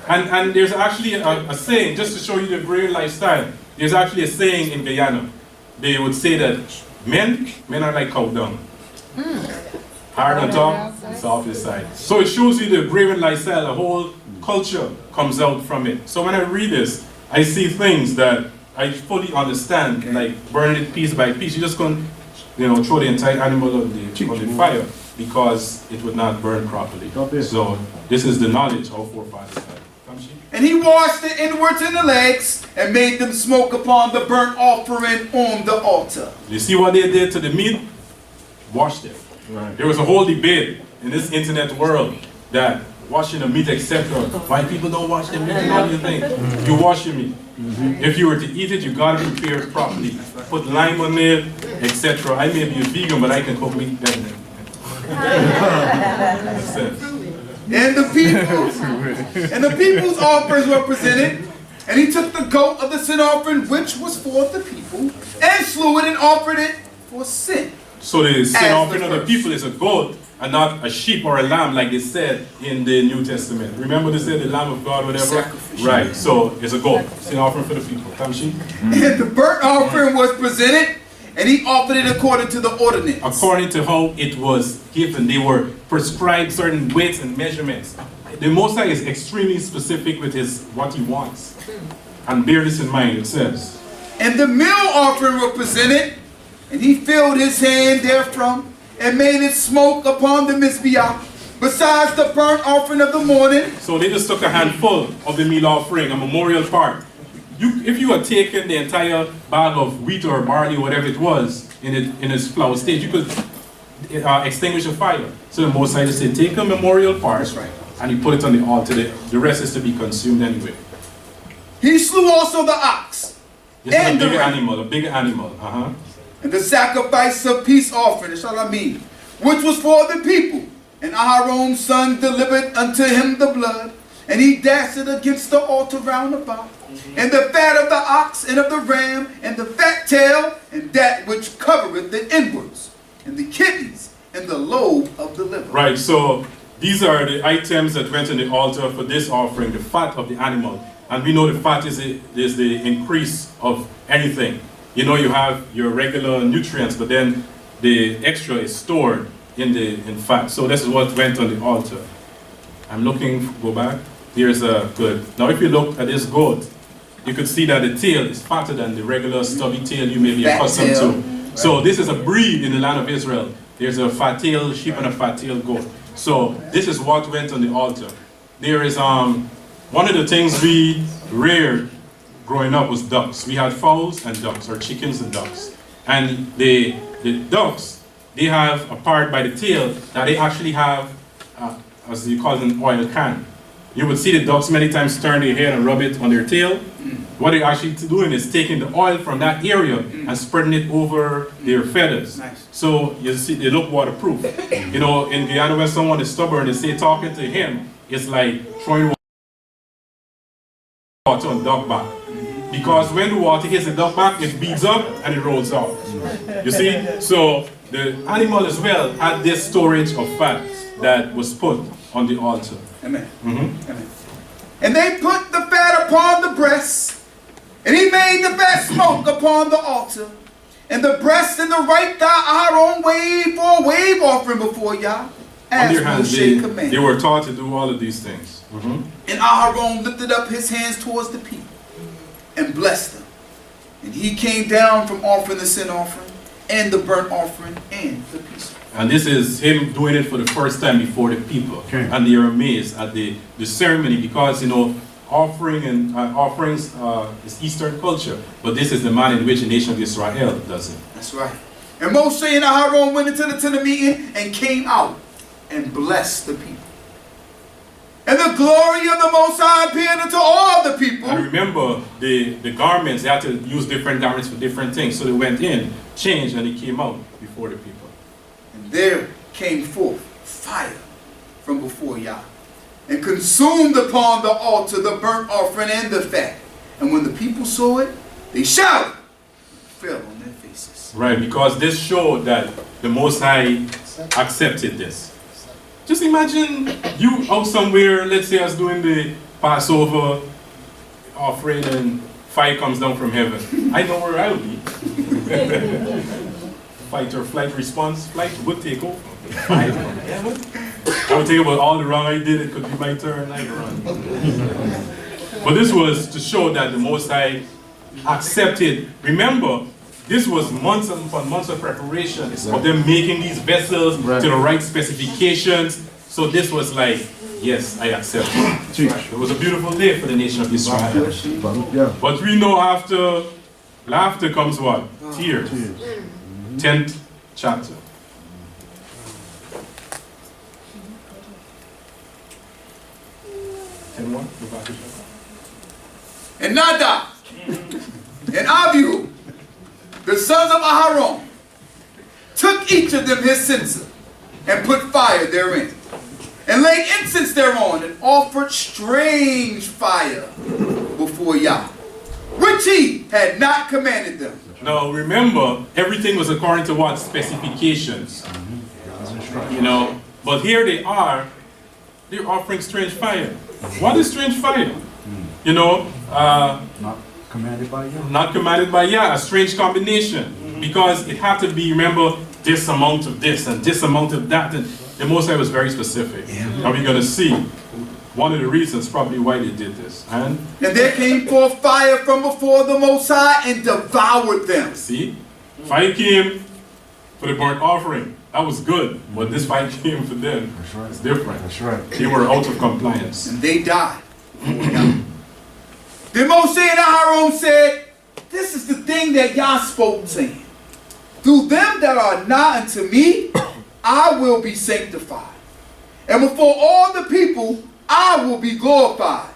learned. And there's actually a saying, just to show you the agrarian lifestyle, there's actually a saying in Guyana. They would say that men are like cow dung. Hard on top, soft inside. So it shows you the agrarian lifestyle, a whole culture comes out from it. So when I read this, I see things that I fully understand, like burning it piece by piece. You just can't, throw the entire animal on the fire because it would not burn properly. So this is the knowledge our forefathers had. And he washed the inwards and the legs and made them smoke upon the burnt offering on the altar. You see what they did to the meat? Washed it. Right. There was a whole debate in this internet world that washing the meat, etc. Why people don't wash their meat and all these things. You wash your meat. If you were to eat it, you gotta prepare it properly. Put lime on it, etc. I may be a vegan, but I can cook meat better than That's it. And the people's offerings were presented, and he took the goat of the sin offering, which was for the people, and slew it and offered it for sin. So the sin offering of the people is a goat and not a sheep or a lamb like they said in the New Testament. Remember they said the Lamb of God, whatever? Sacrificial. Right, so it's a goat. Sin offering for the people. Tamshi? And the burnt offering was presented, and he offered it according to the ordinance. According to how it was given, they were prescribed certain weights and measurements. The Most High is extremely specific with what he wants. And bear this in mind, it says. And the meal offering was presented, and he filled his hand therefrom, and made it smoke upon the Mizbeach, besides the burnt offering of the morning. So they just took a handful of the meal offering, a memorial part. If you had taken the entire bag of wheat or barley, whatever it was, in its flour stage, you could extinguish a fire. So the Most High just said, take a memorial part, and you put it on the altar. The rest is to be consumed anyway. He slew also the ox, This is a bigger animal. and the sacrifice of peace offering, shalamim, which was for the people. And Aaron's son delivered unto him the blood, and he dashed it against the altar round about. And the fat of the ox and of the ram, and the fat tail, and that which covereth the inwards, and the kidneys, and the lobe of the liver. Right, so these are the items that went on the altar for this offering, the fat of the animal. And we know the fat is the increase of anything. You know, you have your regular nutrients, but then the extra is stored in fat. So this is what went on the altar. I'm looking, go back. Here's a good. Now if you look at this goat, you could see that the tail is fatter than the regular stubby tail you may be accustomed to. So this is a breed in the land of Israel. There's a fat tail sheep and a fat tail goat. So this is what went on the altar. There is one of the things we reared growing up was ducks. We had fowls and ducks, or chickens and ducks. And the ducks, they have a part by the tail that they actually have, as you call it, an oil can. You would see the ducks many times turn their head and rub it on their tail. What they're actually doing is taking the oil from that area and spreading it over their feathers. Nice. So you see, they look waterproof. You know, in Guyana, when someone is stubborn, they say talking to him is like throwing water on duck back. Because when the water hits the duck back, it beads up and it rolls off. You see? So the animal as well had this storage of fat that was put on the altar. Amen. Amen. And they put the fat upon the breast, and he made the fat smoke upon the altar. And the breast and the right thigh Aaron waved for a wave offering before Yah, as Moshe commanded. They were taught to do all of these things. And Aaron lifted up his hands towards the people and blessed them. And he came down from offering the sin offering and the burnt offering and the peace offering. And this is him doing it for the first time before the people. Okay. And they are amazed at the ceremony because, you know, offerings is Eastern culture. But this is the manner in which the nation of Israel does it. That's right. And Moshe and Aaron went into the tent of meeting and came out and blessed the people. And the glory of the Most High appeared unto all the people. And remember, the garments, they had to use different garments for different things. So they went in, changed, and they came out before the people. And there came forth fire from before Yah, and consumed upon the altar the burnt offering and the fat. And when the people saw it, they shouted, and fell on their faces. Right, because this showed that the Most High accepted this. Just imagine you out somewhere, let's say I was doing the Passover offering and fire comes down from heaven. I know where I'll be. Fight or flight response, flight would take over. I would think about all the wrong I did, it could be my turn, I run. But this was to show that the Most High accepted. Remember, this was months upon months of preparation of them making these vessels to the right specifications. So this was like, yes, I accept it. It was a beautiful day for the nation of Israel. But we know after laughter comes what? Tears. 10th chapter. And Nadab and Abihu, the sons of Aharon, took each of them his censer and put fire therein, and laid incense thereon, and offered strange fire before Yah, which he had not commanded them. Now remember, everything was according to what? Specifications. You know, but here they are, they're offering strange fire. What is strange fire? You know, not commanded by Yah. Not commanded by Yah, a strange combination. Because it had to be, remember, this amount of this and this amount of that. And the Most High was very specific. And we're going to see one of the reasons probably why they did this. And there came forth fire from before the Most High and devoured them. See? Fire came for the burnt offering. That was good. But this fire came for them. That's right. It's different. That's right. They were out of compliance. And they died. Then Moshe and Aaron said, this is the thing that Yah spoke, saying, through them that are not unto me, I will be sanctified. And before all the people, I will be glorified.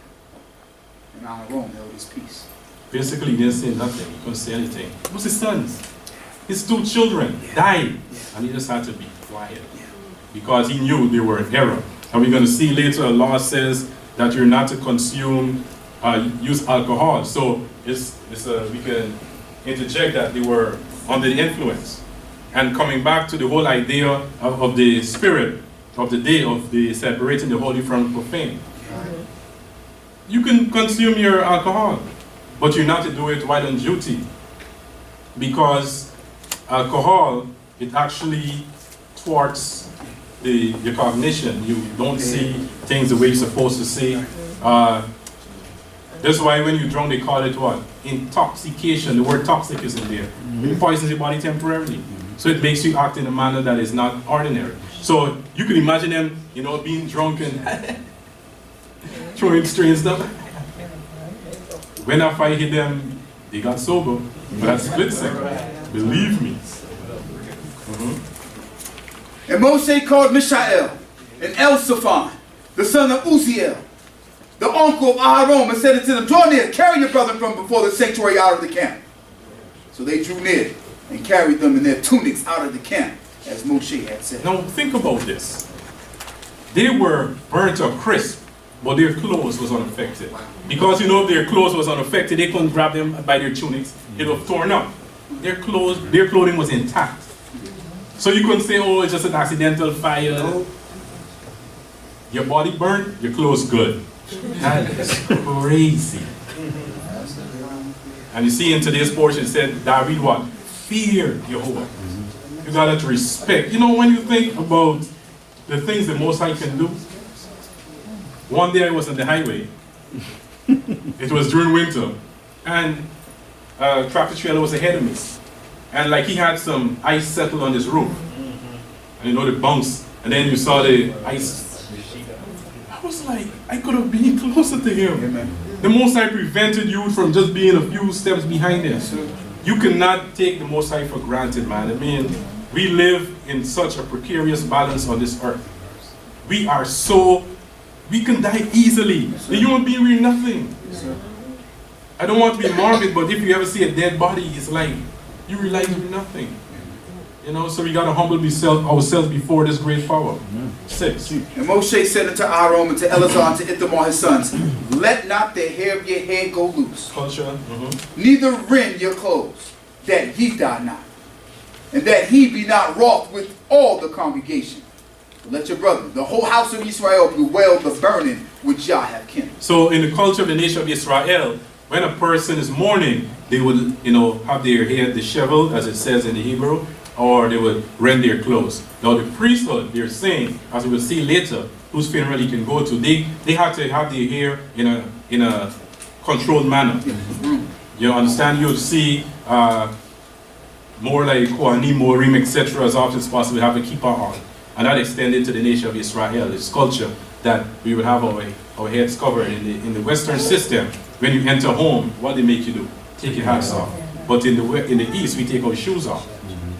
And Aaron held his peace. Basically, he didn't say nothing. He couldn't say anything. It was his sons. His 2 children died. And he just had to be quiet. Because he knew they were in error. And we're going to see later, a law says that you're not to consume, use alcohol. So we can interject that they were under the influence. And coming back to the whole idea of the spirit of the day of the separating the holy from the profane. You can consume your alcohol, but you're not to do it while on duty. Because alcohol, it actually thwarts your cognition. You don't see things the way you're supposed to see. That's why when you drunk, they call it what? Intoxication. The word toxic is in there. It poisons your body temporarily. So it makes you act in a manner that is not ordinary. So you can imagine them, being drunk and throwing strange stuff. When that fire hit them, they got sober. But that's split second. Believe me. And Moshe called Mishael and Elsaphon, the son of Uzziel, the uncle of Aaron, and said unto them, draw near, carry your brethren from before the sanctuary out of the camp. So they drew near and carried them in their tunics out of the camp, as Moshe had said. Now think about this. They were burnt or crisp, but their clothes was unaffected. Because if their clothes was unaffected, they couldn't grab them by their tunics. It was torn up. Their clothing was intact. So you couldn't say, oh, it's just an accidental fire. Your body burnt, your clothes good. That is crazy. And you see in today's portion, it said, David what? Fear Jehovah. You got to respect. When you think about the things the Most High can do. One day I was on the highway. It was during winter. And a tractor trailer was ahead of me. And he had some ice settled on his roof. And the bounce. And then you saw the ice. I was like, I could have been closer to him. Amen. The Most High prevented you from just being a few steps behind him. You cannot take the Most High for granted, man. I mean, we live in such a precarious balance on this earth. We can die easily. The human being, we're nothing. I don't want to be morbid, but if you ever see a dead body, it's like, you realize we're nothing. So we got to humble ourselves before this great power. 6. And Moshe said unto Aaron and to Eleazar and to Ithamar his sons, let not the hair of your head go loose. Culture. Neither rend your clothes, that ye die not. And that he be not wroth with all the congregation. But let your brother, the whole house of Israel, bewail the burning which Yah hath kindled. So in the culture of the nation of Israel, when a person is mourning, they would, have their hair disheveled, as it says in the Hebrew, or they would rend their clothes. Now the priesthood, they're saying, as we will see later, whose funeral he can go to, they have to have their hair in a controlled manner. You understand? You'll see more like Kohanim, Morim, etc. as often as possible have a kippah on. And that extended to the nation of Israel. It's culture that we would have our heads covered. In the Western system, when you enter home, what they make you do? Take your hats off. But in the East, we take our shoes off.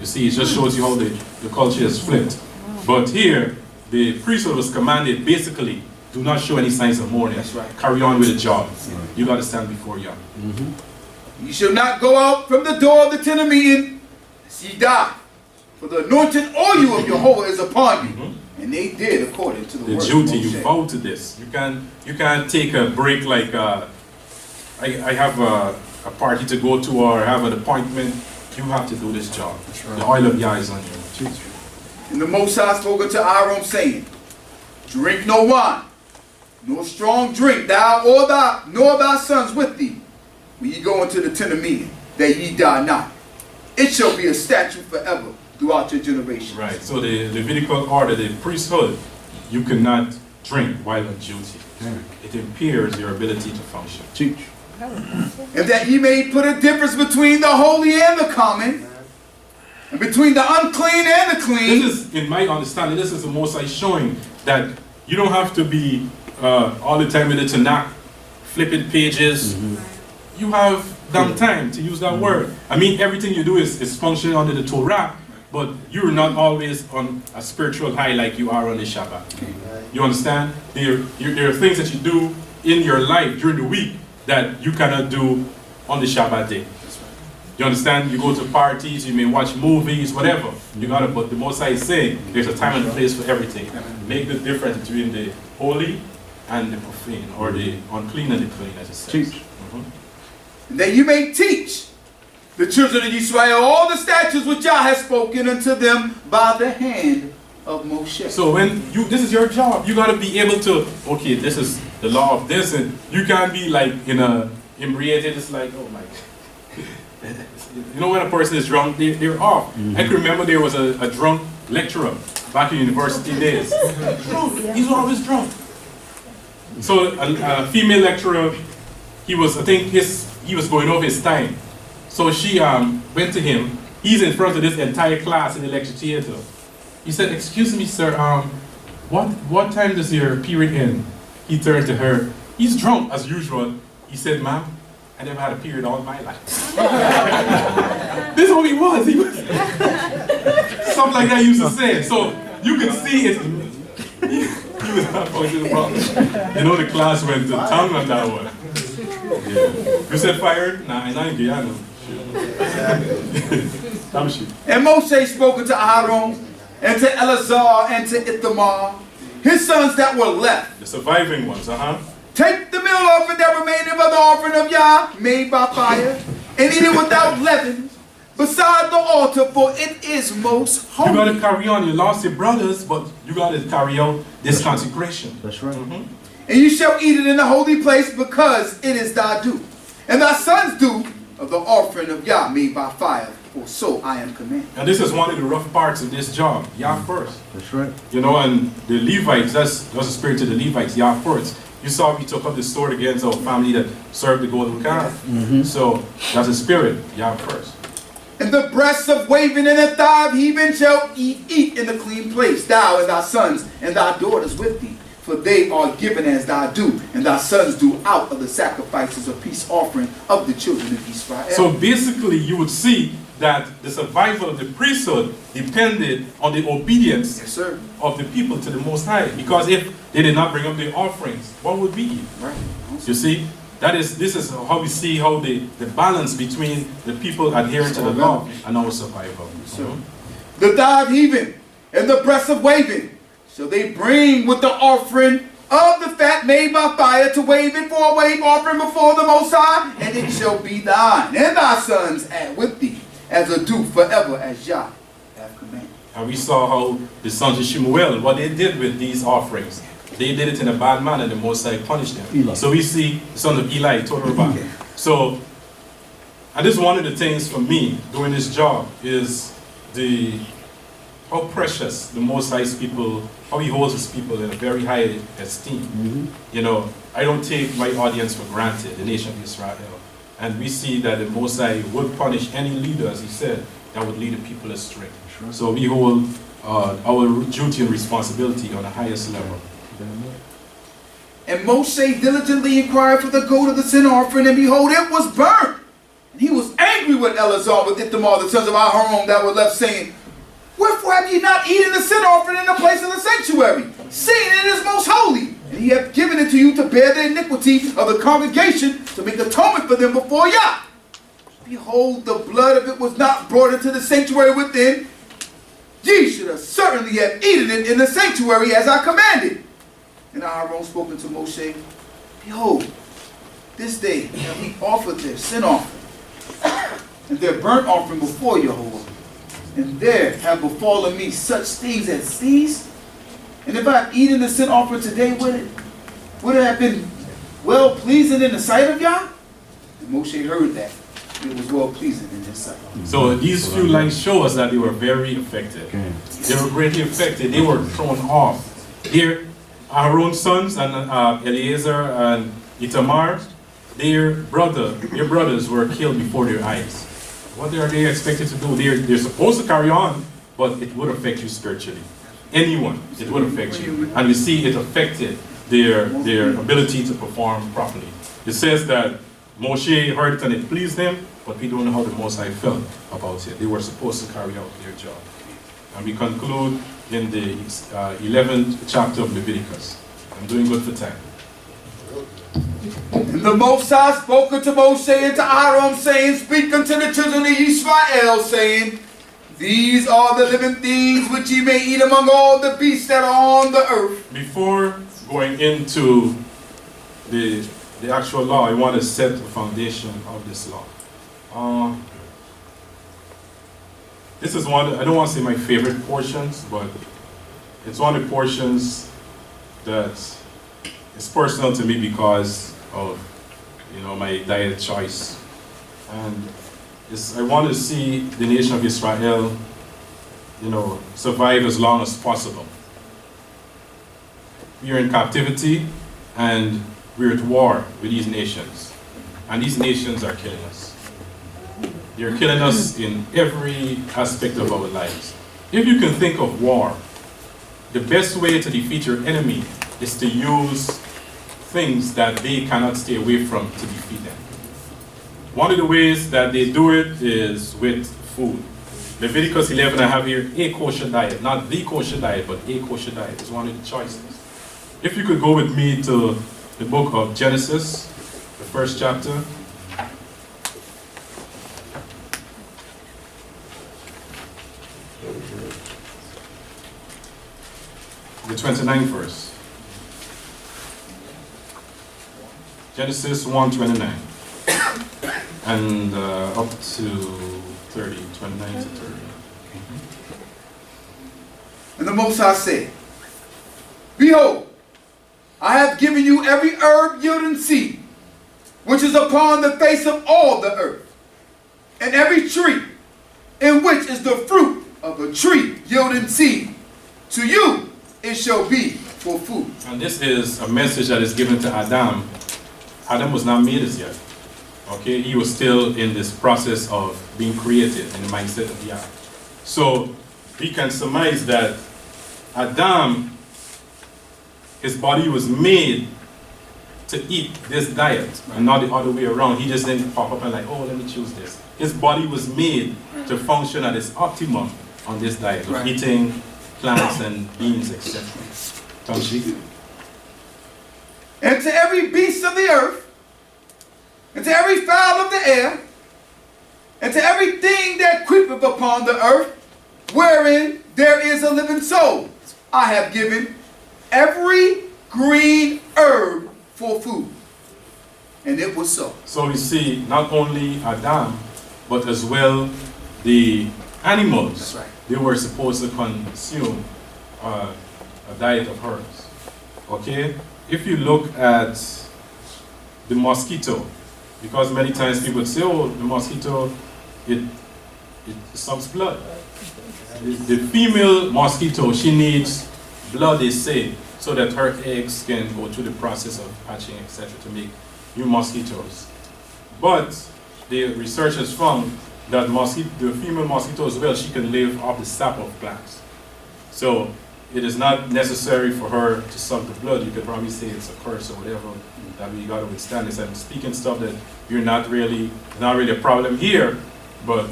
You see, it just shows you how the culture is flipped. But here, the priesthood was commanded, basically, do not show any signs of mourning. That's right. Carry on with the job. You got to stand before Yah. You shall not go out from the door of the tent of meeting, lest ye die. For the anointed oil of Jehovah is upon you. And they did according to the word duty. of Moshe. You vow to this. You can't take a break like I have a party to go to or have an appointment. You have to do this job. Right. The oil of Yah is on you. And the Most High spoke unto Aaron, saying, drink no wine, nor strong drink, nor thy sons with thee, when ye go into the tent of meeting, that ye die not. it shall be a statute forever throughout your generations. Right. So the Levitical order, the priesthood, you cannot drink while on duty. It impairs your ability to function. Teach. And that ye may put a difference between the holy and the common, and between the unclean and the clean. This is, in my understanding, this is the Most High showing that you don't have to be all the time with the Tanakh, flipping pages. You have downtime, to use that word. I mean, everything you do is functioning under the Torah, but you're not always on a spiritual high like you are on the Shabbat. You understand? There are things that you do in your life during the week that you cannot do on the Shabbat day. You understand? You go to parties, you may watch movies, whatever. You gotta, but the Most High is saying there's a time and a place for everything. Make the difference between the holy and the profane, or the unclean and the clean, as it says. Teach. And that you may teach the children of Israel all the statutes which Yah has spoken unto them by the hand of Moshe. So when this is your job, you gotta be able to, okay, this is the law of this, and you can't be like in a inebriated, it's like, oh my God. You know, when a person is drunk, they're off. I can remember there was a drunk lecturer back in university days. Drunk, he's always drunk. So a female lecturer, he was going over his time. So she went to him. He's in front of this entire class in the lecture theater. He said, "Excuse me, sir, what time does your period end?" He turned to her. He's drunk as usual. He said, "Ma'am, I never had a period all my life." This is what he was. He was something like that he used to say. So you can see it. He was not functioning properly. You know, the class went to town on that one. Yeah. You said fired? Nah, I ain't Guyana. And Moshe spoke unto Aaron, and to Eleazar, and to Ithamar, his sons that were left. The surviving ones, Take the meal offering that remained of the offering of Yah, made by fire, and eat it without leaven, beside the altar, for it is most holy. You got to carry on. You lost your brothers, but you got to carry out this consecration. That's right. And you shall eat it in the holy place, because it is thy due, and thy sons' due of the offering of Yah, made by fire, for so I am commanded. And this is one of the rough parts of this job. Yah first. That's right. You know, and the Levites, that's the spirit of the Levites, Yah first. You saw we took up the sword against our family that served the golden calf. So that's a spirit, Yah first. And the breasts of waving and the thigh of heaving shall eat in the clean place, thou and thy sons and thy daughters with thee. For they are given as thy due, and thy sons do out of the sacrifices of peace offering of the children of Israel. So basically you would see that the survival of the priesthood depended on the obedience of the people to the Most High. Because if they did not bring up their offerings, what would we eat? Right. You see? This is how we see how the balance between the people adhering to the law and our survival. The thigh of heaving and the breast of waving shall they bring with the offering of the fat made by fire to wave it for a wave offering before the Most High, and it shall be thine and thy sons with thee as a due forever, as Yah hath commanded. And we saw how the sons of Shemuel, what they did with these offerings. They did it in a bad manner, the Most High punished them. Eli. So we see the son of Eli, total back. So, and this is one of the things for me doing this job is how precious the Most High's people, how he holds his people in a very high esteem. You know, I don't take my audience for granted, the nation of Israel. And we see that the Most High would punish any leader, as he said, that would lead the people astray. So we hold our duty and responsibility on the highest level. And Moshe diligently inquired for the goat of the sin offering, and behold, it was burnt. And he was angry with Eleazar, with Ithamar, the sons of Aaron, that were left, saying, Wherefore have ye not eaten the sin offering in the place of the sanctuary, seeing it is most holy? And he hath given it to you to bear the iniquity of the congregation, to make atonement for them before Yah. Behold, the blood of it was not brought into the sanctuary within. Ye should have certainly have eaten it in the sanctuary as I commanded. And Aaron spoke unto Moshe, Behold, this day have we offered their sin offering and their burnt offering before Jehovah. And there have befallen me such things as these. And if I have eaten the sin offering today, would it have been well pleasing in the sight of Yah? And Moshe heard that. it was well pleasing in his sight. So these few lines show us that they were very affected. They were greatly affected. They were thrown off. Here, Aaron's sons and Eleazar and Itamar, their brothers were killed before their eyes. What are they expected to do? They're supposed to carry on, but it would affect you spiritually. Anyone, it would affect you. And we see it affected their ability to perform properly. It says that Moshe heard it and it pleased him, but we don't know how the Most High felt about it. They were supposed to carry out their job. And we conclude in the 11th chapter of Leviticus. I'm doing good for time. And the Most High spoke unto Moshe and to Aaron, saying, Speak unto the children of Israel, saying, These are the living things which ye may eat among all the beasts that are on the earth. Before going into the actual law, I want to set the foundation of this law. This is one, I don't want to say my favorite portions, but it's one of the portions that is personal to me because of, my diet choice. And I want to see the nation of Israel, survive as long as possible. We are in captivity and we're at war with these nations. And these nations are killing us. They're killing us in every aspect of our lives. If you can think of war, the best way to defeat your enemy is to use things that they cannot stay away from to defeat them. One of the ways that they do it is with food. Leviticus 11, I have here a kosher diet. Not the kosher diet, but a kosher diet is one of the choices. If you could go with me to the book of Genesis, the first chapter. The 29th verse. Genesis 1:29. And up to 30, 29 to 30. And the Most High said, Behold, I have given you every herb yielding seed, which is upon the face of all the earth, and every tree, in which is the fruit of a tree yielding seed. To you it shall be for food. And this is a message that is given to Adam. Adam was not made as yet. Okay, he was still in this process of being created in the mindset of Yah. So we can surmise that Adam, his body was made to eat this diet and not the other way around. He just didn't pop up and like, oh, let me choose this. His body was made to function at its optimum on this diet of eating plants and beans, etc. Tamshi? And to every beast of the earth, and to every fowl of the air, and to everything that creepeth upon the earth, wherein there is a living soul, I have given every green herb for food. And it was so. So we see not only Adam, but as well the animals. That's right. They were supposed to consume a diet of herbs. Okay? If you look at the mosquito, because many times people say, oh, the mosquito, it sucks blood. The female mosquito, she needs blood, they say, so that her eggs can go through the process of hatching, etc., to make new mosquitoes. But the researchers found that the female mosquito as well, she can live off the sap of plants. So it is not necessary for her to suck the blood. You could probably say it's a curse or whatever that we got to withstand this. I'm speaking stuff that not really a problem here, but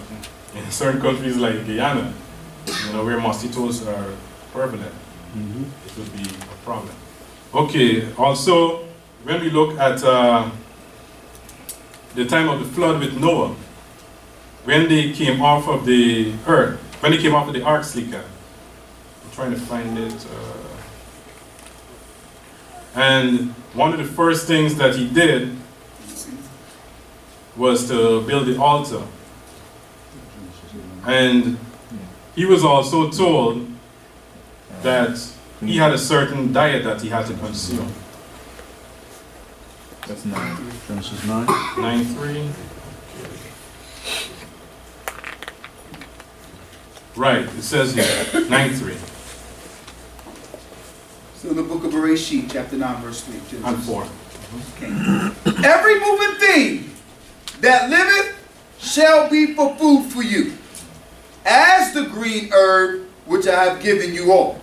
in certain countries like Guyana, where mosquitoes are prevalent, it would be a problem. Okay, also, when we look at the time of the flood with Noah, when they came off of the earth, when they came off of the ark, Slika, I'm trying to find it. And one of the first things that he did was to build the altar. And he was also told that he had a certain diet that he had to consume. That's 9. Genesis 9. 9:3. Right, it says here, 9:3 So in the book of Bereshit, chapter 9, verse 3. Genesis. and 4. Every moving thing that liveth shall be for food for you, as the green herb which I have given you all.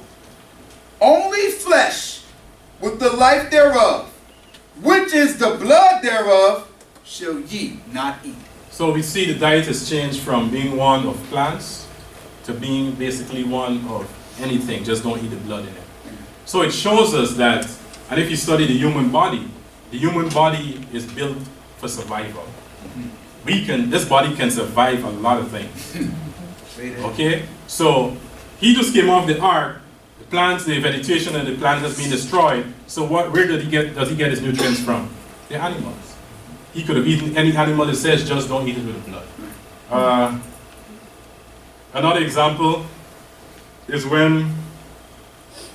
Only flesh with the life thereof, which is the blood thereof, shall ye not eat. So we see the diet has changed from being one of plants to being basically one of anything, just don't eat the blood in it. So it shows us that, and if you study the human body is built for survival. This body can survive a lot of things. Okay? So he just came off the ark, the plants, the vegetation and the plant has been destroyed. So where does he get his nutrients from? The animals. He could have eaten any animal that says just don't eat it with the blood. Another example is when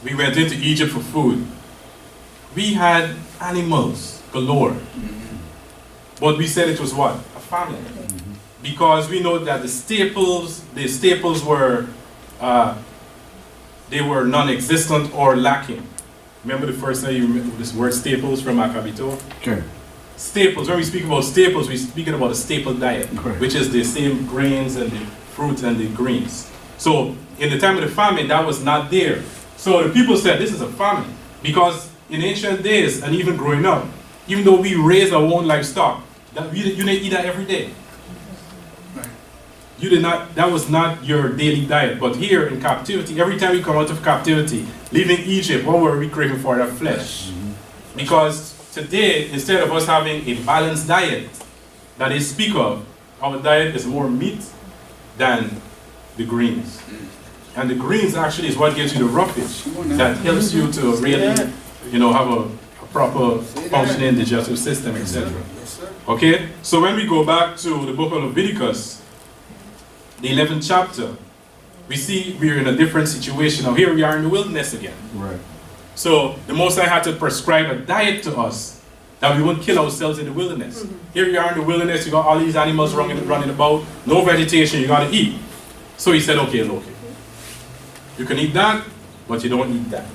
we went into Egypt for food. We had animals galore. But we said it was what? A famine. Because we know that the staples were they were non-existent or lacking. Remember the first time you remember this word staples from Akabito? Okay. Staples, when we speak about staples, we're speaking about a staple diet, Correct. which is the same grains and the fruits and the greens. So in the time of the famine, that was not there. So the people said this is a famine. Because in ancient days, and even growing up, even though we raise our own livestock, you didn't eat that every day. You did not, that was not your daily diet. But here in captivity, every time we come out of captivity, leaving Egypt, what were we craving for? That flesh. Because today, instead of us having a balanced diet that they speak of, our diet is more meat than the greens. And the greens actually is what gives you the roughage that helps you to really, have a proper functioning digestive system, etc. Okay? So when we go back to the book of Leviticus, the 11th chapter, we see we're in a different situation. Now here we are in the wilderness again. Right. So the Most High had to prescribe a diet to us that we wouldn't kill ourselves in the wilderness. Here we are in the wilderness, you got all these animals running about, no vegetation, you got to eat. So he said, okay, you can eat that, but you don't eat that.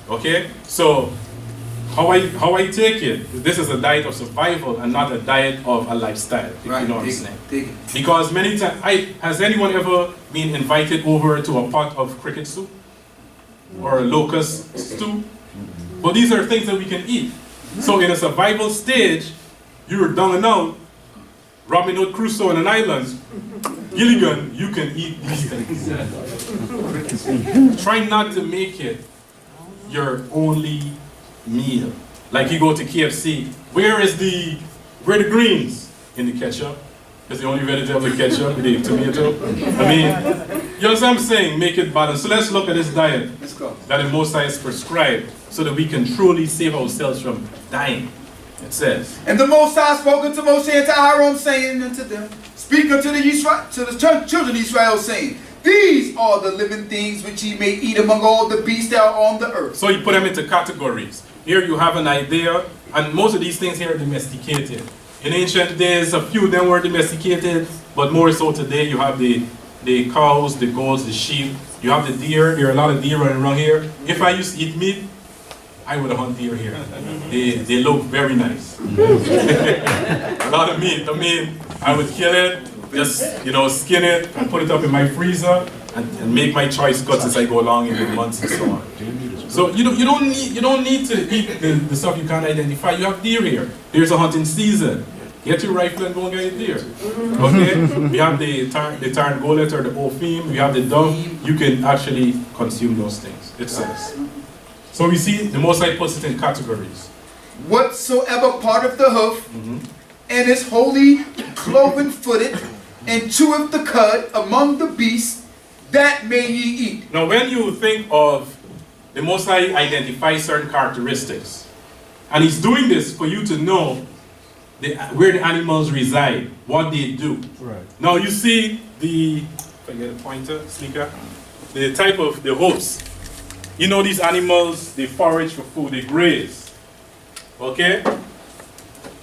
Okay? So how I take it, this is a diet of survival and not a diet of a lifestyle, if you know what I'm saying. Because many times, has anyone ever been invited over to a pot of cricket soup? Or a locust stew? But these are things that we can eat. So in a survival stage, you're down and out, Robin Hood Crusoe on an island, Gilligan, you can eat these things. Try not to make it your only meal. Like you go to KFC, where the greens? In the ketchup. It's the only vegetable in ketchup with the tomato. I mean, you know what I'm saying? Make it balanced. So let's look at this diet that the Most High has prescribed so that we can truly save ourselves from dying. It says, and the Most High spoke unto Moshe and to Aaron, saying unto them, speak unto the children of Israel, saying, these are the living things which ye may eat among all the beasts that are on the earth. So you put them into categories. Here you have an idea, and most of these things here are domesticated. In ancient days, a few of them were domesticated, but more so today, you have the cows, the goats, the sheep. You have the deer. There are a lot of deer running around here. If I used to eat meat, I would hunt deer here. They look very nice. A lot of meat. I mean, I would kill it, just skin it, and put it up in my freezer, and make my choice cuts as I go along in the months and so on. So you don't need to eat the stuff you can't identify. You have deer here. There's a hunting season. Get your rifle and go and get a deer. Okay? We have the tarngolet or the ophim. We have the dove. You can actually consume those things. It says. So we see the Most High puts it in categories. Whatsoever part of the hoof, and is wholly cloven-footed, and cheweth the cud among the beasts, that may ye eat. Now when you think of the Most High identifies certain characteristics, and he's doing this for you to know where the animals reside, what they do. Right. Now you see if I get a pointer, sneaker, the type of the hoofs. You know these animals, they forage for food, they graze. Okay?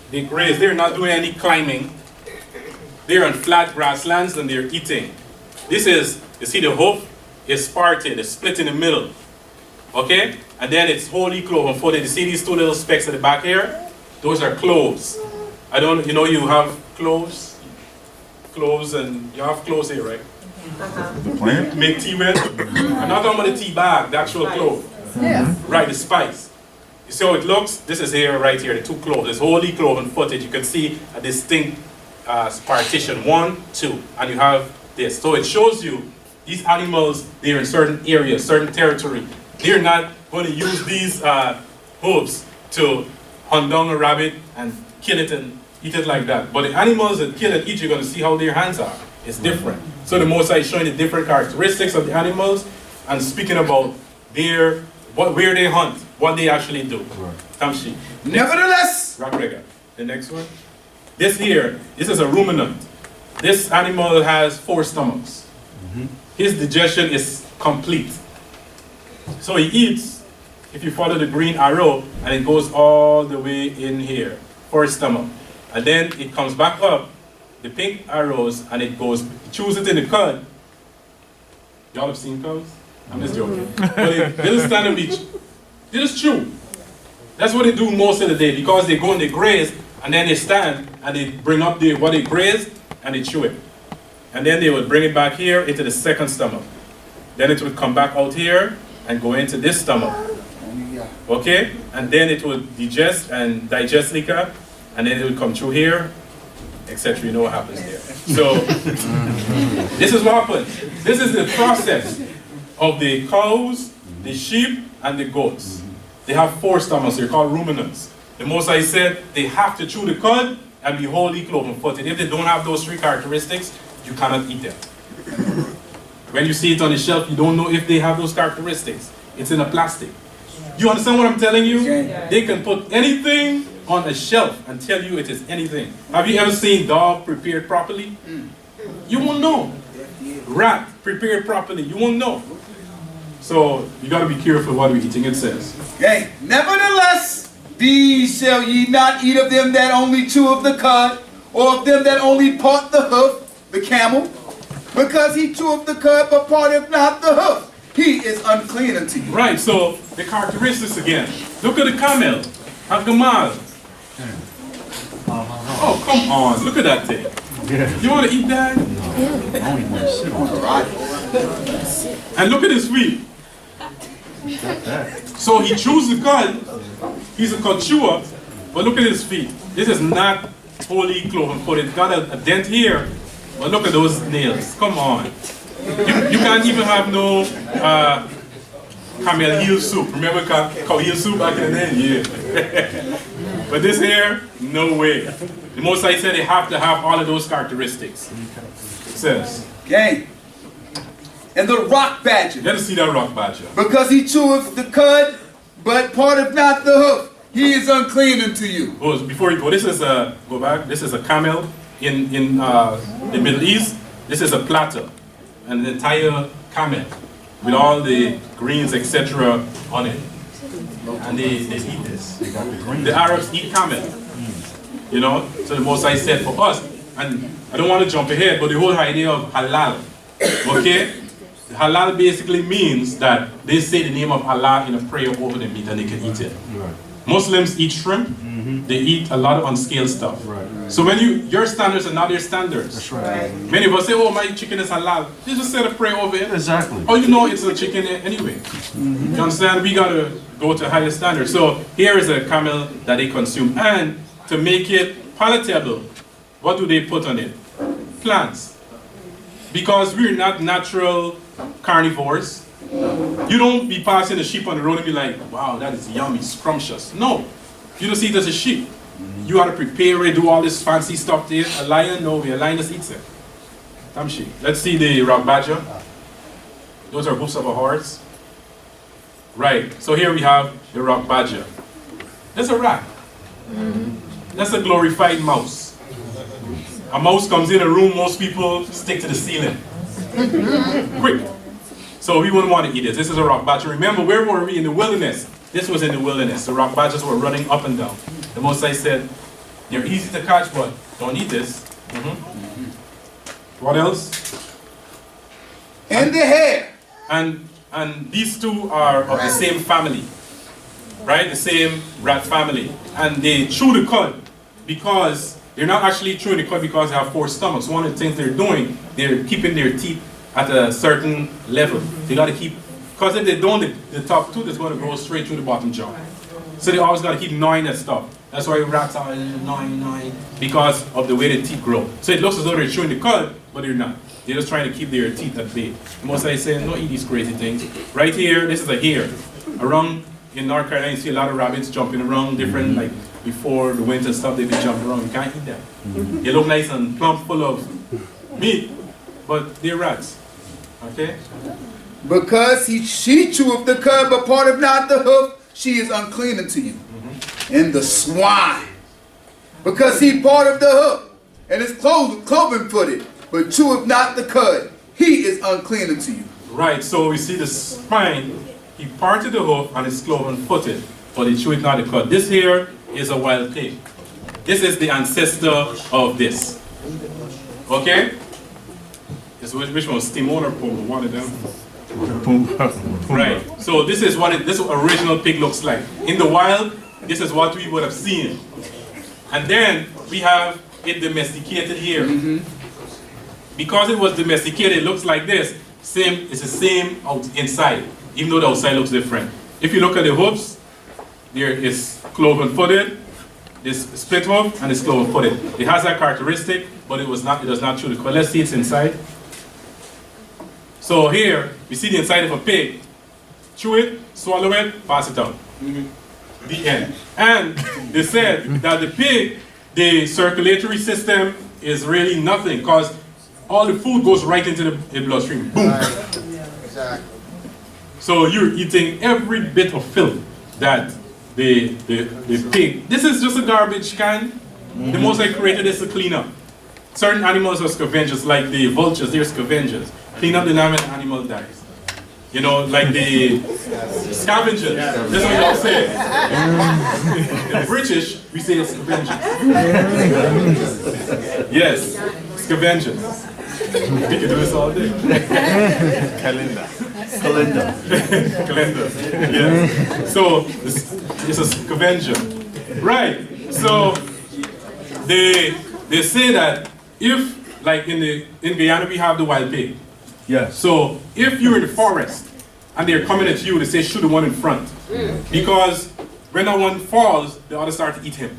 They graze, they're not doing any climbing. They're on flat grasslands and they're eating. This is You see the hoof is parted, it's split in the middle. Okay? And then it's wholly cloven footed. You see these two little specks at the back here? Those are cloves. I don't, you know, you have cloves? Cloves, and you have cloves here, right? The plant? Make tea with. I'm not talking about the tea bag, the actual clove. Yeah. Right, the spice. You see how it looks? This is here, right here, the two cloves. It's wholly cloven footed. You can see a distinct partition, 1, 2, and you have this. So it shows you these animals, they're in certain areas, certain territory. They're not going to use these hooves to hunt down a rabbit and kill it and eat it like that. But the animals that kill and eat, you're going to see how their hands are. It's different. So the Most High is showing the different characteristics of the animals and speaking about their, where they hunt, what they actually do. Tamshi. Nevertheless, The next one. This here, this is a ruminant. This animal has 4 stomachs. His digestion is complete. So he eats, if you follow the green arrow, and it goes all the way in here for his stomach. And then it comes back up, the pink arrows, and it goes, chews it in the cud. Y'all have seen cows? I'm just joking. But they just stand and they just chew. That's what they do most of the day, because they go and they graze, and then they stand and they bring up what they grazed and they chew it. And then they would bring it back here into the second stomach. Then it would come back out here and go into this stomach. Okay? And then it would digest liquor, and then it would come through here, etc. You know what happens there. So this is what happens. This is the process of the cows, the sheep, and the goats. They have 4 stomachs. They're called ruminants. The Most High said they have to chew the cud and be wholly cloven footed. If they don't have those 3 characteristics, you cannot eat them. When you see it on the shelf, you don't know if they have those characteristics. It's in a plastic. You understand what I'm telling you? They can put anything on a shelf and tell you it is anything. Have you ever seen dog prepared properly? You won't know. Rat prepared properly, you won't know. So you got to be careful what we're eating, it says. okay, nevertheless, these shall ye not eat of them that only chew of the cud, or of them that only part the hoof, the camel, because he cheweth the cud but parteth not the hoof. He is unclean unto you. Right, so the characteristics again. Look at the camel, a gamal. Oh, come on, look at that thing. You want to eat that? And look at his feet. So he chews the cud. He's a cud chewer, but look at his feet. This is not wholly cloven footed. It's got a dent here, but look at those nails. Come on. You can't even have no camel heel soup. Remember cow heel soup back in the day? Yeah. But this here, no way. The Most High said they have to have all of those characteristics. It says. Okay. And the rock badger, Let us see that rock badger. because he cheweth the cud but parteth not the hoof, he is unclean unto you. Oh, before you go, this is a, go back, this is a camel in the Middle East. This is a platter, an entire camel with all the greens, etc. on it. And they eat this. The Arabs eat camel. You know, so the Most High said for us, and I don't want to jump ahead, but the whole idea of halal, okay? Halal basically means that they say the name of Allah in a prayer over the meat and they can eat it. Muslims eat shrimp, they eat a lot of unscaled stuff. So when your standards are not their standards. That's right. Many of us say, oh, my chicken is halal. They just said a prayer over it. Exactly. Oh, you know it's a chicken anyway. You understand? We got to go to higher standards. So here is a camel that they consume. And to make it palatable, what do they put on it? Plants. Because we're not natural carnivores. You don't be passing a sheep on the road and be like, wow, that is yummy, scrumptious. No, you just eat as a sheep. You got to prepare it, do all this fancy stuff there. A lion, no way, a lion just eats it. Tamshi. Let's see the rock badger. Those are hoofs of a horse. Right, so here we have the rock badger. That's a rat. That's a glorified mouse. A mouse comes in a room, most people stick to the ceiling. Quick. So we wouldn't want to eat this. This is a rock badger. Remember, where were we? In the wilderness. This was in the wilderness. The rock badgers were running up and down. The Most High said, they're easy to catch, but don't eat this. What else? And the hair. And these two are of the same family, right? The same rat family. And they chew the cud because they're not actually chewing the cud because they have 4 stomachs. One of the things they're doing, they're keeping their teeth at a certain level. They got to keep, because if they don't, the top tooth is going to go straight through the bottom jaw. So they always got to keep gnawing that stuff. That's why rats are gnawing, because of the way the teeth grow. So it looks as though they're chewing the cud, but they're not. They're just trying to keep their teeth at bay. Most I say, don't eat these crazy things. Right here, this is a hare. Around in North Carolina, you see a lot of rabbits jumping around, different, like before the winter stuff, they be jumping around. You can't eat them. They look nice and plump, full of meat, but they're rats. Okay? Because she cheweth the cud, but parteth not the hoof, she is unclean unto you. And the swine, because he parteth the hoof, and is cloven footed, but cheweth not the cud, he is unclean unto you. Right, so we see the swine, he parted the hoof and is cloven footed, but he cheweth not the cud. This here is a wild pig. This is the ancestor of this. Okay? Which one? Steamon or Puma? One of them. Right. So this is what this original pig looks like. In the wild, this is what we would have seen. And then we have it domesticated here. Because it was domesticated, it looks like this. It's the same inside, even though the outside looks different. If you look at the hoofs, there is cloven footed, this split hoof, and it's cloven footed. It has that characteristic, but it does not chew the cud. Let's see its inside. So here, we see the inside of a pig. Chew it, swallow it, pass it out. The end. And they said that the pig, the circulatory system is really nothing, because all the food goes right into the bloodstream. Boom. Exactly. So you're eating every bit of filth that the pig. This is just a garbage can. The Most High created this to clean up. Certain animals are scavengers, like the vultures, they're scavengers. Clean up the moment an animal dies. You know, like the scavengers. That's what y'all say. In British, we say scavengers. Yes, scavengers. We can do this all day. Calendar. Yeah. So it's a scavenger. Right. So they say that if, like in Guyana, we have the wild pig. Yes. So if you're in the forest and they're coming at you, they say shoot the one in front. Because when that one falls, the others start to eat him.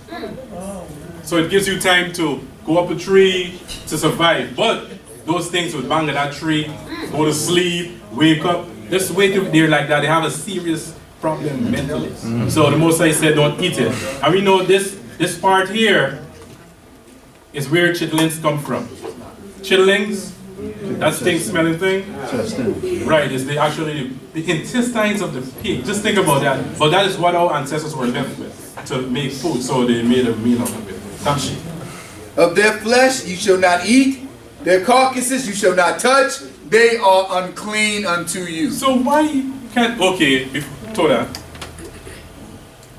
So it gives you time to go up a tree to survive. But those things would bang at that tree, go to sleep, wake up. Just wait till they're like that. They have a serious problem mentally. So the Most High said don't eat it. And we know this part here is where chitlings come from. Chitlings, that stink smelling thing. Right, it's the intestines of the pig. Just think about that. But that is what our ancestors were left with to make food. So they made a meal out of it. Tamshi. Of their flesh you shall not eat, their carcasses you shall not touch, they are unclean unto you. So why can't, okay, before that,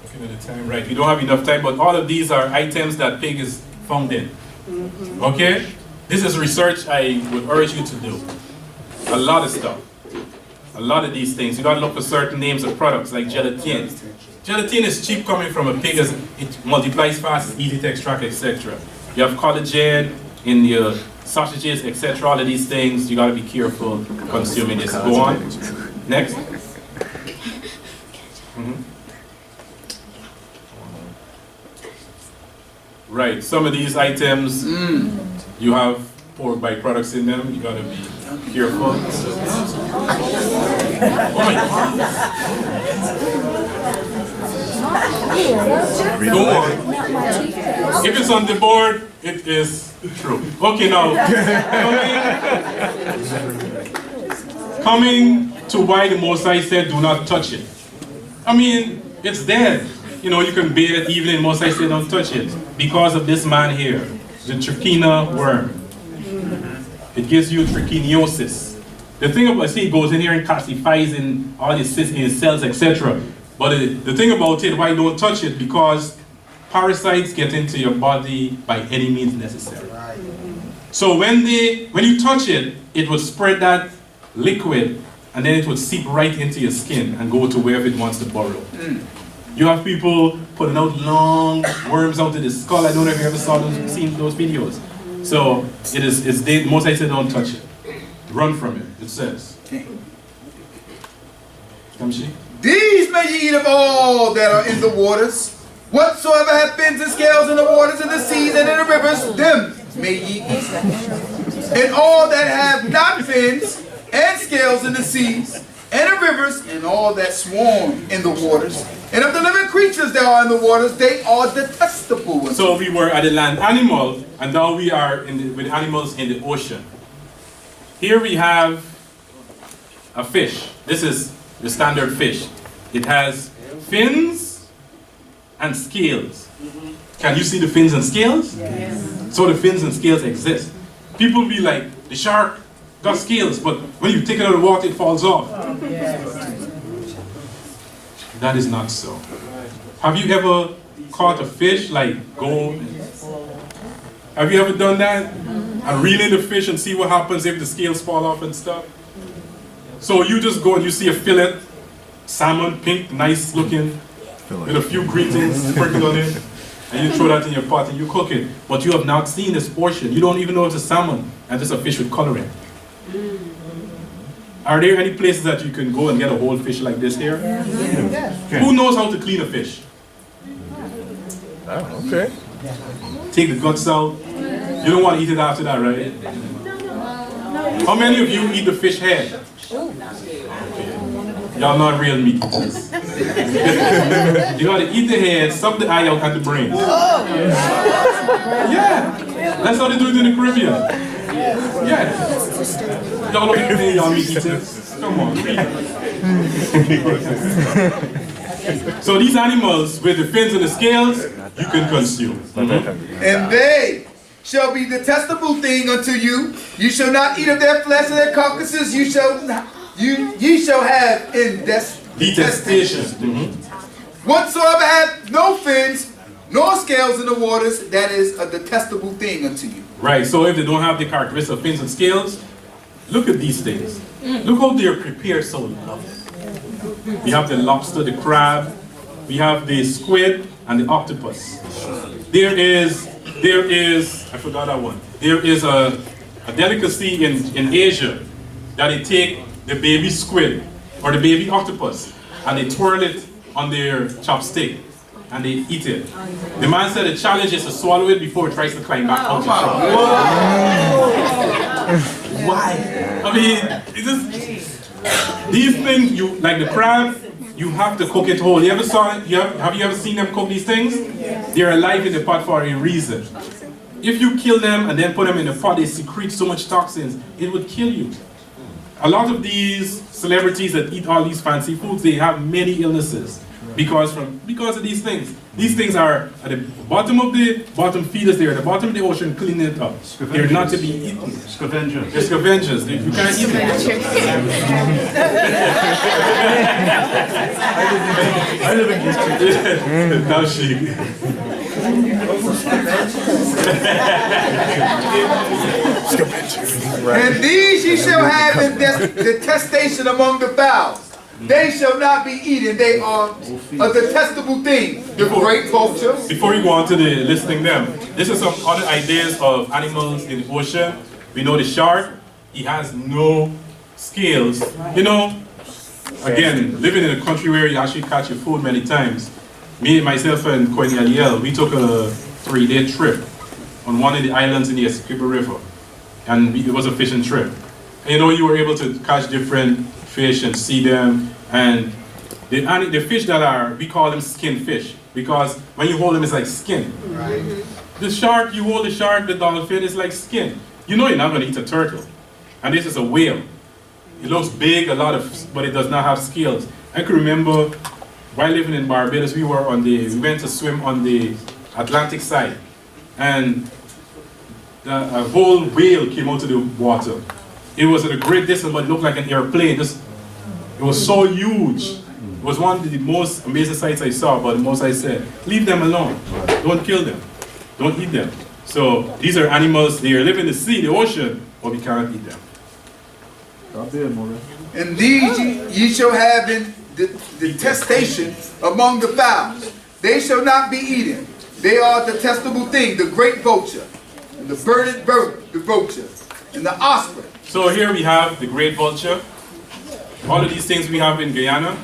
looking at the time, right, we don't have enough time, but all of these are items that pig is found in. Okay? This is research I would urge you to do. A lot of stuff. A lot of these things. You gotta look for certain names of products like gelatin. Gelatin is cheap coming from a pig as it multiplies fast, it's easy to extract, etc. You have collagen in your sausages, etc. All of these things, you gotta be careful consuming this. Go on. Next. Right, some of these items, you have pork byproducts in them, you gotta be careful. Oh my God. Go on. If it's on the board, it is true. Okay, now, coming to why the Most High said do not touch it. I mean, it's dead. You know, you can bathe it evening, Most High said don't touch it. Because of this man here, the trichina worm. It gives you trichinosis. The thing about, see, it goes in here and calcifies in all your cells, etc. But the thing about it, why don't touch it? Because parasites get into your body by any means necessary. So when you touch it, it will spread that liquid, and then it would seep right into your skin and go to wherever it wants to burrow. You have people putting out long worms out of the skull. I don't know if you ever seen those videos. So it's most I say don't touch it. Run from it, it says. Come see? These may ye eat of all that are in the waters. Whatsoever have fins and scales in the waters, in the seas, and in the rivers, them may ye eat. And all that have not fins and scales in the seas, and the rivers, and all that swarm in the waters, and of the living creatures that are in the waters, they are detestable. So we were at the land animal, and now we are with animals in the ocean. Here we have a fish. This is the standard fish. It has fins and scales. Can you see the fins and scales? Yes. So the fins and scales exist. People be like, the shark got scales, but when you take it out of the water, it falls off. That is not so. Have you ever caught a fish, like go? Have you ever done that? And reel in the fish and see what happens if the scales fall off and stuff? So you just go and you see a fillet, salmon, pink, nice looking, with a few greetings sprinkled on it, and you throw that in your pot and you cook it. But you have not seen this portion. You don't even know it's a salmon and just a fish with coloring. Are there any places that you can go and get a whole fish like this here? Yes. Who knows how to clean a fish? Oh, okay. Take the guts out. You don't want to eat it after that, right? How many of you eat the fish head? Y'all not real meat eaters. You gotta eat the head, suck the eye out, and the brains. Yeah, that's how they do it in the Caribbean. Yeah. Y'all don't eat y'all meat eaters. Come on. So these animals with the fins and the scales, you can consume. And they shall be detestable thing unto you. You shall not eat of their flesh and their carcasses. Ye shall have in detestation. Whatsoever hath no fins nor scales in the waters, that is a detestable thing unto you. Right, so if they don't have the characteristics of fins and scales, look at these things. Look how they're prepared so lovely. We have the lobster, the crab, we have the squid, and the octopus. There is, I forgot that one. There is a delicacy in Asia that they take the baby squid or the baby octopus and they twirl it on their chopstick and they eat it. The man said the challenge is to swallow it before it tries to climb back out. Why? I mean, it's just, these things, like the crab, you have to cook it whole. You ever saw it? Have you ever seen them cook these things? They're alive in the pot for a reason. If you kill them and then put them in the pot, they secrete so much toxins, it would kill you. A lot of these celebrities that eat all these fancy foods, they have many illnesses because of these things. These things are at the bottom of the bottom feeders, they're at the bottom of the ocean cleaning it up. They're not to be eaten. Scavengers. They're scavengers. You can't eat them. I live in Houston. Now she. And these ye shall have in detestation among the fowls. They shall not be eaten. They are a detestable thing. The great vultures. Before we go on to the listing them, this is some other ideas of animals in the ocean. We know the shark, he has no scales. You know, again, living in a country where you actually catch your food many times. Me, myself, and Koini Aliel, we took a 3-day trip on one of the islands in the Essequibo River. And it was a fishing trip. And, you know, you were able to catch different fish and see them. And the fish that are, we call them skin fish. Because when you hold them, it's like skin. Right. The shark, you hold the shark, the dolphin, it's like skin. You know you're not going to eat a turtle. And this is a whale. It looks big, but it does not have scales. I can remember while living in Barbados, we went to swim on the Atlantic side. And a whole whale came out of the water. It was at a great distance, but it looked like an airplane. It was so huge. It was one of the most amazing sights I saw, but the most I said, leave them alone. Don't kill them. Don't eat them. So these are animals, they live in the sea, the ocean, but we cannot eat them. And these ye shall have in detestation among the fowls. They shall not be eaten. They are a detestable thing, the great vulture, and the birded bird, the vulture, and the osprey. So here we have the great vulture. All of these things we have in Guyana,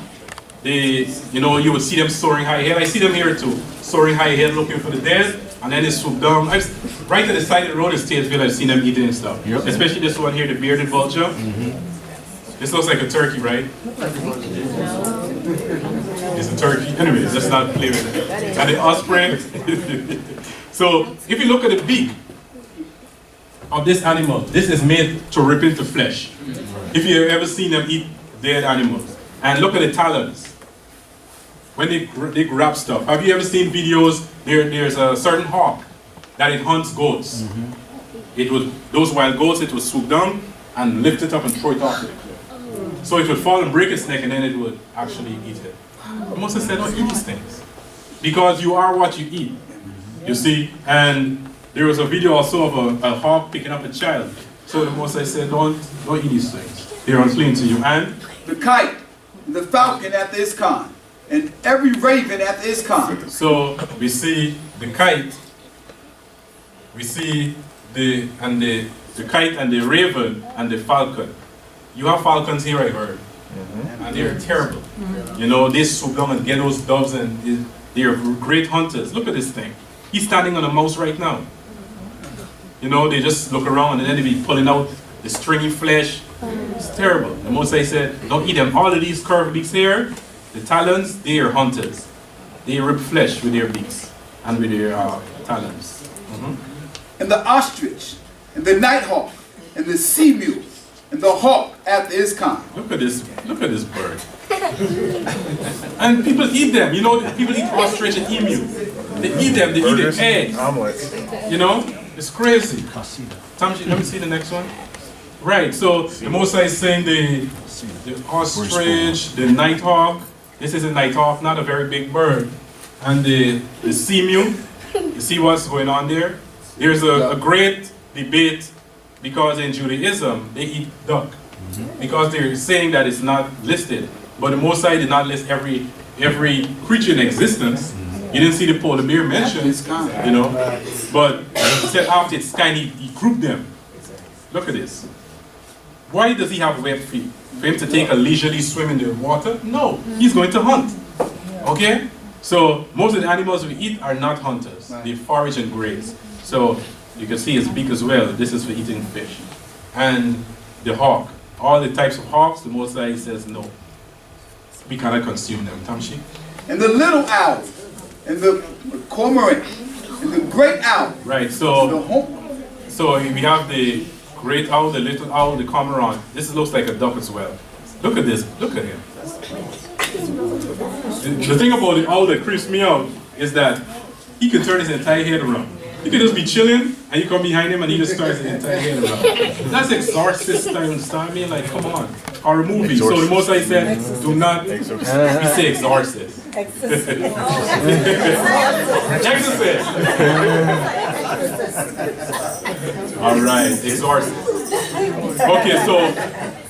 they, you know, you would see them soaring high ahead. I see them here too, soaring high ahead looking for the dead, and then they swoop down. Right to the side of the road in Statesville, I've seen them eating and stuff. Yep. Especially this one here, the bearded vulture. This looks like a turkey, right? It's a turkey. Anyways, let's not play with it. And the osprey. So if you look at the beak of this animal, this is made to rip into flesh. If you've ever seen them eat dead animals. And look at the talons. When they grab stuff. Have you ever seen videos? There's a certain hawk that it hunts goats. Those wild goats, it would swoop down and lift it up and throw it off to the cliff. So it would fall and break its neck, and then it would actually eat it. Moses said, don't eat these things. Because you are what you eat. You see? And there was a video also of a hawk picking up a child. So the Moses said, don't eat these things. They're unclean to you. And the kite, the falcon after its kind, and every raven after its kind. So we see the kite, we see the kite and the raven and the falcon. You have falcons here, I heard, and they're terrible. You know, they swoop down and get those doves, and they're great hunters. Look at this thing. He's standing on a mouse right now. You know, they just look around and then they be pulling out the stringy flesh. It's terrible. The Moses said, don't eat them. All of these curved beaks here, the talons, they are hunters. They rip flesh with their beaks and with their talons. And the ostrich, and the nighthawk, and the sea mule, and the hawk after its kind. Look at this bird. And people eat them. You know, people eat ostrich and emu. They eat them. They eat the eggs. Omelets. You know, it's crazy. Tamshi, let me see the next one. Right. So the Mosai is saying the ostrich, the nighthawk. This is a nighthawk, not a very big bird. And the sea mule. You see what's going on there? There's a great debate because in Judaism they eat duck because they're saying that it's not listed. But the Mosai did not list every creature in existence. You didn't see the polar bear mentioned, you know. But he said after its kind, he grouped them. Look at this. Why does he have webbed feet? For him to take a leisurely swim in the water? No, he's going to hunt. Okay? So most of the animals we eat are not hunters. They forage and graze. So you can see his beak as well. This is for eating fish. And the hawk. All the types of hawks, the Mosai says no. We cannot consume them. Tamshi? And the little owl, and the cormorant, and the great owl. Right, so we have the great owl, the little owl, the cormorant. This looks like a duck as well. Look at this. Look at him. The thing about the owl that creeps me out is that he can turn his entire head around. You can just be chilling, and you come behind him, and he just turns his entire head around. That's exorcist style stuff. I mean, like, come on. Or a movie. So the Most I said, do not, we say exorcist. Exorcist. All right, exorcist. Okay, so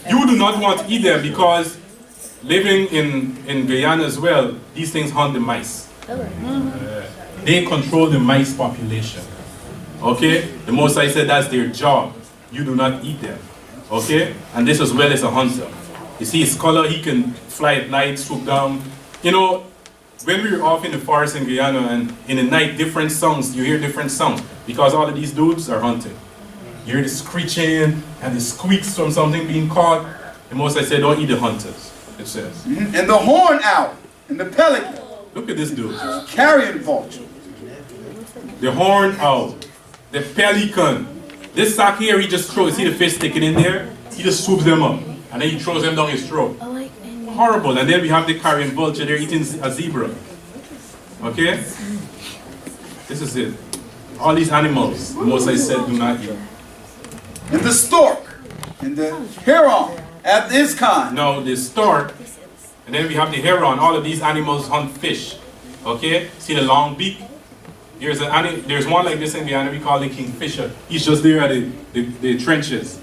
you do not want to eat them because living in Guyana as well, these things hunt the mice. They control the mice population. Okay? The Mosai said that's their job. You do not eat them. Okay? And this as well as a hunter. You see his color, he can fly at night, swoop down. You know, when we were off in the forest in Guyana and in the night, different songs, you hear different sounds because all of these dudes are hunting. You hear the screeching and the squeaks from something being caught. The Mosai said, don't eat the hunters, it says. And the horned owl, and the pelican. Look at this dude. Carrion vulture. The horned owl, the pelican. This sack here, he just throws, see the fish sticking in there? He just swoops them up, and then he throws them down his throat. Horrible. And then we have the carrion vulture, they're eating a zebra. Okay? This is it. All these animals, Moses said, do not eat. And the stork, and the heron, at this kind. Now, the stork, and then we have the heron. All of these animals hunt fish. Okay? See the long beak? There's one like this in Guyana, we call it kingfisher. He's just there at the trenches.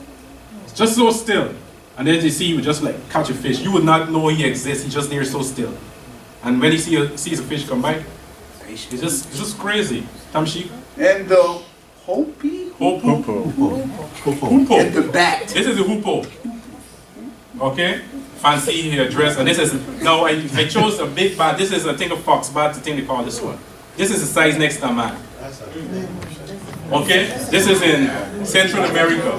Just so still. And then you see, he would just like catch a fish. You would not know he exists. He's just there so still. And when he sees a fish come by, it's just crazy. Tamshi. And the Hopi? Hoopoe. And the bat. This is a hoopoe. Okay? Fancy dress. And this is, now I chose a big bat. This is a thing of fox bat, the thing they call this one. This is the size next to a man. Okay? This is in Central America.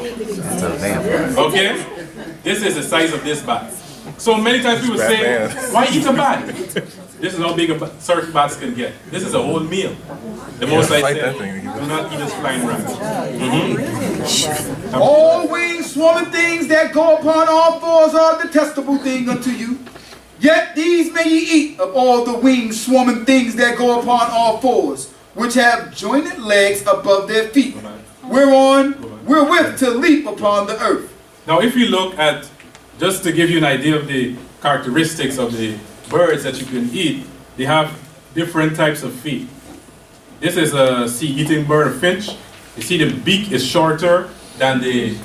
Okay? This is the size of this bat. So many times people say, why eat a bat? This is how big certain bats can get. This is a whole meal. The most I said, do not eat this flying rat. All winged swarming things that go upon all fours are a detestable thing unto you. Yet these may ye eat of all the winged swarming things that go upon all fours, which have jointed legs above their feet, wherewith to leap upon the earth. Now if you look at, just to give you an idea of the characteristics of the birds that you can eat, they have different types of feet. This is a sea-eating bird, a finch. You see the beak is shorter than the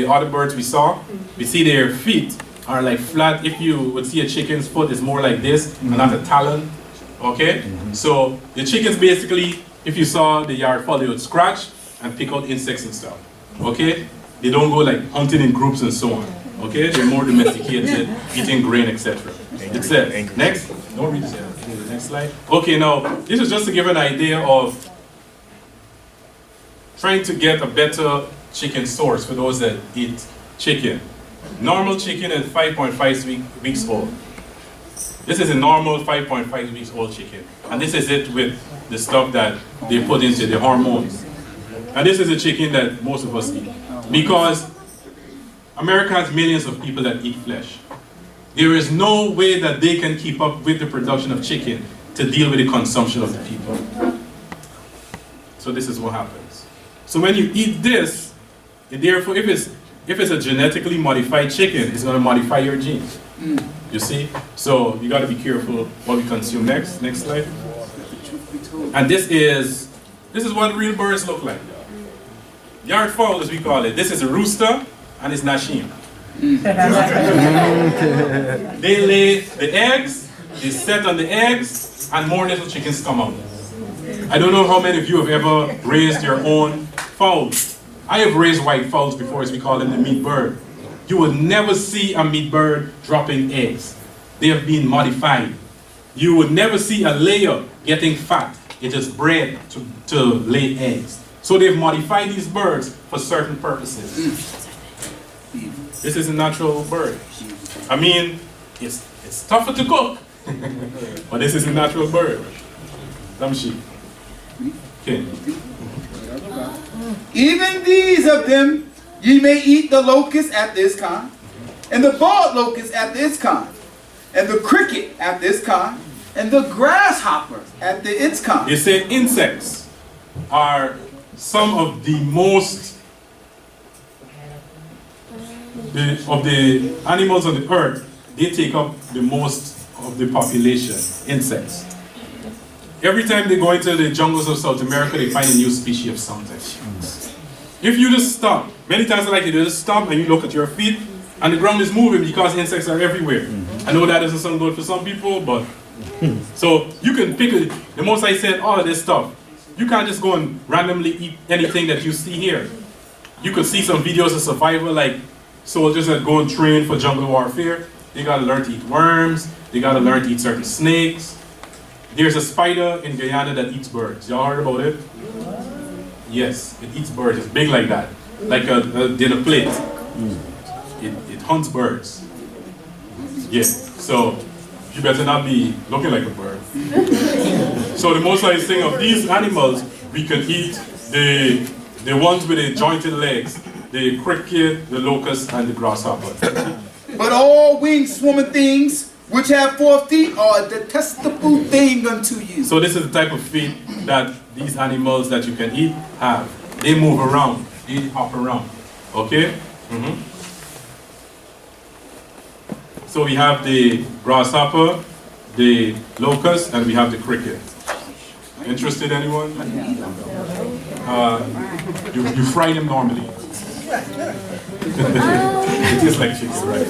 other birds we saw. We see their feet are like flat. If you would see a chicken's foot, it's more like this, and not a talon. Okay? So the chickens basically, if you saw the yard fowl, they would scratch and pick out insects and stuff. Okay? They don't go like hunting in groups and so on. Okay? They're more domesticated, eating grain, etc. It says, next. Don't read this yet. Next slide. Okay, now, this is just to give an idea of trying to get a better chicken source for those that eat chicken. Normal chicken is 5.5 weeks old. This is a normal 5.5 weeks old chicken. And this is it with the stuff that they put into the hormones. And this is a chicken that most of us eat. Because America has millions of people that eat flesh. There is no way that they can keep up with the production of chicken to deal with the consumption of the people. So this is what happens. So when you eat this, therefore if it's a genetically modified chicken, it's going to modify your genes. You see? So you got to be careful what we consume. Next slide. And this is what real birds look like. Yard fowl, as we call it. This is a rooster and it's Nashim. They lay the eggs, they set on the eggs, and more little chickens come out. I don't know how many of you have ever raised your own fowls. I have raised white fowls before, as we call them, the meat bird. You will never see a meat bird dropping eggs. They have been modified. You would never see a layer getting fat. It is bred to lay eggs. So they've modified these birds for certain purposes. This is a natural bird. I mean, it's tougher to cook, but this is a natural bird. Damshi. Okay. Even these of them ye may eat the locust at this kind, and the bald locust at this kind, and the cricket at this kind, and the grasshopper at its kind. They say insects are some of the most of the animals on the earth. They take up the most of the population, insects. Every time they go into the jungles of South America, they find a new species of something. If you just stop, many times I like to just stop and you look at your feet, and the ground is moving because insects are everywhere. I know that doesn't sound good for some people, but so you can pick the most I said, all of this stuff. You can't just go and randomly eat anything that you see here. You could see some videos of survival, like soldiers that go and train for jungle warfare. They gotta learn to eat worms. They gotta learn to eat certain snakes. There's a spider in Guyana that eats birds. Y'all heard about it? Yes, it eats birds. It's big like that, like a dinner plate. It hunts birds. Yes, so you better not be looking like a bird. So the most nice thing of these animals, we can eat the ones with the jointed legs, the cricket, the locust, and the grasshopper. But all winged swarming things which have 4 feet are a detestable thing unto you. So this is the type of feet that these animals that you can eat have. They move around, they hop around. Okay? So we have the grasshopper, the locust, and we have the cricket. Interested, anyone? You fry them normally. It is like chicken, right?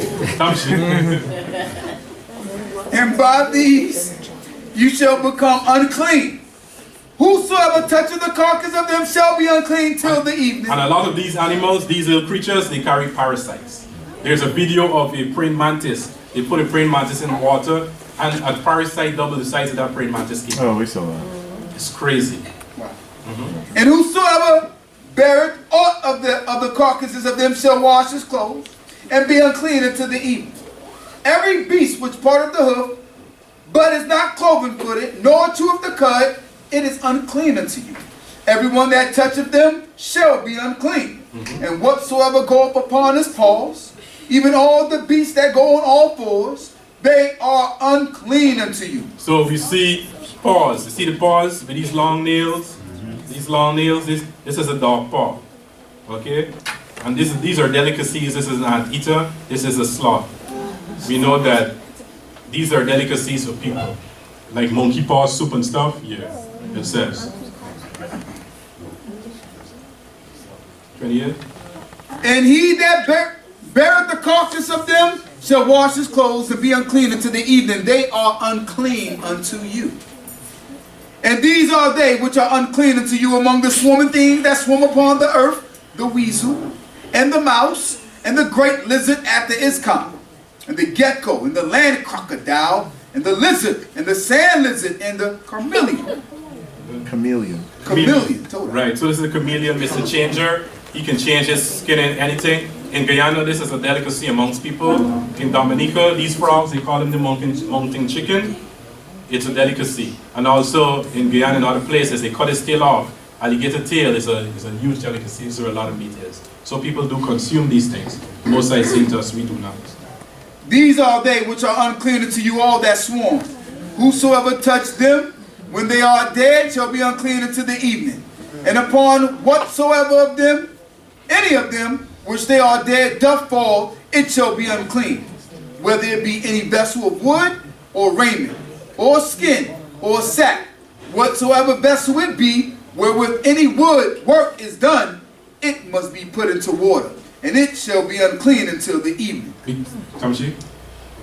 And by these you shall become unclean. Whosoever toucheth the carcass of them shall be unclean till the evening. And a lot of these animals, these little creatures, they carry parasites. There's a video of a praying mantis. They put a praying mantis in water, and a parasite double the size of that praying mantis came. Oh, we saw that. It's crazy. And whosoever beareth aught of the carcasses of them shall wash his clothes, and be unclean until the evening. Every beast which parteth the hoof, but is not cloven footed, nor cheweth the cud, it is unclean unto you. Everyone that toucheth them shall be unclean. And whatsoever goeth upon his paws, even all the beasts that go on all fours, they are unclean unto you. So we see paws. You see the paws with these long nails? These long nails, this is a dog paw. Okay? And these are delicacies. This is an anteater. This is a sloth. We know that these are delicacies for people. Like monkey paw soup and stuff. Yeah, it says. 28. And he that beareth the carcass of them shall wash his clothes and be unclean until the evening. They are unclean unto you. And these are they which are unclean unto you among the swarming things that swarm upon the earth, the weasel, and the mouse, and the great lizard after its kind, and the gecko, and the land crocodile, and the lizard, and the sand lizard, and the chameleon. Chameleon. Chameleon. Right, so this is a chameleon, Mr. Changer. He can change his skin in anything. In Guyana, this is a delicacy amongst people. In Dominica, these frogs, they call them the mountain chicken. It's a delicacy. And also in Guyana and other places, they cut his tail off. Alligator tail is a huge delicacy, so a lot of meat is. So people do consume these things. Most I say to us, we do not. These are they which are unclean unto you all that swarm. Whosoever touch them, when they are dead, shall be unclean until the evening. And upon whatsoever of them, any of them, which they are dead, doth fall, it shall be unclean. Whether it be any vessel of wood, or raiment, or skin, or sack, whatsoever vessel it be, wherewith any wood work is done, it must be put into water, and it shall be unclean until the evening.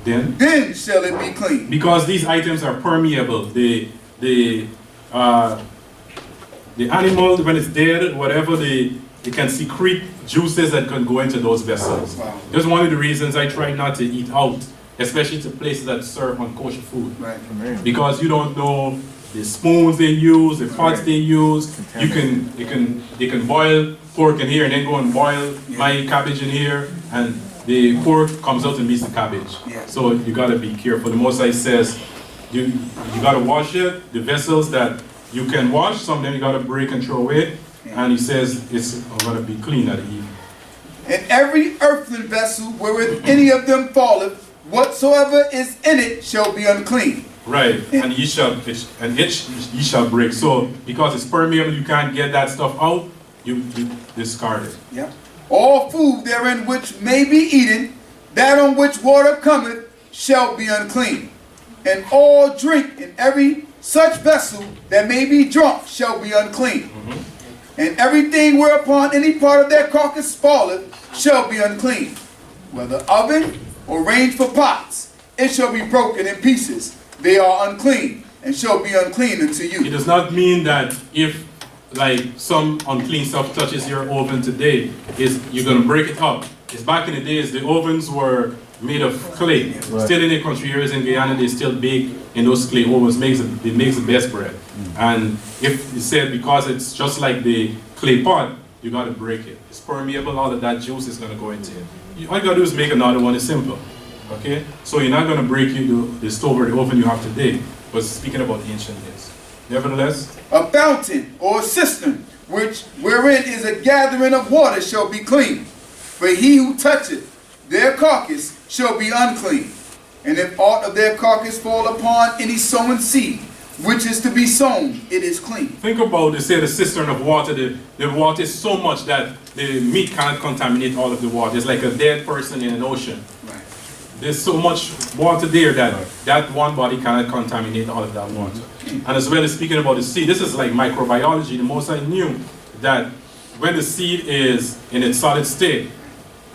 Then shall it be clean. Because these items are permeable. The animal, when it's dead, whatever, they can secrete juices that can go into those vessels. Wow. That's one of the reasons I try not to eat out, especially to places that serve unkosher food. Right. Because you don't know the spoons they use, the pots they use. They can boil pork in here and then go and boil my cabbage in here, and the pork comes out and meets the cabbage. Yeah. So you gotta be careful. The Most High says you gotta wash it. The vessels that you can wash, some of them you gotta break and throw away. And he says it's gonna be clean at the evening. And every earthen vessel wherewith any of them falleth, whatsoever is in it shall be unclean. Right, and ye shall break. So because it's permeable, you can't get that stuff out. You discard it. Yeah. All food therein which may be eaten, that on which water cometh, shall be unclean. And all drink in every such vessel that may be drunk shall be unclean. And everything whereupon any part of their carcass falleth shall be unclean. Whether oven or range for pots, it shall be broken in pieces. They are unclean, and shall be unclean unto you. It does not mean that if like some unclean stuff touches your oven today, you're going to break it up. It's back in the days, the ovens were made of clay. Right. Still in the country areas in Guyana, they still bake in those clay ovens. It makes the best bread. And if you said because it's just like the clay pot, you got to break it. It's permeable, all of that juice is going to go into it. All you got to do is make another one. It's simple. Okay? So you're not going to break the stove or the oven you have today. But speaking about the ancient days. Nevertheless, a fountain or a cistern, wherein is a gathering of water, shall be clean. But he who toucheth their carcass shall be unclean. And if aught of their carcass fall upon any sown seed, which is to be sown, it is clean. Think about, they say, the cistern of water. The water is so much that the meat can't contaminate all of the water. It's like a dead person in an ocean. Right. There's so much water there that one body cannot contaminate all of that water. And as well as speaking about the sea, this is like microbiology. The Most I knew that when the seed is in its solid state,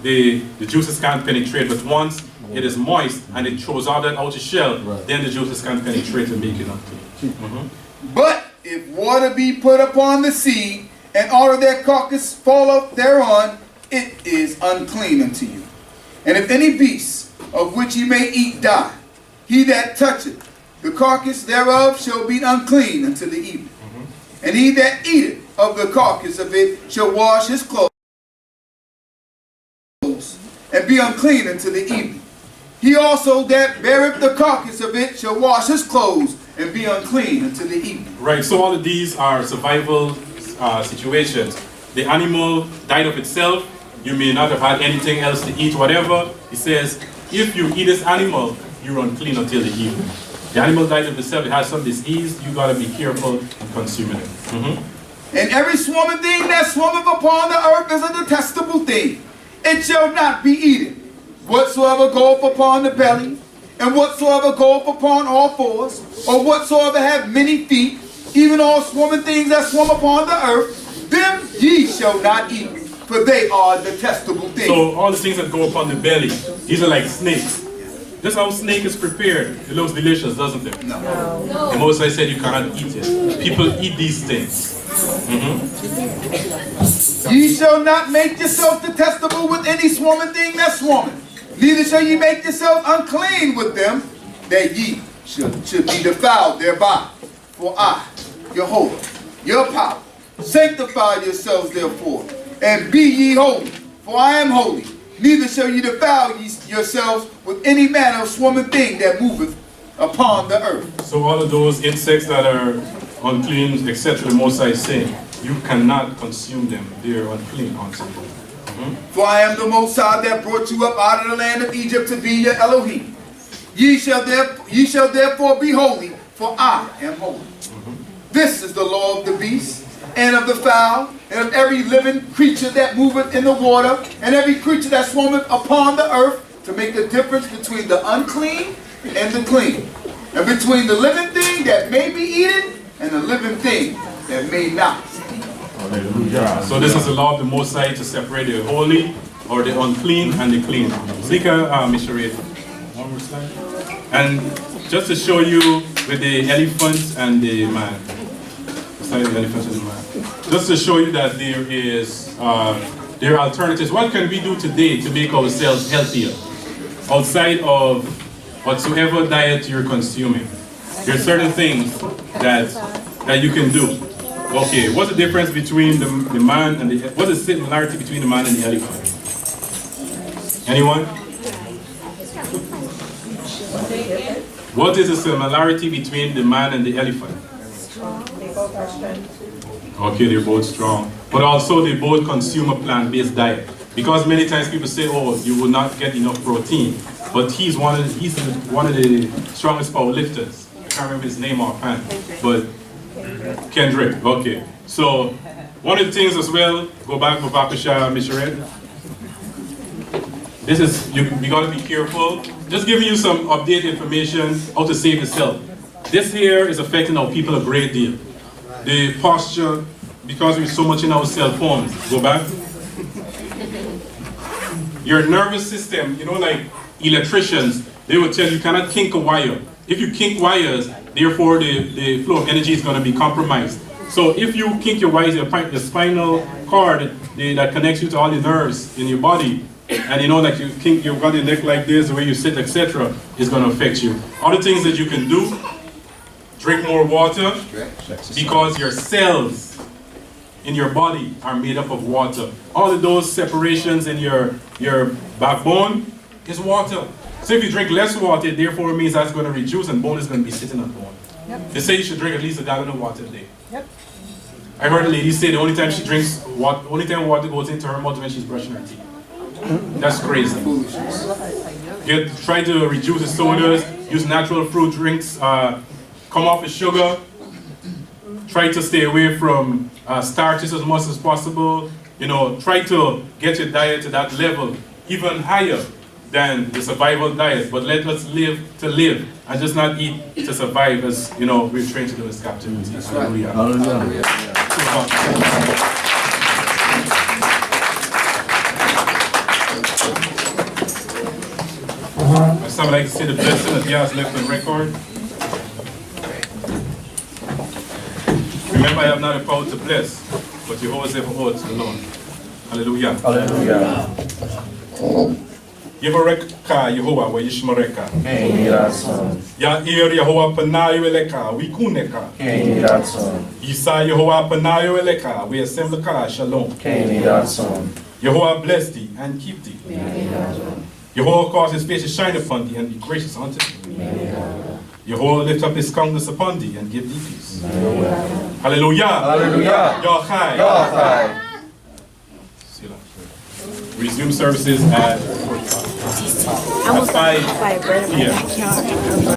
the juices can't penetrate. But once it is moist and it throws out that outer shell, then the juices can penetrate and make it unclean. But if water be put upon the seed, and all of their carcass fall up thereon, it is unclean unto you. And if any beast of which ye may eat die, he that toucheth the carcass thereof shall be unclean until the evening. And he that eateth of the carcass of it shall wash his clothes and be unclean until the evening. He also that beareth the carcass of it shall wash his clothes and be unclean until the evening. Right, so all of these are survival situations. The animal died of itself. You may not have had anything else to eat, whatever. He says, if you eat this animal, you're unclean until the evening. The animal died of itself, it has some disease, you gotta be careful in consuming it. And every swarming thing that swarmeth upon the earth is a detestable thing. It shall not be eaten. Whatsoever goeth upon the belly, and whatsoever goeth upon all fours, or whatsoever have many feet, even all swarming things that swarm upon the earth, them ye shall not eat, for they are detestable things. So all the things that go upon the belly, these are like snakes. This is how snake is prepared. It looks delicious, doesn't it? No. The Most High said you cannot eat it. People eat these things. Ye shall not make yourself detestable with any swarming thing that swarmeth. Neither shall ye make yourself unclean with them, that ye should be defiled thereby. For I, Jehovah, your power, sanctify yourselves therefore, and be ye holy, for I am holy. Neither shall ye defile yourselves with any manner of swarming thing that moveth upon the earth. So all of those insects that are unclean, etc., the Most High is saying, you cannot consume them. They are unclean unto you. For I am the Most High that brought you up out of the land of Egypt to be your Elohim. Ye shall therefore be holy, for I am holy. This is the law of the beast, and of the fowl, and of every living creature that moveth in the water, and every creature that swarmeth upon the earth, to make the difference between the unclean and the clean, and between the living thing that may be eaten, and the living thing that may not. So this is the law of the Most High to separate the holy or the unclean and the clean. Zika, Mr. One more slide. And just to show you with the elephant and the man. The elephant and the man. Just to show you that there are alternatives. What can we do today to make ourselves healthier? Outside of whatsoever diet you're consuming. There are certain things that you can do. Okay, what's the difference between the man and the... What's the similarity between the man and the elephant? Anyone? What is the similarity between the man and the elephant? Okay, they're both strong. But also they both consume a plant-based diet. Because many times people say, oh, you will not get enough protein. But he's one of the strongest power lifters. I can't remember his name offhand. But Kendrick, okay. So, one of the things as well, go back for Papasha Mishared. This is, you gotta be careful. Just giving you some updated information how to save yourself. This here is affecting our people a great deal. The posture, because we're so much in our cell phones. Go back. Your nervous system, you know, like electricians, they will tell you cannot kink a wire. If you kink wires, therefore the flow of energy is going to be compromised. So if you kink your wires, the spinal cord that connects you to all the nerves in your body, and you know, like you kink your body neck like this, the way you sit, etc., is going to affect you. Other things that you can do: drink more water, because your cells in your body are made up of water. All of those separations in your backbone is water. So if you drink less water, therefore it means that's going to reduce and bone is going to be sitting on bone. Yep. They say you should drink at least a gallon of water a day. Yep. I heard a lady say the only time she drinks water, only time water goes into her mouth is when she's brushing her teeth. That's crazy. Try to reduce the sodas, use natural fruit drinks, come off the sugar. Try to stay away from starches as much as possible. You know, try to get your diet to that level, even higher than the survival diet. But let us live to live and just not eat to survive, as you know we're trained to do as captivity. Hallelujah. Hallelujah. time, I'd like to say the blessing that Yah has left on record. Remember, I have not the power to bless, but you always have a hold to the Lord. Hallelujah. Hallelujah. Yevoreka Yehovah wa Yishmareka. Ya ir Yehovah panayo eleka, we kuneka. Yisa Yehovah panayo eleka, we assembleka, shalom. Yehovah bless thee and keep thee. Yehovah cause his face to shine upon thee and be gracious unto thee. Yehovah lift up his countenance upon thee and give thee peace. Hallelujah. Hallelujah. Yahai. Yahai. Resume services at 5 p.m.